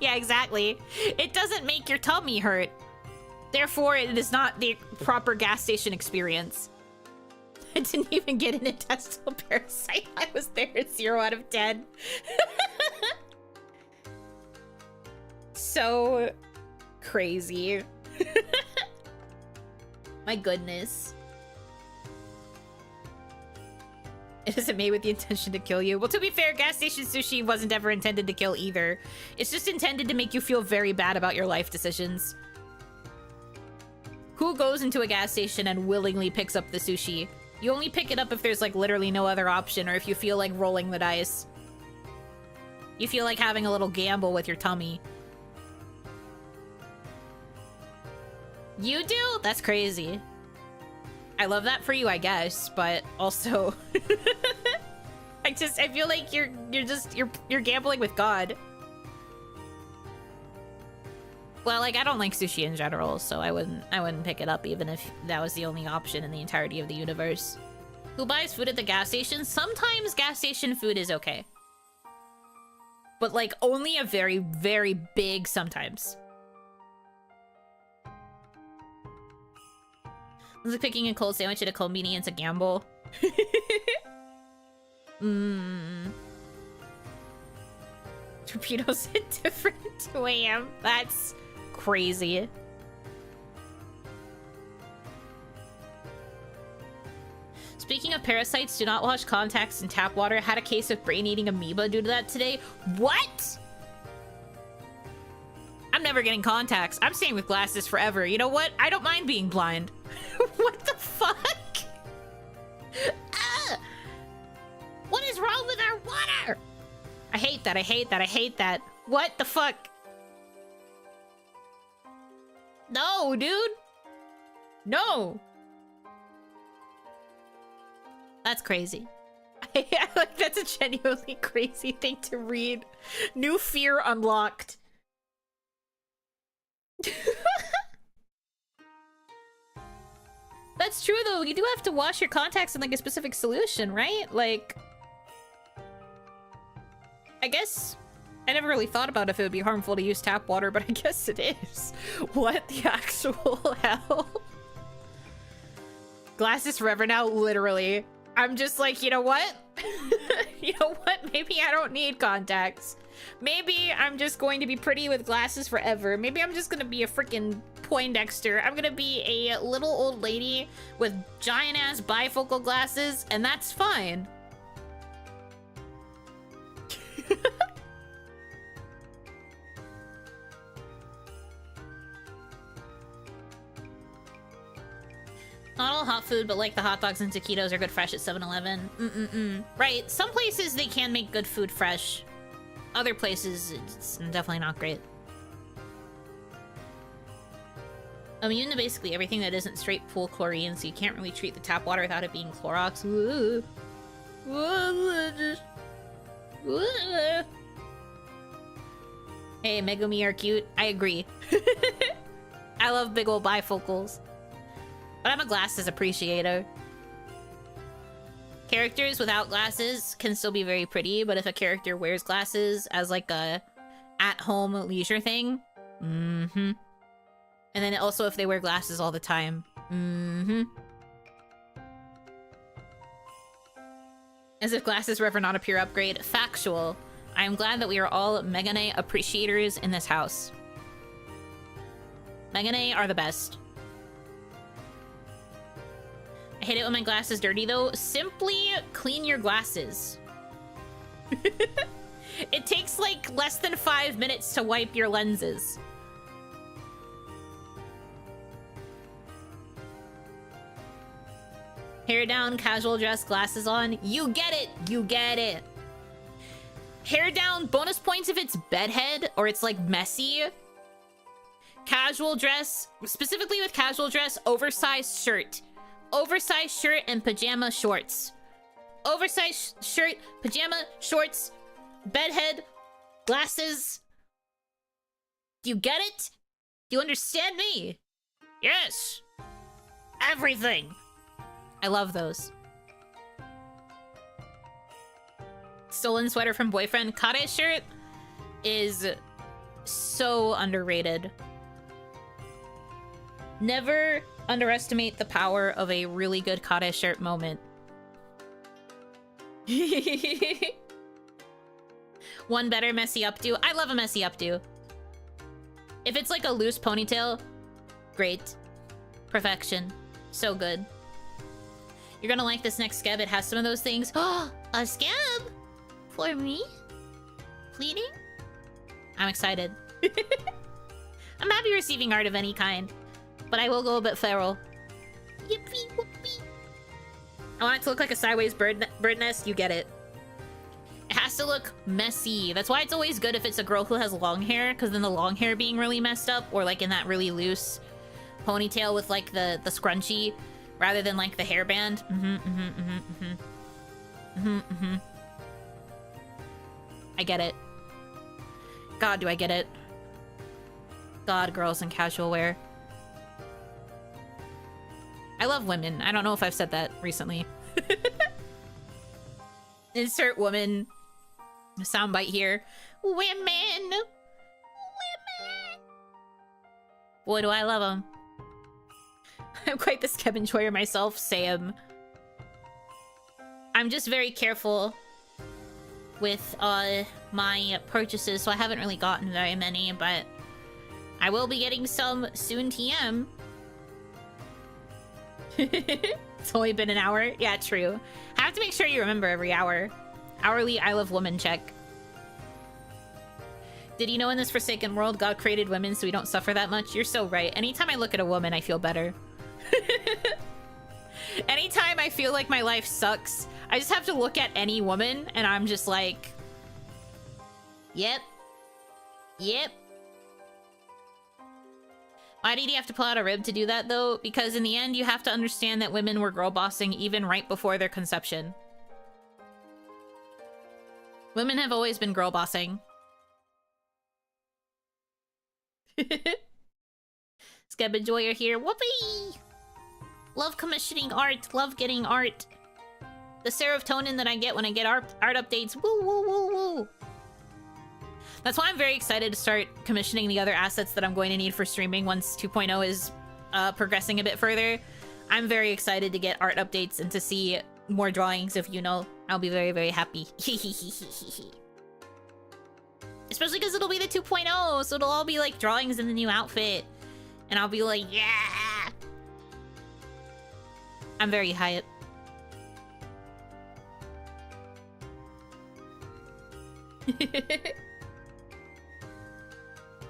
Yeah, exactly. It doesn't make your tummy hurt. Therefore, it is not the proper gas station experience. I didn't even get an intestinal parasite. I was there at 0 out of 10. So crazy. My goodness. It isn't made with the intention to kill you. Well, to be fair, gas station sushi wasn't ever intended to kill either. It's just intended to make you feel very bad about your life decisions. Who goes into a gas station and willingly picks up the sushi? You only pick it up if there's, like, literally no other option, or if you feel like rolling the dice. You feel like having a little gamble with your tummy. You do? That's crazy. I love that for you, I guess, but also I feel like you're gambling with God. Well, like, I don't like sushi in general, so I wouldn't pick it up even if that was the only option in the entirety of the universe. Who buys food at the gas station? Sometimes gas station food is okay. But, like, only a very, very big sometimes. Is it picking a cold sandwich at a convenience a gamble? Torpedoes at different 2 a.m. That's crazy. Speaking of parasites, do not wash contacts in tap water. Had a case of brain-eating amoeba due to that today. What? I'm never getting contacts. I'm staying with glasses forever. You know what? I don't mind being blind. What the fuck? What is wrong with our water? I hate that. I hate that. I hate that. What the fuck? No, dude. No. That's crazy. Like, that's a genuinely crazy thing to read. New fear unlocked. That's true, though. You do have to wash your contacts in, like, a specific solution, right? Like, I guess I never really thought about if it would be harmful to use tap water, but I guess it is. What the actual hell? Glasses forever now, literally. I'm just like, you know what? You know what? Maybe I don't need contacts. Maybe I'm just going to be pretty with glasses forever. Maybe I'm just gonna be a freaking Poindexter. I'm gonna be a little old lady with giant-ass bifocal glasses, and that's fine. Not all hot food, but like the hot dogs and taquitos are good fresh at 7-Eleven. Right, some places they can make good food fresh. Other places, it's definitely not great. I'm immune to basically everything that isn't straight pool chlorine, so you can't really treat the tap water without it being Clorox. Hey, Megumi are cute. I agree. I love big old bifocals. But I'm a glasses appreciator. Characters without glasses can still be very pretty, but if a character wears glasses as like a at-home leisure thing, and then also if they wear glasses all the time, as if glasses were ever not a pure upgrade. Factual. I am glad that we are all Megane appreciators in this house. Megane are the best. I hate it when my glass is dirty, though. Simply clean your glasses. It takes, like, less than 5 minutes to wipe your lenses. Hair down, casual dress, glasses on. You get it! You get it! Hair down, bonus points if it's bedhead or it's, like, messy. Casual dress, specifically with casual dress, oversized shirt. Oversized shirt and pajama shorts. Oversized shirt, pajama shorts, bedhead, glasses. Do you get it? Do you understand me? Yes. Everything. I love those. Stolen sweater from boyfriend. Kare shirt is so underrated. Never underestimate the power of a really good Kare shirt moment. One better messy updo. I love a messy updo. If it's like a loose ponytail, great. Perfection. So good. You're gonna like this next skeb. It has some of those things. Oh, a skeb? For me? Pleading? I'm excited. I'm happy receiving art of any kind. But I will go a bit feral. Yippee whoopee. I want it to look like a sideways bird nest. You get it. It has to look messy. That's why it's always good if it's a girl who has long hair, because then the long hair being really messed up, or like in that really loose ponytail with like the scrunchie, rather than like the hairband. I get it. God, do I get it. God, girls in casual wear. I love women. I don't know if I've said that recently. Insert woman soundbite here. Women! Women! Boy, do I love them. I'm quite the skeb enjoyer myself, Sam. I'm just very careful with my purchases, so I haven't really gotten very many, but I will be getting some soon TM. It's only been an hour. Yeah, true. I have to make sure you remember every hour. Hourly I Love Woman check. Did you know in this Forsaken world, God created women so we don't suffer that much? You're so right. Anytime I look at a woman, I feel better. Anytime I feel like my life sucks, I just have to look at any woman and I'm just like, yep. Yep. Why did you have to pull out a rib to do that, though? Because in the end, you have to understand that women were girl bossing even right before their conception. Women have always been girl bossing. Skeb enjoyer here. Whoopee! Love commissioning art. Love getting art. The serotonin that I get when I get art updates. Woo, woo, woo, woo. That's why I'm very excited to start commissioning the other assets that I'm going to need for streaming once 2.0 is progressing a bit further. I'm very excited to get art updates and to see more drawings of Yuno. I'll be very, very happy. Especially because it'll be the 2.0, so it'll all be like drawings in the new outfit. And I'll be like, yeah! I'm very hyped.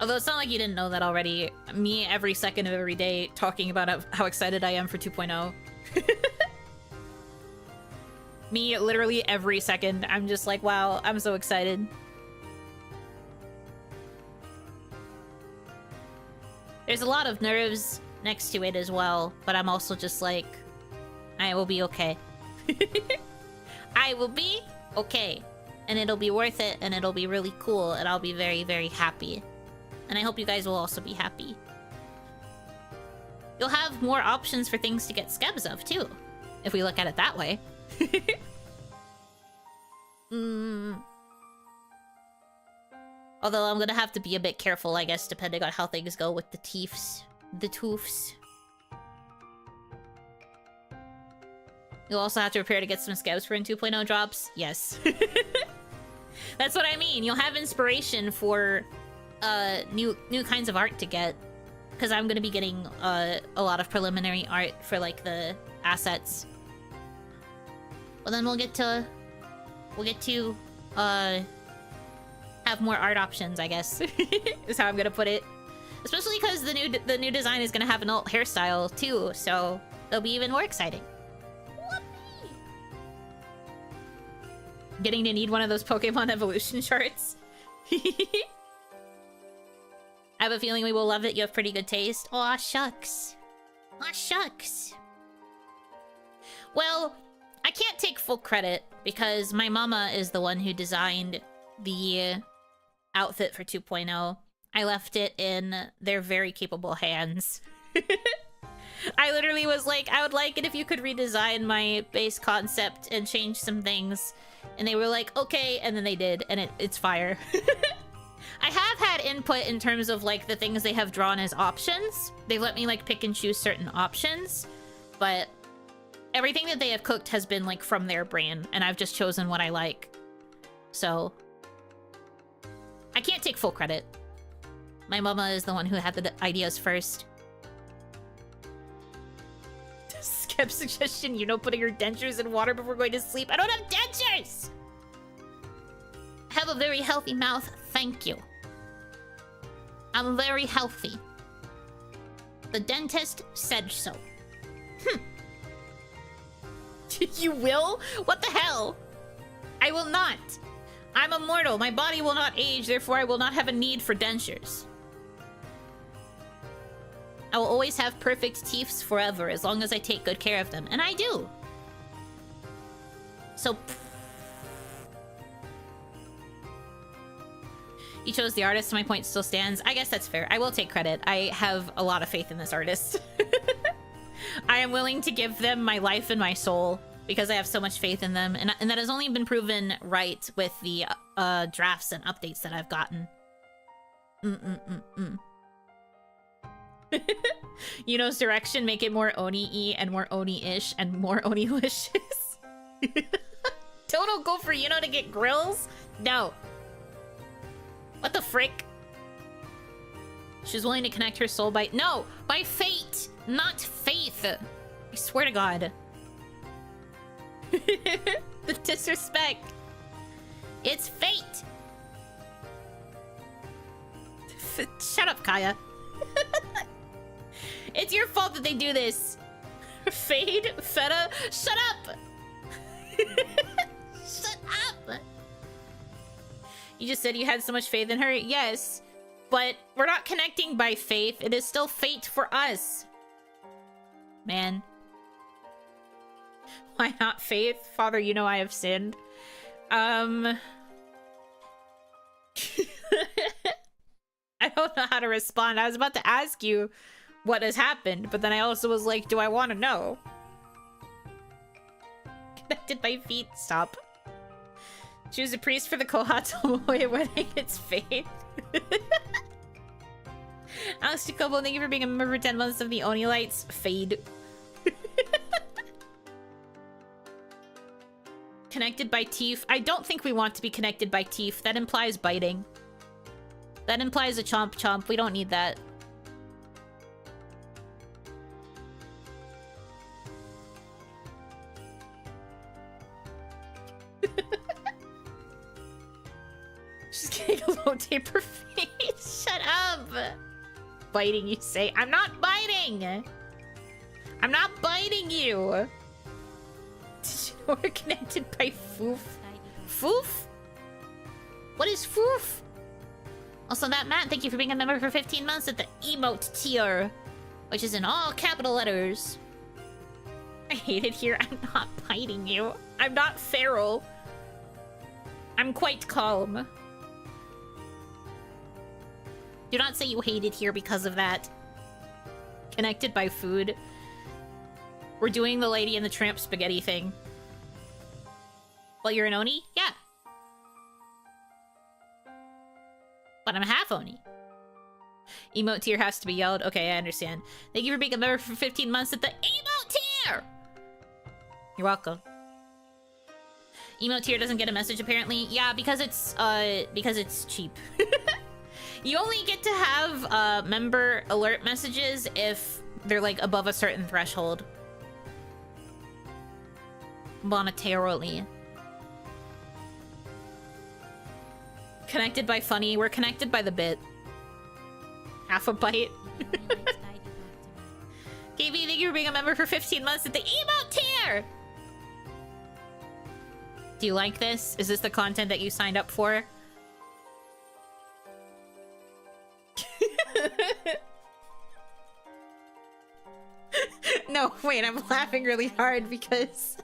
Although it's not like you didn't know that already. Me every second of every day talking about how excited I am for 2.0. Me literally every second. I'm just like, wow, I'm so excited. There's a lot of nerves next to it as well, but I'm also just like, I will be okay. I will be okay. And it'll be worth it, and it'll be really cool, and I'll be very, very happy. And I hope you guys will also be happy. You'll have more options for things to get skebs of, too. If we look at it that way. Although I'm gonna have to be a bit careful, I guess, depending on how things go with the teeths. The toofs. You'll also have to prepare to get some skebs for in 2.0 drops. Yes. That's what I mean. You'll have inspiration for new kinds of art to get. Because I'm gonna be getting a lot of preliminary art for like the assets. Well, then we'll get to have more art options, I guess. Is how I'm gonna put it. Especially because the new design is gonna have an alt hairstyle too, so it'll be even more exciting. Whoopee! Getting to need one of those Pokemon evolution charts. I have a feeling we will love it. You have pretty good taste. Aw, shucks. Aw, shucks. Well, I can't take full credit because my mama is the one who designed the outfit for 2.0. I left it in their very capable hands. I literally was like, I would like it if you could redesign my base concept and change some things. And they were like, okay, and then they did, and it's fire. I have had input in terms of like the things they have drawn as options. They've let me like pick and choose certain options, but everything that they have cooked has been like from their brain, and I've just chosen what I like. So I can't take full credit. My mama is the one who had the ideas first. Skep suggestion, you know, putting your dentures in water before going to sleep. I don't have dentures! I have a very healthy mouth, thank you. I'm very healthy. The dentist said so. You will? What the hell? I will not. I'm immortal. My body will not age, therefore I will not have a need for dentures. I will always have perfect teeth forever, as long as I take good care of them. And I do. So... You chose the artist, my point still stands. I guess that's fair. I will take credit. I have a lot of faith in this artist. I am willing to give them my life and my soul because I have so much faith in them. And that has only been proven right with the drafts and updates that I've gotten. Yuno's direction, make it more Oni-y and more Oni-ish and more Oni-licious. Don't go for Yuno to get grills? No. What the frick? She's willing to connect her soul by... No! By fate! Not faith! I swear to God. The disrespect. It's fate! Shut up, Kaya. It's your fault that they do this. Fade? Feta? Shut up! Shut up! You just said you had so much faith in her? Yes. But we're not connecting by faith. It is still fate for us. Man. Why not faith? Father, you know I have sinned. I don't know how to respond. I was about to ask you what has happened, but then I also was like, do I want to know? Connected by feet. Stop. Choose a priest for the Kohatsu wedding. It's fate. Alex Jacobo, thank you for being a member for 10 months of the Oni Lights. Fade. Connected by teeth. I don't think we want to be connected by teeth. That implies biting. That implies a chomp chomp. We don't need that. She's getting a low taper face. Shut up. Biting, you say. I'm not biting. I'm not biting you. Did you know we're connected by Foof? Foof? What is Foof? Also, that Matt, thank you for being a member for 15 months at the emote tier, which is in all capital letters. I hate it here. I'm not biting you. I'm not feral. I'm quite calm. Do not say you hate it here because of that. Connected by food. We're doing the Lady and the Tramp spaghetti thing. Well, you're an Oni? Yeah. But I'm half Oni. Emote tier has to be yelled. Okay, I understand. Thank you for being a member for 15 months at the emote tier! You're welcome. Emote tier doesn't get a message apparently. Yeah, because it's cheap. You only get to have member alert messages if they're like above a certain threshold. Monetarily. Connected by funny. We're connected by the bit. Half a bite. KB, thank you for being a member for 15 months at the emote tier! Do you like this? Is this the content that you signed up for? No, wait, I'm laughing really hard because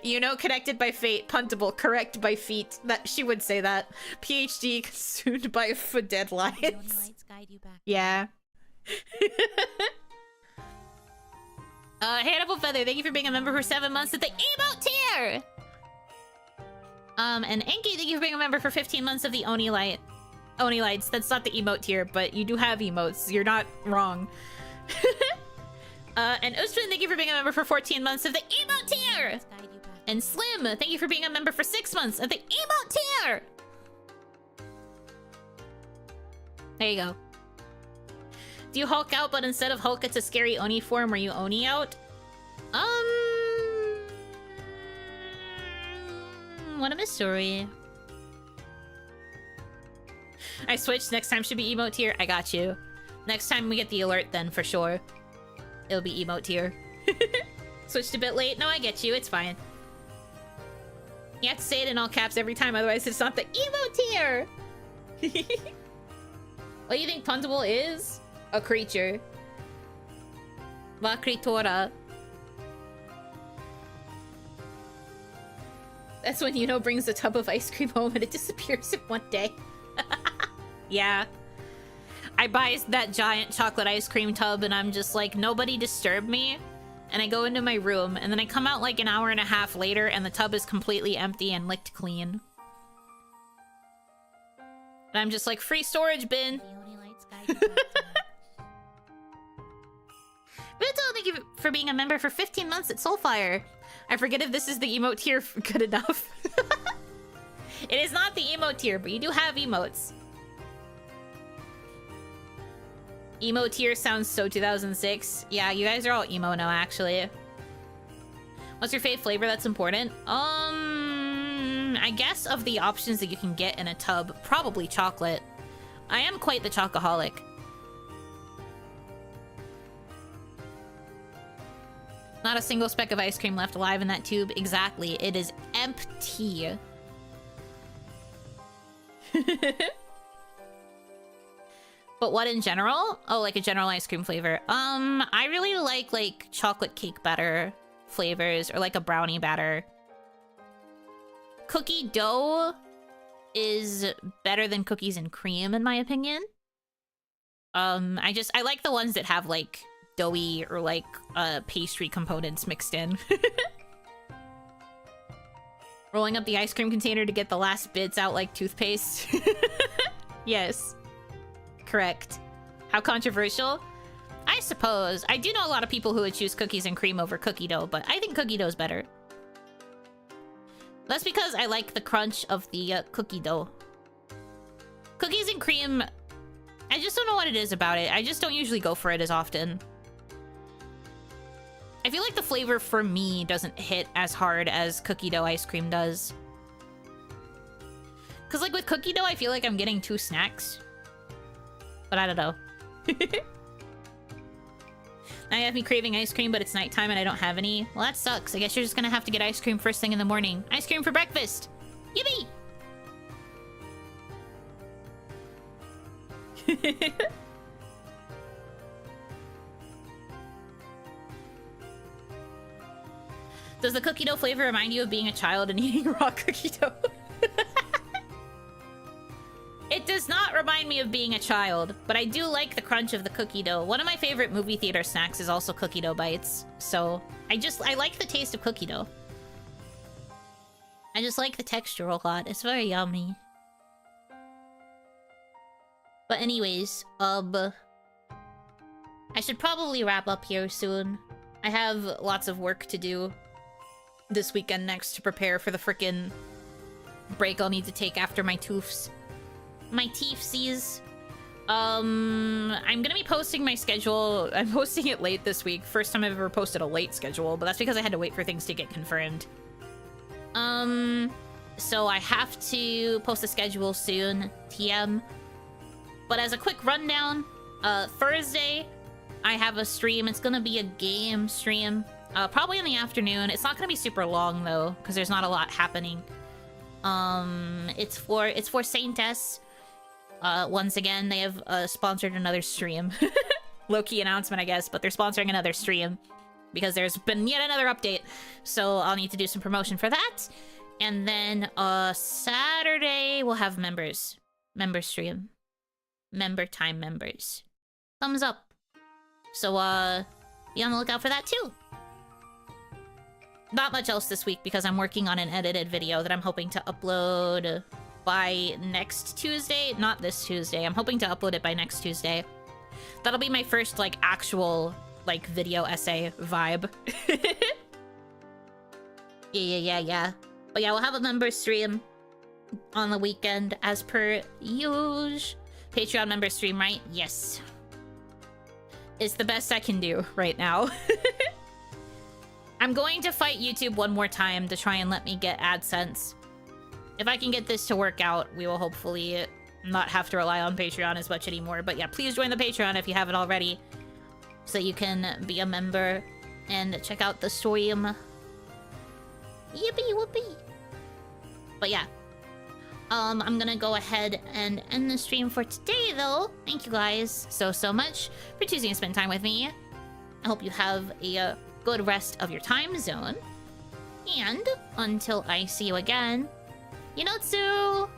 you know, connected by fate, puntable, correct by feet. That she would say that. PhD consumed by deadlines. Yeah. Hannibal Feather, thank you for being a member for 7 months at the emote tier. And Enki, thank you for being a member for 15 months of the Oni Lights. That's not the emote tier, but you do have emotes. You're not wrong. And Usman, thank you for being a member for 14 months of the emote tier. And Slim, thank you for being a member for 6 months of the emote tier. There you go. Do you Hulk out, but instead of Hulk, it's a scary Oni form where you Oni out? What a mystery. I switched. Next time should be emote tier. I got you. Next time we get the alert then, for sure. It'll be emote tier. Switched a bit late. No, I get you. It's fine. You have to say it in all caps every time, otherwise it's not the emote tier. What do you think Puntable is? A creature. La creatura. That's when Yuno brings a tub of ice cream home and it disappears in one day. Yeah. I buy that giant chocolate ice cream tub and I'm just like, nobody disturb me. And I go into my room and then I come out like an hour and a half later and the tub is completely empty and licked clean. And I'm just like, free storage bin. Vito, thank you for being a member for 15 months at Soulfire. I forget if this is the emote tier good enough. It is not the emote tier, but you do have emotes. Emo tier sounds so 2006. Yeah, you guys are all emo now, actually. What's your fave flavor that's important? I guess of the options that you can get in a tub, probably chocolate. I am quite the chocoholic. Not a single speck of ice cream left alive in that tube. Exactly. It is empty. But what in general? Oh, like a general ice cream flavor. I really like chocolate cake batter flavors or like a brownie batter. Cookie dough is better than cookies and cream in my opinion. I like the ones that have like doughy or like pastry components mixed in. Rolling up the ice cream container to get the last bits out like toothpaste. Yes. Correct. How controversial? I suppose. I do know a lot of people who would choose cookies and cream over cookie dough, but I think cookie dough's better. That's because I like the crunch of the cookie dough. Cookies and cream I just don't know what it is about it. I just don't usually go for it as often. I feel like the flavor for me doesn't hit as hard as cookie dough ice cream does. Because like with cookie dough, I feel like I'm getting 2 snacks. But I don't know. Now you have me craving ice cream, but it's nighttime and I don't have any. Well, that sucks. I guess you're just gonna have to get ice cream first thing in the morning. Ice cream for breakfast! Yippee! Does the cookie dough flavor remind you of being a child and eating raw cookie dough? It does not remind me of being a child, but I do like the crunch of the cookie dough. One of my favorite movie theater snacks is also cookie dough bites. So I like the taste of cookie dough. I just like the texture a lot. It's very yummy. But anyways, I should probably wrap up here soon. I have lots of work to do this weekend next to prepare for the frickin' break I'll need to take after my toofs. My teefsies. I'm gonna be posting my schedule. I'm posting it late this week. First time I've ever posted a late schedule, but that's because I had to wait for things to get confirmed. So I have to post a schedule soon, TM. But as a quick rundown, Thursday, I have a stream. It's gonna be a game stream. Probably in the afternoon. It's not gonna be super long though, because there's not a lot happening. It's for Saint S. Once again, they have sponsored another stream. Low-key announcement, I guess, but they're sponsoring another stream because there's been yet another update. So I'll need to do some promotion for that. And then Saturday we'll have member stream. Member time members. Thumbs up. So be on the lookout for that too. Not much else this week because I'm working on an edited video that I'm hoping to upload by next Tuesday. Not this Tuesday. I'm hoping to upload it by next Tuesday. That'll be my first, like, actual, like, video essay vibe. Yeah. But yeah, we'll have a member stream on the weekend as per usual. Patreon member stream, right? Yes. It's the best I can do right now. I'm going to fight YouTube one more time to try and let me get AdSense. If I can get this to work out, we will hopefully not have to rely on Patreon as much anymore. But yeah, please join the Patreon if you haven't already, so you can be a member and check out the stream. Yippee whoopee. But yeah, I'm gonna go ahead and end the stream for today, though. Thank you guys so much for choosing to spend time with me. I hope you have a good rest of your time zone. And until I see you again, Yunotsu!